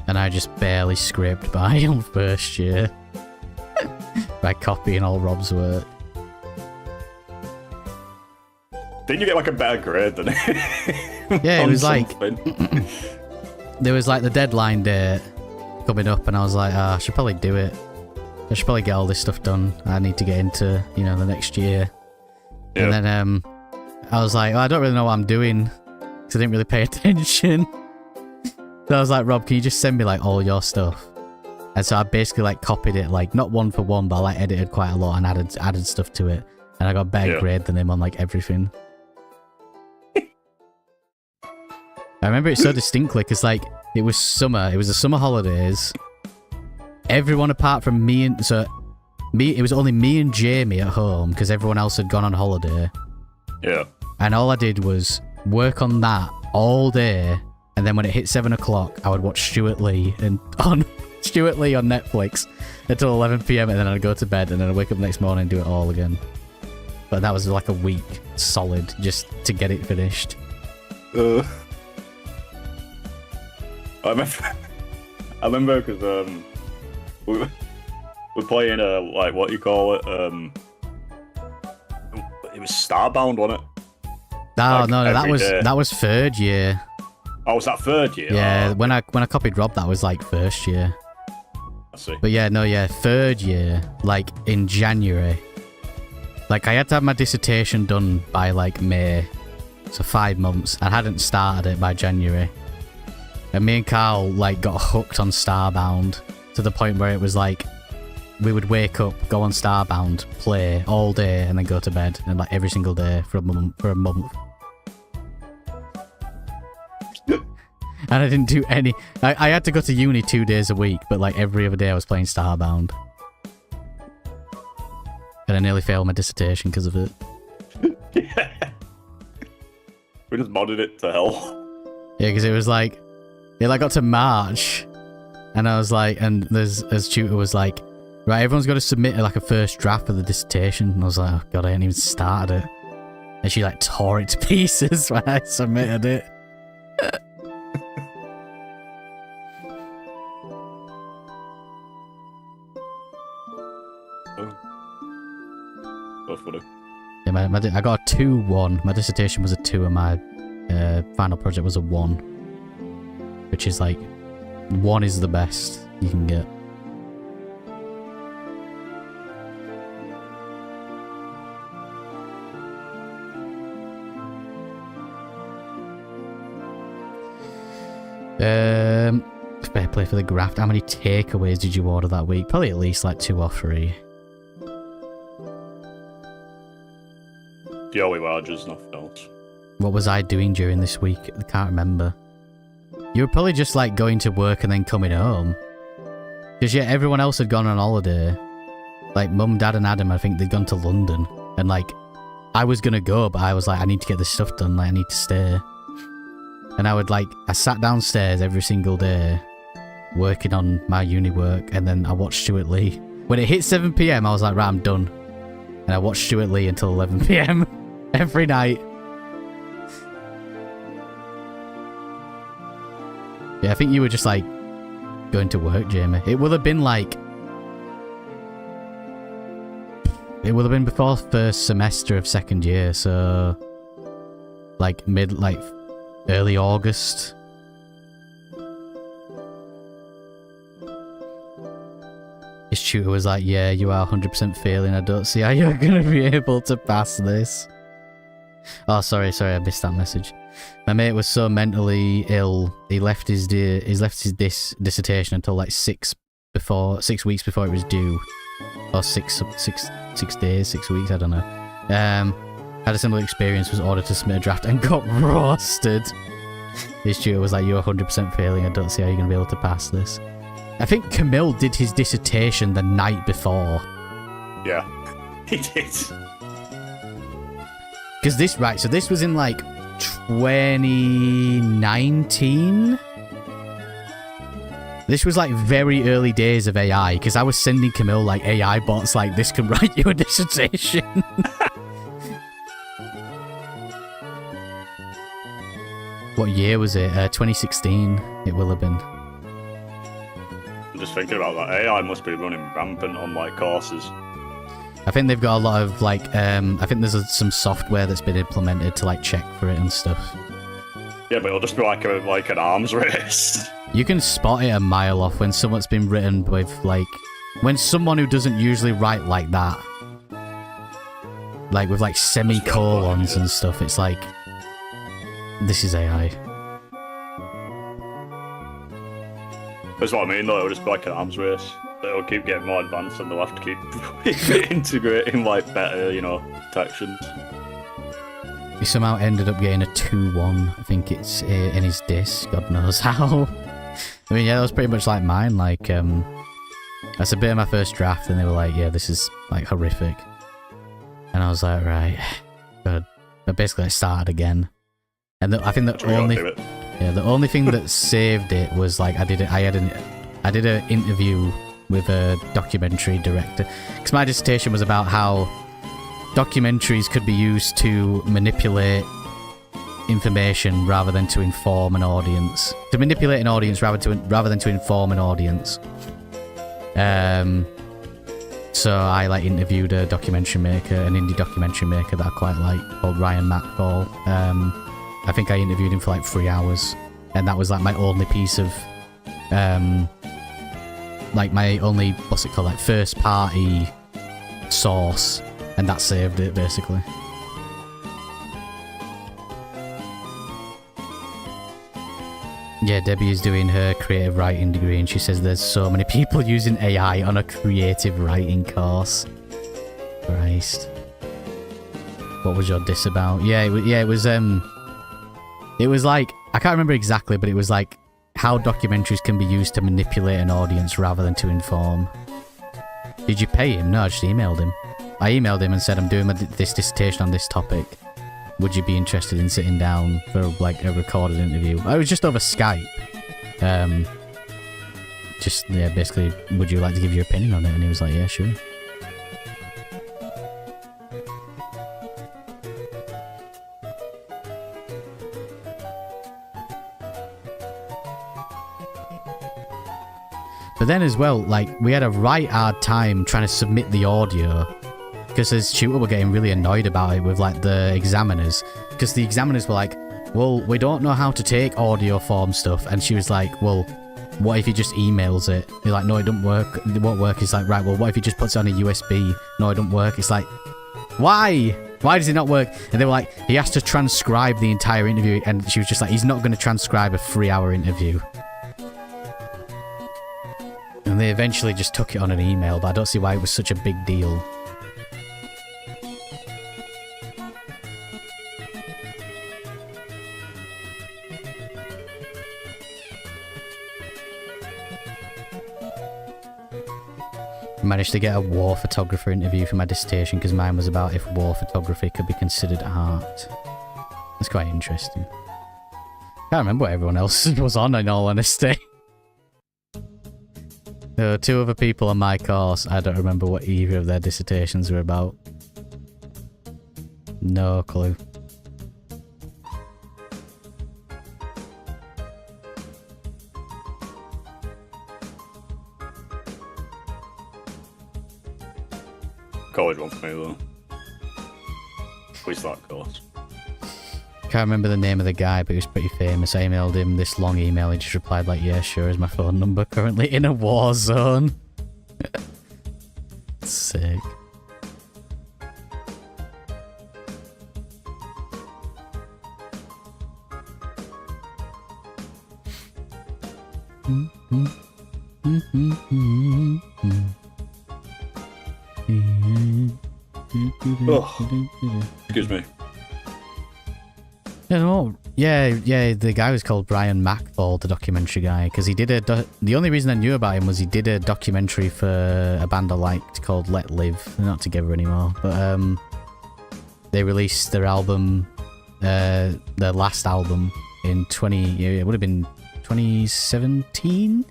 And I just barely scraped by on first year. By copying all Rob's work. Didn't you get like a better grade than Yeah, it was like... there was like the deadline date coming up and I was like, I should probably do it. I should probably get all this stuff done. I need to get into, the next year. Yeah. And then I was like, I don't really know what I'm doing because I didn't really pay attention. So I was like, Rob, can you just send me like all your stuff? And so I basically like copied it, like not one for one, but I like edited quite a lot and added stuff to it. And I got a better grade than him on like everything. I remember it so distinctly because like it was summer. It was the summer holidays. Everyone apart from me and it was only me and Jamie at home because everyone else had gone on holiday. Yeah. And all I did was work on that all day, and then when it hit 7 o'clock, I would watch Stuart Lee on Netflix until 11 PM, and then I'd go to bed, and then I'd wake up the next morning and do it all again. But that was like a week solid just to get it finished. I remember because we're playing like what you call it it was Starbound, wasn't it? No, Like, no, every that was third year. Oh, was that third year? Yeah, Oh, when I copied Rob, that was like first year. I see. But yeah, no, yeah, third year, like in January. Like I had to have my dissertation done by like May, so 5 months. I hadn't started it by January, and me and Carl like got hooked on Starbound to the point where it was like we would wake up, go on Starbound, play all day, and then go to bed, and like every single day for a month. And I didn't do any. I had to go to uni 2 days a week, but like every other day I was playing Starbound. And I nearly failed my dissertation because of it. Yeah. We just modded it to hell. Yeah, because it was like, it like got to March, and I was like, and as tutor was like, right, everyone's got to submit like a first draft of the dissertation. And I was like, oh god, I hadn't even started it. And she like tore it to pieces when I submitted it. So funny. Yeah, I got a 2-1. My dissertation was a 2, and my final project was a 1. Which is like, 1 is the best you can get. Fair play for the graft. How many takeaways did you order that week? Probably at least like 2 or 3. The only larges, nothing else. What was I doing during this week? I can't remember. You were probably just like going to work and then coming home. Because yeah, everyone else had gone on holiday. Like Mum, Dad and Adam, I think they'd gone to London. And like, I was gonna go, but I was like, I need to get this stuff done, like I need to stay. And I sat downstairs every single day, working on my uni work, and then I watched Stuart Lee. When it hit 7 PM, I was like, right, I'm done. And I watched Stuart Lee until 11 PM every night. Yeah, I think you were just like going to work, Jamie. It would have been like, it would have been before first semester of second year, so like early August. His tutor was like, yeah, you are 100% failing. I don't see how you're going to be able to pass this. Oh, sorry, I missed that message. My mate was so mentally ill, he left his dissertation until like 6 weeks before it was due. Or 6 days, 6 weeks, I don't know. Had a similar experience, was ordered to submit a draft and got roasted. His tutor was like, you're 100% failing, I don't see how you're going to be able to pass this. I think Camille did his dissertation the night before. Yeah, he did. Because this was in like 2019? This was like very early days of AI, because I was sending Camille like AI bots like, this can write you a dissertation. What year was it? 2016 it will have been. I'm just thinking about that. AI must be running rampant on like courses. I think they've got a lot of like, I think there's some software that's been implemented to like check for it and stuff. Yeah, but it'll just be like an arms race. You can spot it a mile off when someone's been written with like, when someone who doesn't usually write like that, like with like semicolons and stuff, it's like, this is AI. That's what I mean though, it'll just be like an arms race. It'll keep getting more advanced and they'll have to keep integrating like better, detections. He somehow ended up getting a 2-1. I think it's in his disc. God knows how. I mean, yeah, that was pretty much like mine. Like, that's a bit of my first draft, and they were like, yeah, this is like horrific. And I was like, right, good. But basically, I started again. And I think the only thing that saved it was like I did an interview with a documentary director, because my dissertation was about how documentaries could be used to manipulate information rather than to inform an audience. To manipulate an audience rather than to inform an audience. So I like interviewed a documentary maker, an indie documentary maker that I quite like, called Ryan Mackball. I think I interviewed him for like 3 hours, and that was like my only piece of, like my only, what's it called, like first party source, and that saved it basically. Yeah, Debbie is doing her creative writing degree, and she says there's so many people using AI on a creative writing course. Christ. What was your diss about? Yeah, it was like, I can't remember exactly, but it was like how documentaries can be used to manipulate an audience rather than to inform. Did you pay him? No, I just emailed him. I emailed him and said, I'm doing this dissertation on this topic. Would you be interested in sitting down for like a recorded interview? I was just over Skype. Just, yeah, basically, would you like to give your opinion on it? And he was like, yeah, sure. But then as well, like, we had a right hard time trying to submit the audio. Because as tutor were getting really annoyed about it with like the examiners, because the examiners were like, well, we don't know how to take audio form stuff, and she was like, well, what if he just emails it? You're like, no, it doesn't work, it won't work. It's like, right, well, what if he just puts it on a USB? No, it doesn't work. It's like, why does it not work? And they were like, he has to transcribe the entire interview, and she was just like, he's not going to transcribe a 3-hour interview. And they eventually just took it on an email, but I don't see why it was such a big deal. Managed to get a war photographer interview for my dissertation because mine was about if war photography could be considered art. That's quite interesting. Can't remember what everyone else was on, in all honesty. There were 2 other people on my course. I don't remember what either of their dissertations were about. No clue. College one for me though. At least that course. Can't remember the name of the guy, but he was pretty famous. I emailed him this long email. He just replied like, yeah, sure, is my phone number. Currently in a war zone. Sick. Oh, excuse me. Yeah, the guy was called Brian Mackball, the documentary guy, because he did the only reason I knew about him was he did a documentary for a band I liked called Let Live. They're not together anymore, but they released their album, their last album in it would have been 2017,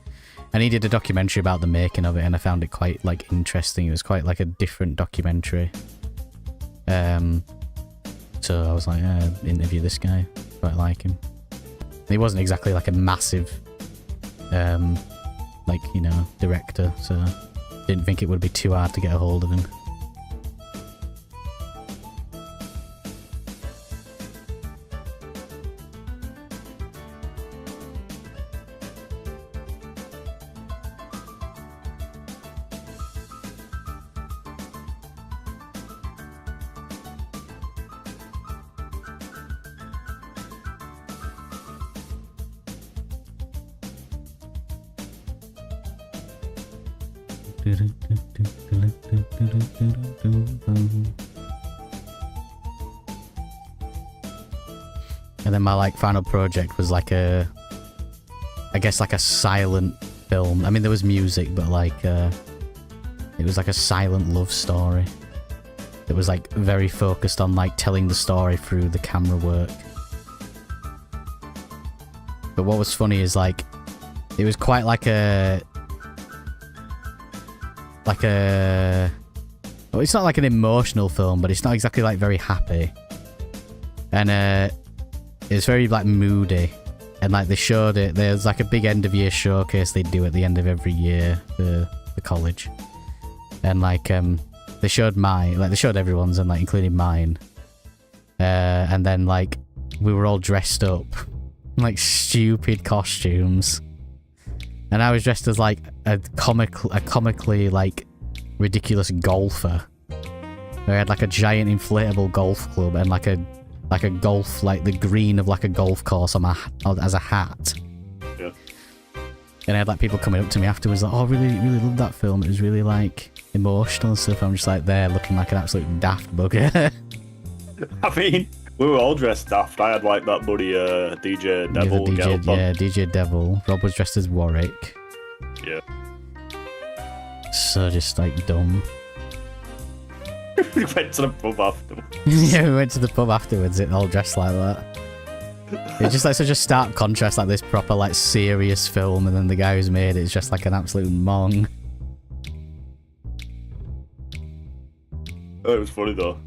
and he did a documentary about the making of it, and I found it quite like interesting. It was quite like a different documentary. So I was like, interview this guy. Quite like him. He wasn't exactly like a massive, like, you know, director, so didn't think it would be too hard to get a hold of him. And then my like final project was like I guess like a silent film. I mean, there was music, but like it was like a silent love story. It was like very focused on like telling the story through the camera work. But what was funny is like it was quite like a well, it's not like an emotional film, but it's not exactly like very happy. And It's very like moody, and like they showed it. There's like a big end of year showcase they do at the end of every year for the college, and like they showed mine, like they showed everyone's, and like including mine. And then like we were all dressed up in like stupid costumes, and I was dressed as like a comically like ridiculous golfer. I had like a giant inflatable golf club and like a golf, like the green of like a golf course on my as a hat. Yeah. And I had like people coming up to me afterwards like, oh, really loved that film. It was really like emotional and stuff. I'm just like there looking like an absolute daft bugger. I mean, we were all dressed daft. I had like that buddy DJ Devil. Yeah, DJ Devil. Rob was dressed as Warwick. Yeah. So just like dumb. We went to the pub afterwards. Yeah, we went to the pub afterwards, it all dressed like that. It's just like such a stark contrast, like this proper like serious film, and then the guy who's made it is just like an absolute mong. Oh, it was funny though.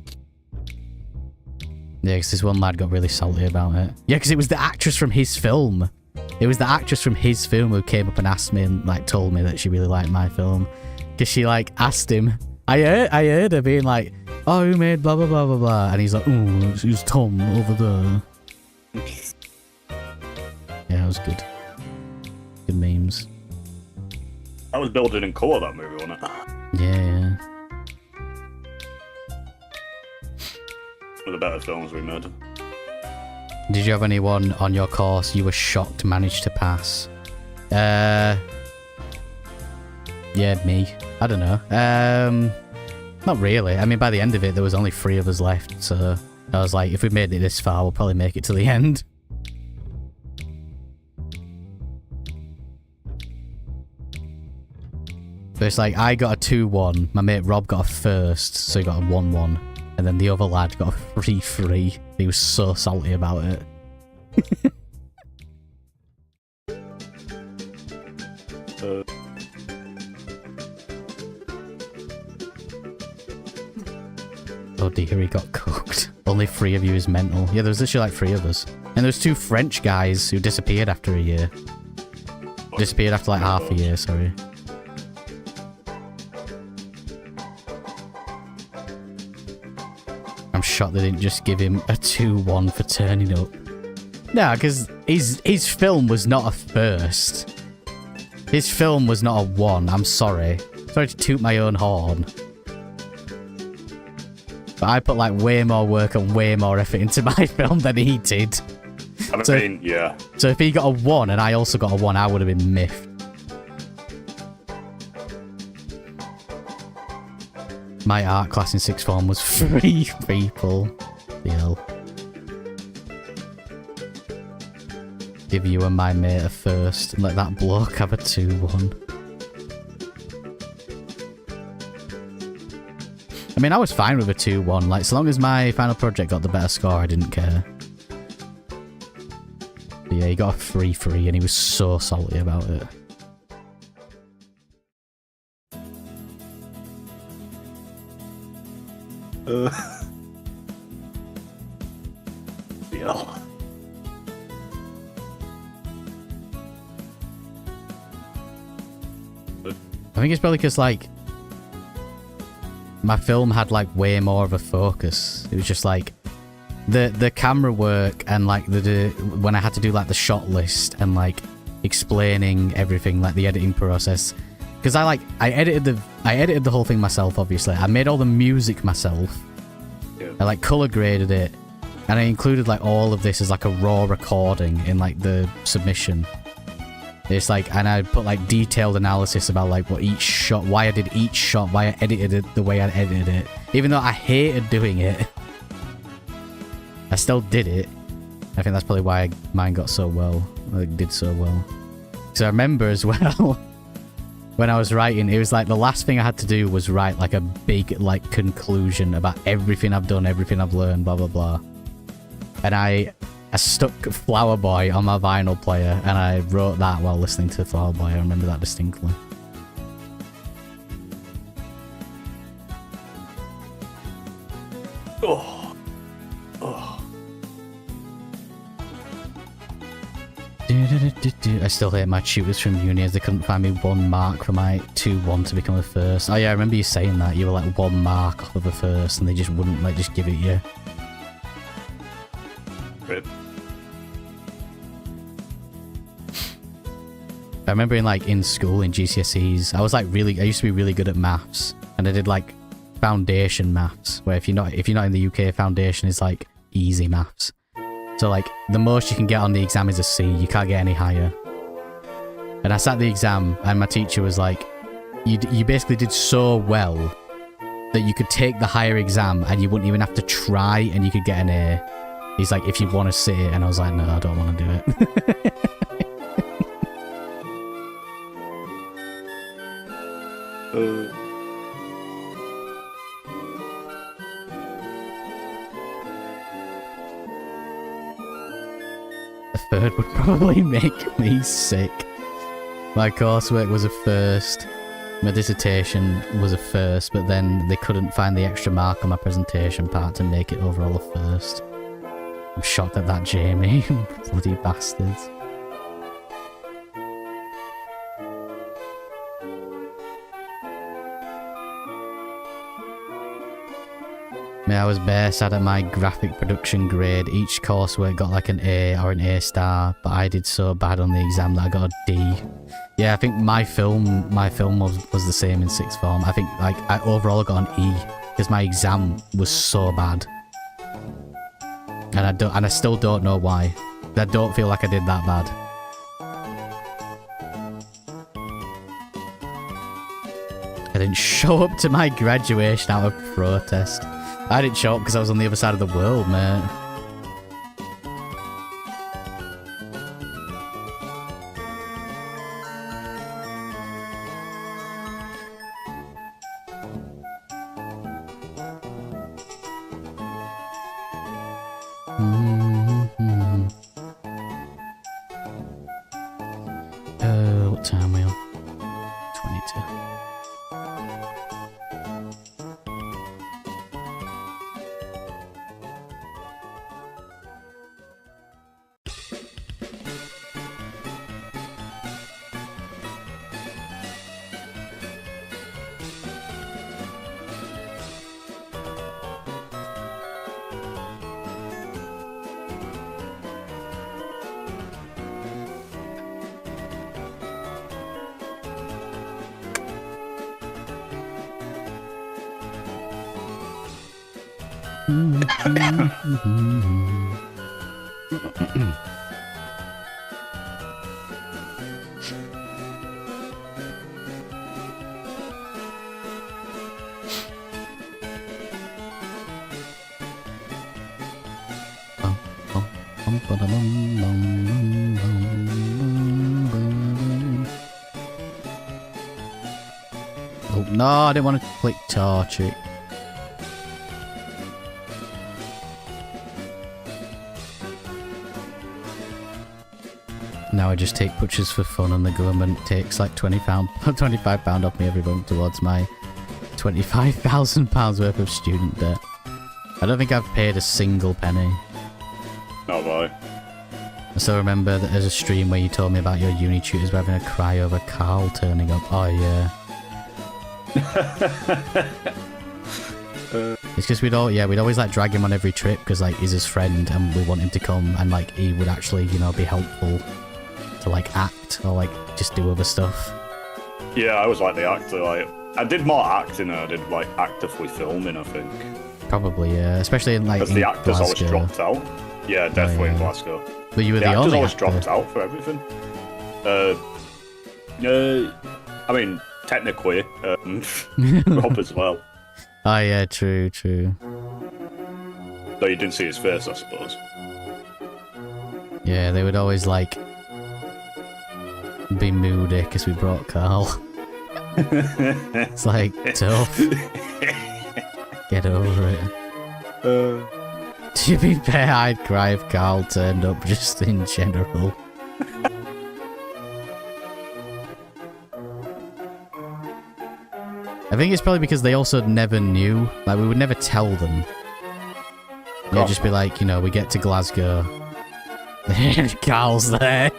Yeah, because this one lad got really salty about it. Yeah, because it was the actress from his film. It was the actress from his film who came up and asked me and like told me that she really liked my film. Because she like asked him. I heard her being like, oh, who made blah blah blah blah blah, and he's like, oh, it was Tom over there. Yeah, it was good. Good memes. That was building in colour, that movie, wasn't it? Yeah. One of the better films we made. Did you have anyone on your course you were shocked managed to pass? Yeah, me. I don't know. Not really. I mean, by the end of it, there was only 3 of us left, so I was like, if we made it this far, we'll probably make it to the end. But it's like, I got a 2-1, my mate Rob got a first, so he got a 1-1, and then the other lad got a 3-3. He was so salty about it. Oh dear, he got cooked. Only 3 of you is mental. Yeah, there was literally like 3 of us. And there was 2 French guys who disappeared after a year. Disappeared after like half a year, sorry. I'm shocked they didn't just give him a 2-1 for turning up. No, because his film was not a first. His film was not a 1, I'm sorry. Sorry to toot my own horn. But I put like way more work and way more effort into my film than he did. I mean, yeah. So if he got a 1 and I also got a 1, I would have been miffed. My art class in 6th form was 3 people. The hell. Give you and my mate a first and let that bloke have a 2-1. I mean, I was fine with a 2-1. Like, so long as my final project got the better score, I didn't care. But yeah, he got a 3-3 and he was so salty about it. Yeah. I think it's probably because, like, my film had, like, way more of a focus. It was just, like, the camera work and, like, when I had to do, like, the shot list and, like, explaining everything, like, the editing process. Because I edited the whole thing myself, obviously. I made all the music myself. Yeah. I, like, color graded it. And I included, like, all of this as, like, a raw recording in, like, the submission. It's like, and I put like detailed analysis about like what each shot, why I did each shot, why I edited it the way I edited it. Even though I hated doing it, I still did it. I think that's probably why mine got so well, like did so well. So I remember as well, when I was writing, it was like the last thing I had to do was write like a big like conclusion about everything I've done, everything I've learned, blah, blah, blah. And I stuck Flower Boy on my vinyl player, and I wrote that while listening to Flower Boy. I remember that distinctly. Oh. Oh. I still hate my tutors from uni as they couldn't find me 1 mark for my 2-1 to become a first. Oh yeah, I remember you saying that. You were like 1 mark off of a first and they just wouldn't like just give it you. Rip. I remember in school in GCSEs, I used to be really good at maths, and I did like foundation maths, where if you're not in the UK, foundation is like easy maths. So like the most you can get on the exam is a C. You can't get any higher. And I sat the exam and my teacher was like, you basically did so well that you could take the higher exam and you wouldn't even have to try and you could get an A. He's like, if you want to sit it. And I was like, no, I don't want to do it. A third would probably make me sick. My coursework was a first. My dissertation was a first, but then they couldn't find the extra mark on my presentation part to make it overall a first. I'm shocked at that, Jamie. Bloody bastards. I was bare sad at my graphic production grade. Each coursework got like an A or an A star, but I did so bad on the exam that I got a D. Yeah, I think my film was the same in 6th form. I think like I overall got an E because my exam was so bad, and I still don't know why. I don't feel like I did that bad. I didn't show up to my graduation out of protest. I didn't show up because I was on the other side of the world, mate. What time are we on? 22. Oh, no, I didn't want to click torch it. Now I just take pictures for fun and the government takes like £25 off me every month towards my £25,000 worth of student debt. I don't think I've paid a single penny. Not I. I still remember that there's a stream where you told me about your uni tutors were having a cry over Carl turning up. Oh yeah. It's because we'd always like drag him on every trip because like he's his friend and we want him to come and like he would actually, you know, be helpful to like act or like just do other stuff. Yeah, I was like the actor. Like I did more acting than I did like actively filming, I think. Probably, yeah. Especially in like because the actors always dropped out. Yeah, definitely in Glasgow. But you were the actors only always actor. dropped out for everything. I mean, technically, Rob as well. Oh yeah, true. Though you didn't see his face, I suppose. Yeah, they would always like be moody because we brought Carl. It's like tough. Get over it. To be fair, I'd cry if Carl turned up just in general. I think it's probably because they also never knew. Like, we would never tell them. They'd just be like, you know, we get to Glasgow. Carl's there.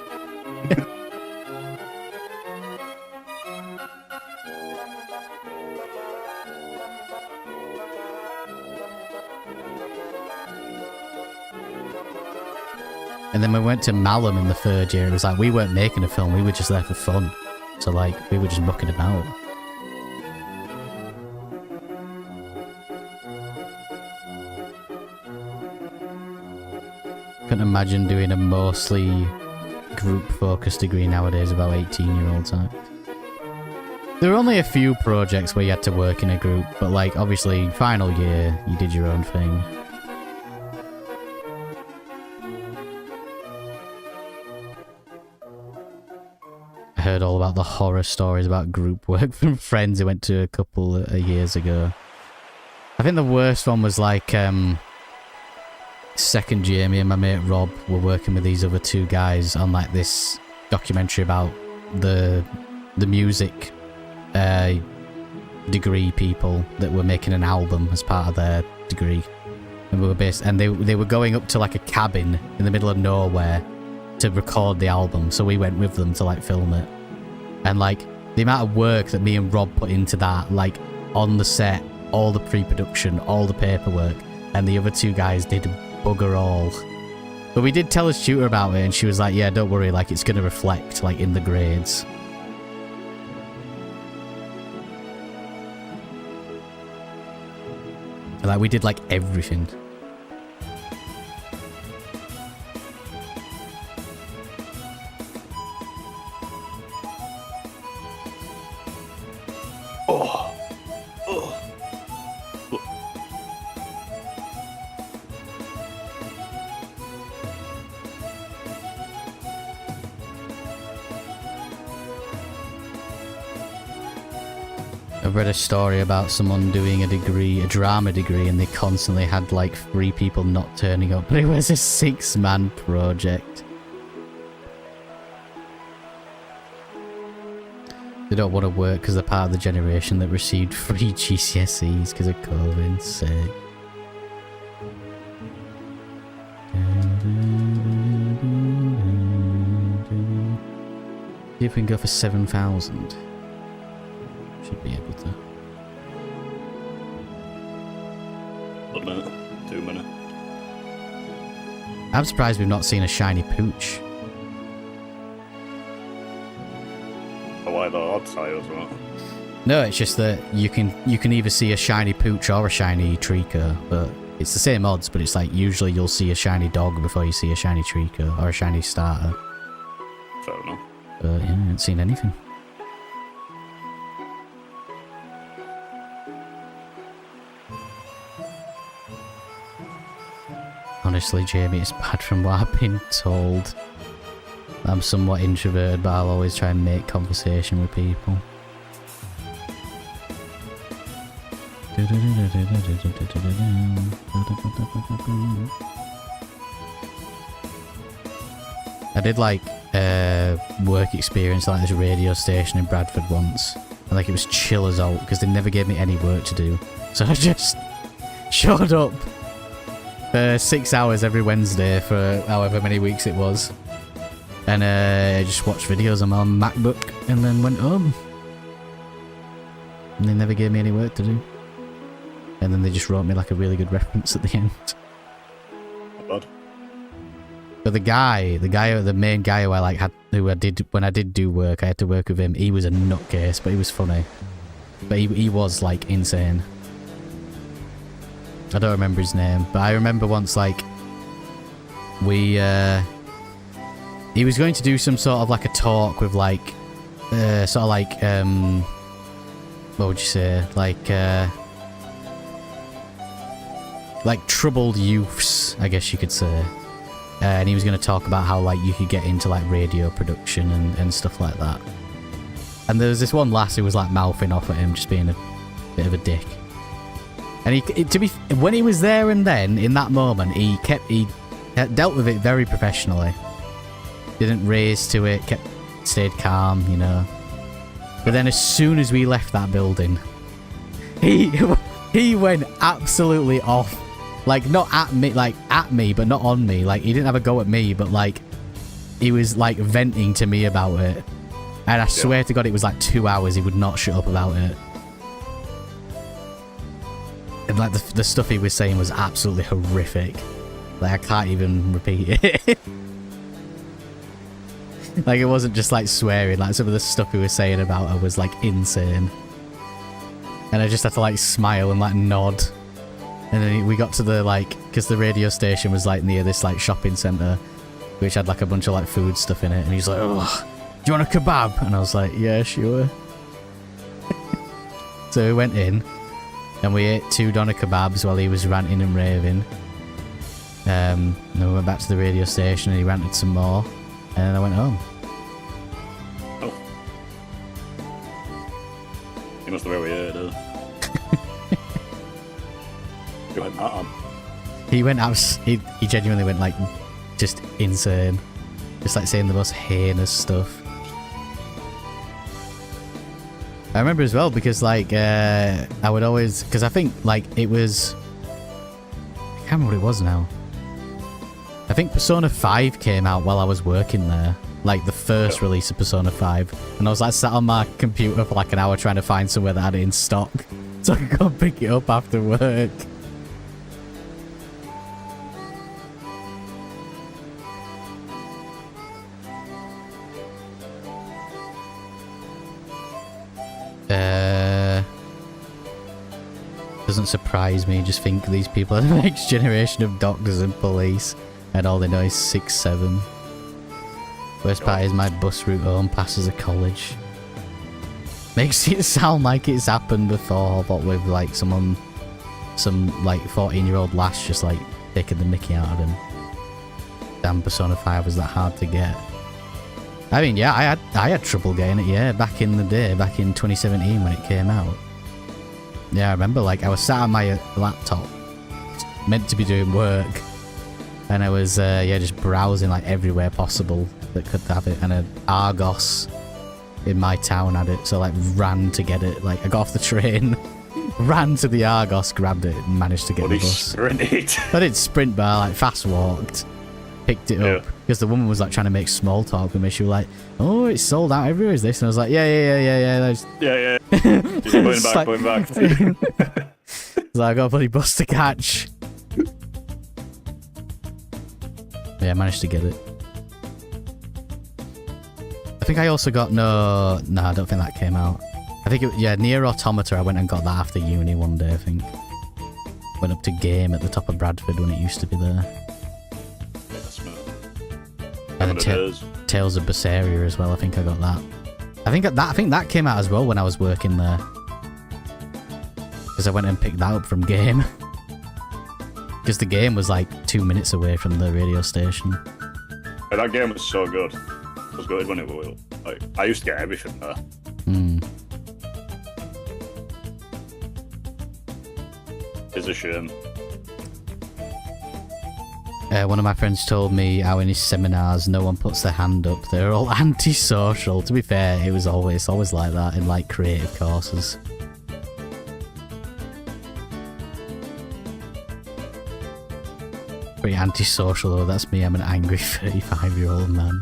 And then we went to Malum in the third year. It was like, we weren't making a film, we were just there for fun. So like, we were just mucking about. Couldn't imagine doing a mostly group-focused degree nowadays about 18-year-olds. There were only a few projects where you had to work in a group, but like, obviously, final year, you did your own thing. I heard all about the horror stories about group work from friends who went to a couple of years ago. I think the worst one was like, second year, me and my mate Rob were working with these other two guys on like this documentary about the music degree people that were making an album as part of their degree. And we were they were going up to like a cabin in the middle of nowhere to record the album, so we went with them to like film it. And like the amount of work that me and Rob put into that, like on the set, all the pre-production, all the paperwork, and the other two guys did bugger all. But we did tell his tutor about it, and she was like, yeah, don't worry, like it's gonna reflect like in the grades. And, like we did like everything. I read a story about someone doing a drama degree, and they constantly had like 3 people not turning up, but it was a 6-man project. They don't want to work because they're part of the generation that received free GCSEs because of COVID. Sick. See if we can go for 7,000. Should be able to. 1 minute, 2 minutes. I'm surprised we've not seen a shiny pooch. Why the odds high as well? No, it's just that you can either see a shiny pooch or a shiny Treecko, but it's the same odds, but it's like usually you'll see a shiny dog before you see a shiny Treecko or a shiny starter. Fair enough. But yeah, I haven't seen anything. Honestly, Jamie, it's bad from what I've been told. I'm somewhat introverted, but I'll always try and make conversation with people. I did like work experience at like this radio station in Bradford once, and like it was chill as out because they never gave me any work to do, so I just showed up 6 hours every Wednesday for however many weeks it was, and I just watched videos on my MacBook and then went home. And they never gave me any work to do. And then they just wrote me like a really good reference at the end. Not bad. But the main guy who when I did do work, I had to work with him. He was a nutcase, but he was funny. But he was like insane. I don't remember his name, but I remember once like he was going to do some sort of like a talk with like sort of like what would you say, like troubled youths, I guess you could say. And he was going to talk about how like you could get into like radio production and stuff like that. And there was this one lass who was like mouthing off at him, just being a bit of a dick. And when he was there and then, in that moment, he dealt with it very professionally. Didn't raise to it, stayed calm, you know. But then as soon as we left that building, he went absolutely off. Like, not at me, like, at me, but not on me. Like, he didn't have a go at me, but, like, he was like venting to me about it. And I swear to God, it was like 2 hours. He would not shut up about it. And like the stuff he was saying was absolutely horrific. Like I can't even repeat it. Like it wasn't just like swearing. Like some of the stuff he was saying about her was like insane. And I just had to like smile and like nod. And then we got to the like, because the radio station was like near this like shopping centre, which had like a bunch of like food stuff in it. And he's like, "Oh, do you want a kebab?" And I was like, "Yeah, sure." So we went in and we ate 2 doner kebabs while he was ranting and raving. And then we went back to the radio station and he ranted some more. And then I went home. Oh. He must have really heard us. You went that on. He went out. He genuinely went like just insane. Just like saying the most heinous stuff. I remember as well because like I would always, because I think like it was, I can't remember what it was now. I think Persona 5 came out while I was working there, like the first release of Persona 5, and I was like sat on my computer for like an hour trying to find somewhere that had it in stock so I could go pick it up after work. Doesn't surprise me. Just think these people are the next generation of doctors and police, and all they know is 6'7". Worst part is my bus route home passes a college. Makes it sound like it's happened before, but with like some like 14-year-old lass just like taking the mickey out of him. Damn, Persona 5 was that hard to get. I mean, yeah, I had trouble getting it, yeah, back in the day, back in 2017 when it came out. Yeah, I remember, like, I was sat on my laptop, meant to be doing work, and I was, yeah, just browsing, like, everywhere possible that could have it, and an Argos in my town had it, so, like, ran to get it. Like, I got off the train, ran to the Argos, grabbed it, and managed to get the bus. Sprinted. I didn't sprint, but I, like, fast walked, picked it up, because the woman was, like, trying to make small talk with me. She was like, "Oh, it's sold out everywhere, is this?" And I was like, yeah. Yeah. Just going back. So I got a bloody bus to catch. Yeah, I managed to get it. I think I also got no, I don't think that came out. I think Nier Automata, I went and got that after uni one day, I think. Went up to Game at the top of Bradford when it used to be there. Yeah, smart. And then Tales of Berseria as well, I think I got that. I think that came out as well when I was working there. Because I went and picked that up from Game. Because the game was like 2 minutes away from the radio station. Yeah, that game was so good. It was good when it was like, I used to get everything there. It's a shame. One of my friends told me how in his seminars no one puts their hand up. They're all antisocial. To be fair, it was always like that in like creative courses. Pretty antisocial though, that's me. I'm an angry 35-year-old man.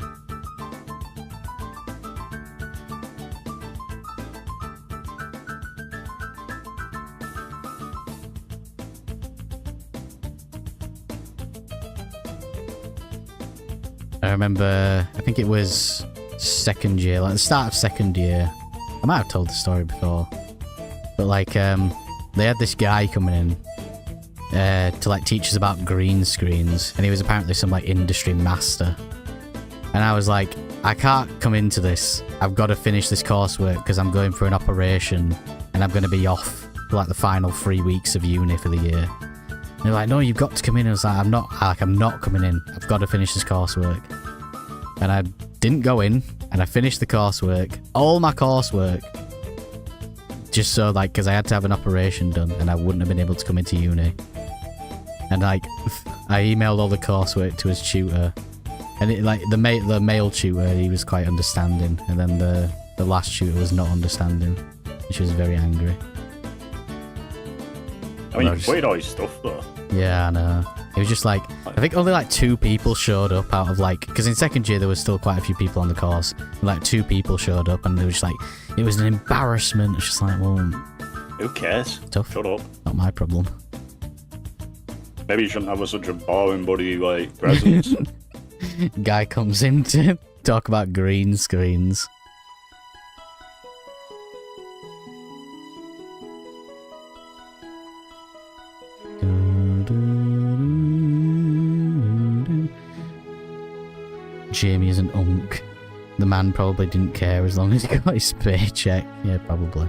I remember, I think it was second year, like the start of second year. I might have told the story before. But like, they had this guy coming in to like teach us about green screens. And he was apparently some like industry master. And I was like, I can't come into this. I've got to finish this coursework because I'm going for an operation and I'm going to be off for like the final 3 weeks of uni for the year. And they're like, "No, you've got to come in." And I was like, I'm not coming in. I've got to finish this coursework. And I didn't go in, and I finished the coursework, all my coursework, just so like, because I had to have an operation done, and I wouldn't have been able to come into uni. And like, I emailed all the coursework to his tutor, and it, like the male tutor, he was quite understanding, and then the last tutor was not understanding, and she was very angry. I mean, you completed all your stuff though. Yeah, I know. It was just like, I think only like 2 people showed up out of like, because in second year there was still quite a few people on the course. And like 2 people showed up and it was just like, it was an embarrassment. It's just like, well, who cares? Tough. Shut up. Not my problem. Maybe you shouldn't have such a boring buddy like presence. Guy comes in to talk about green screens. Jamie is an unk. The man probably didn't care as long as he got his paycheck. Yeah, probably.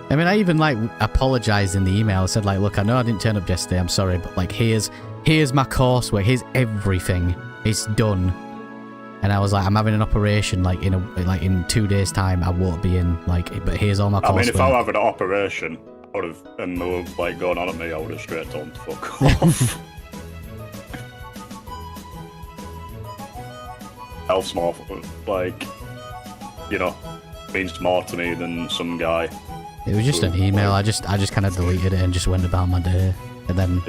I mean, I even, like, apologised in the email. I said, like, look, I know I didn't turn up yesterday, I'm sorry, but, like, here's my coursework, here's everything. It's done. And I was like, I'm having an operation, like, in 2 days' time, I won't be in, like, but here's all my coursework. I mean, if I were having an operation, I would have, and they were, like, going on at me, I would have straight told them to fuck off. Health's more, like, you know, means more to me than some guy. It was just an email. I just kind of deleted it and just went about my day. And then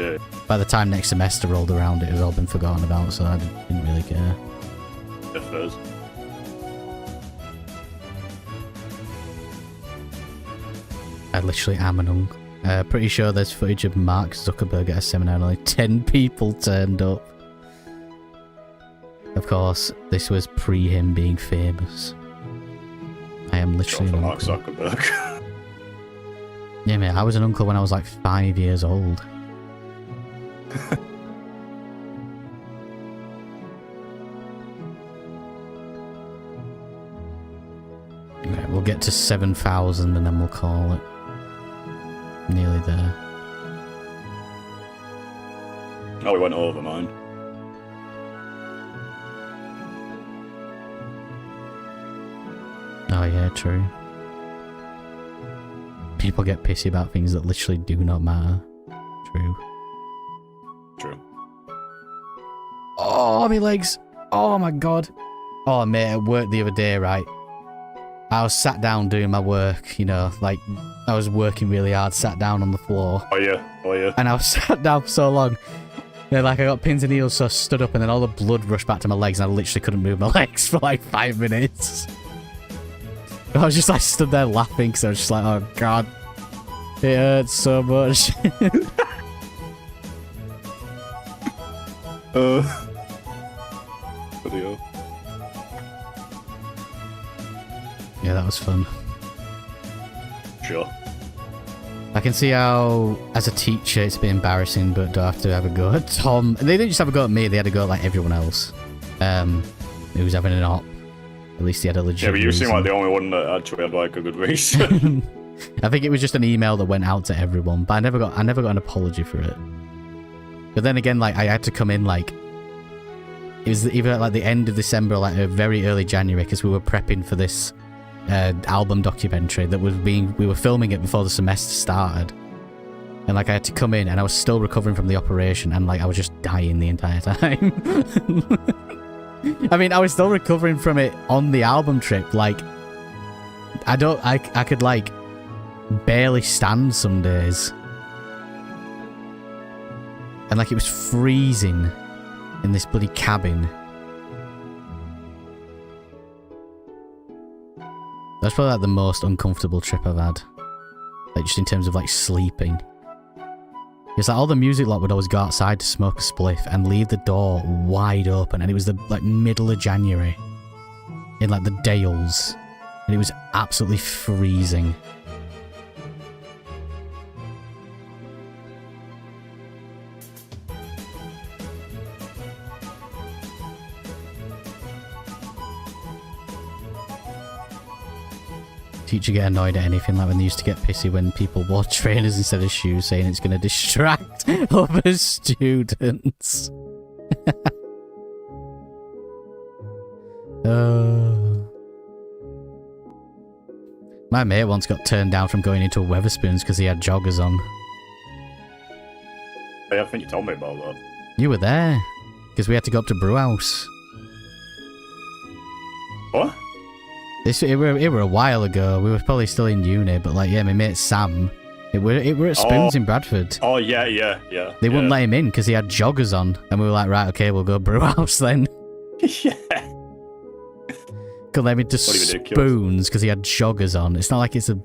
by the time next semester rolled around, it had all been forgotten about, so I didn't really care. It is. I literally am an unk. Pretty sure there's footage of Mark Zuckerberg at a seminar and only 10 people turned up. Of course, this was pre him being famous. I am literally an Mark uncle. Zuckerberg. Yeah, mate, I was an uncle when I was like 5 years old. Right, we'll get to 7,000 and then we'll call it. Nearly there. Oh, we went over mine. Oh yeah, true. People get pissy about things that literally do not matter. True. True. Oh, my legs. Oh my god. Oh, mate, at work the other day, right? I was sat down doing my work, you know, like, I was working really hard, sat down on the floor. Oh yeah. And I was sat down for so long. Yeah, like, I got pins and needles, so I stood up, and then all the blood rushed back to my legs, and I literally couldn't move my legs for like 5 minutes. I was just like stood there laughing because I was just like, oh god, it hurts so much. Video. Yeah, that was fun. Sure. I can see how, as a teacher, it's a bit embarrassing, but do I have to have a go at Tom? They didn't just have a go at me; they had a go at like everyone else. Who was having an op. At least he had a legit Yeah, but you reason. seem like the only one that actually had like a good reason. I think it was just an email that went out to everyone, but I never got an apology for it. But then again, like I had to come in like it was either at like the end of December or like a very early January because we were prepping for this album documentary that was we were filming it before the semester started. And like I had to come in and I was still recovering from the operation and like I was just dying the entire time. I mean, I was still recovering from it on the album trip. Like, I could like barely stand some days. And like it was freezing in this bloody cabin. That's probably like the most uncomfortable trip I've had. Like just in terms of like sleeping. It's like all the music lot would always go outside to smoke a spliff and leave the door wide open, and it was the like middle of January in like the Dales, and it was absolutely freezing. Teacher get annoyed at anything, like when they used to get pissy when people wore trainers instead of shoes, saying it's going to distract other students. My mate once got turned down from going into a Weatherspoons because he had joggers on. Hey, I think you told me about that. You were there, because we had to go up to Brewhouse. What? It were a while ago. We were probably still in uni, but like, yeah, my mate Sam, it were at Spoons in Bradford. Oh, yeah. They wouldn't let him in because he had joggers on, and we were like, right, okay, we'll go brew house then. Yeah. Couldn't let him into Spoons because he had joggers on. It's not like it's a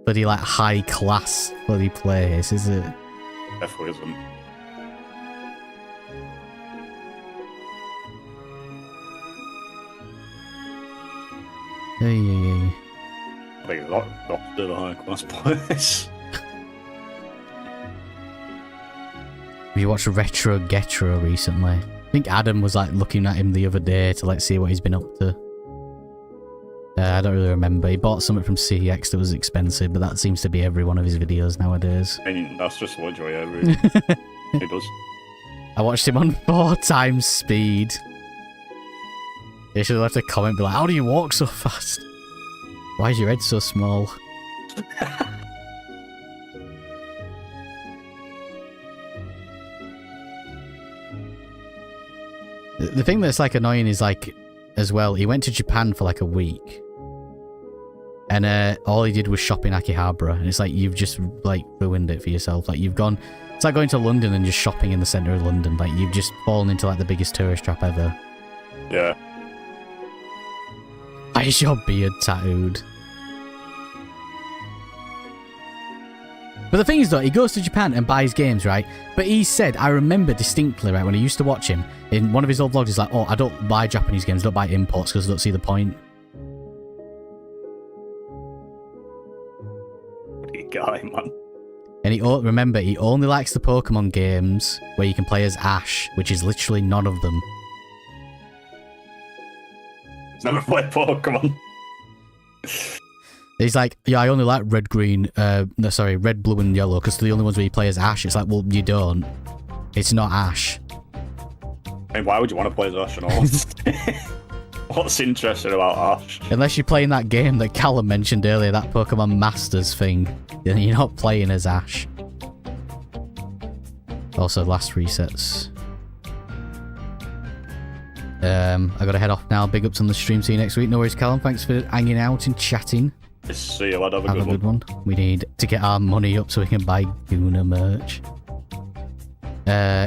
bloody like high class bloody place, is it? Definitely isn't. Hey. I think it's not still a high class place. Have you watched Retro Getro recently? I think Adam was like looking at him the other day to like see what he's been up to. I don't really remember. He bought something from CX that was expensive, but that seems to be every one of his videos nowadays. I mean, that's just what Joy really. He does. I watched him on 4 times speed. They should have left a comment be like, how do you walk so fast? Why is your head so small? The thing that's like annoying is like, as well, he went to Japan for like a week. And all he did was shop in Akihabara. And it's like, you've just like ruined it for yourself. Like you've gone, it's like going to London and just shopping in the centre of London. Like you've just fallen into like the biggest tourist trap ever. Yeah. Why is your beard tattooed? But the thing is though, he goes to Japan and buys games, right? But he said, I remember distinctly, right, when I used to watch him, in one of his old vlogs, he's like, oh, I don't buy Japanese games, I don't buy imports because I don't see the point. What a guy, man. And remember, he only likes the Pokemon games where you can play as Ash, which is literally none of them. He's never played Pokemon. He's like, yeah, I only like red, blue and yellow because they're the only ones where you play as Ash. It's like, well, you don't. It's not Ash. I mean, why would you want to play as Ash and all? What's interesting about Ash? Unless you're playing that game that Callum mentioned earlier, that Pokemon Masters thing, then you're not playing as Ash. Also, last resets. I gotta head off now. Big ups on the stream. See you next week. No worries, Callum. Thanks for hanging out and chatting. See you, lad. Have a good one. We need to get our money up so we can buy Guna merch.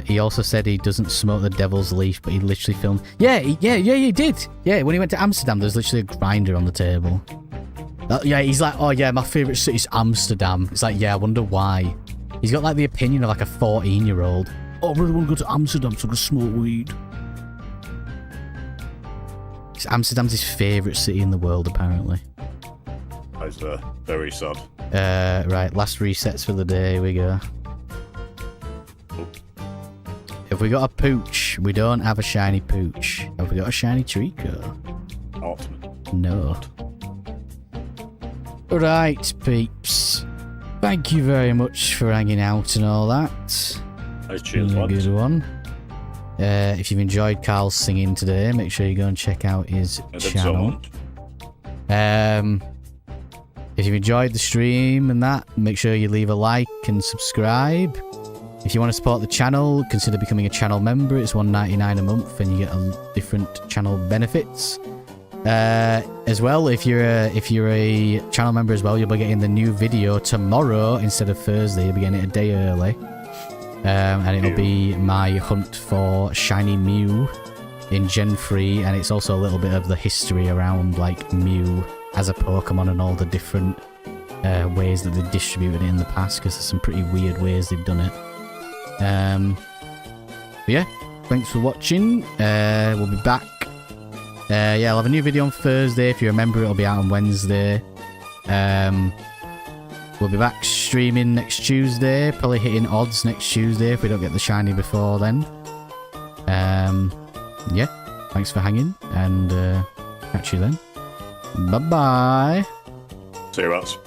He also said he doesn't smoke the devil's leaf, but he literally filmed. Yeah, he did. Yeah, when he went to Amsterdam, there's literally a grinder on the table. Yeah, he's like, oh yeah, my favourite city's Amsterdam. It's like, yeah, I wonder why. He's got like the opinion of like a 14-year-old. Oh, I really want to go to Amsterdam so I can smoke weed. Amsterdam's his favourite city in the world, apparently. That's very sad. Right, last resets for the day. Here we go. Have we got a pooch? We don't have a shiny pooch. Have we got a shiny Treecko? No. Right, peeps. Thank you very much for hanging out and all that. Cheers, lads. Good one. If you've enjoyed Carl's singing today, make sure you go and check out his channel. If you've enjoyed the stream and that, make sure you leave a like and subscribe. If you want to support the channel, consider becoming a channel member. It's $1.99 a month and you get different channel benefits. As well, if you're a channel member as well, you'll be getting the new video tomorrow instead of Thursday. You'll be getting it a day early. And it'll be my hunt for Shiny Mew in Gen 3, and it's also a little bit of the history around like Mew as a Pokemon and all the different ways that they've distributed it in the past, because there's some pretty weird ways they've done it. But yeah, thanks for watching. We'll be back. Yeah, I'll have a new video on Thursday. If you remember, it'll be out on Wednesday. We'll be back streaming next Tuesday, probably hitting odds next Tuesday if we don't get the shiny before then. Yeah, thanks for hanging, and catch you then. Bye-bye. See you, rats.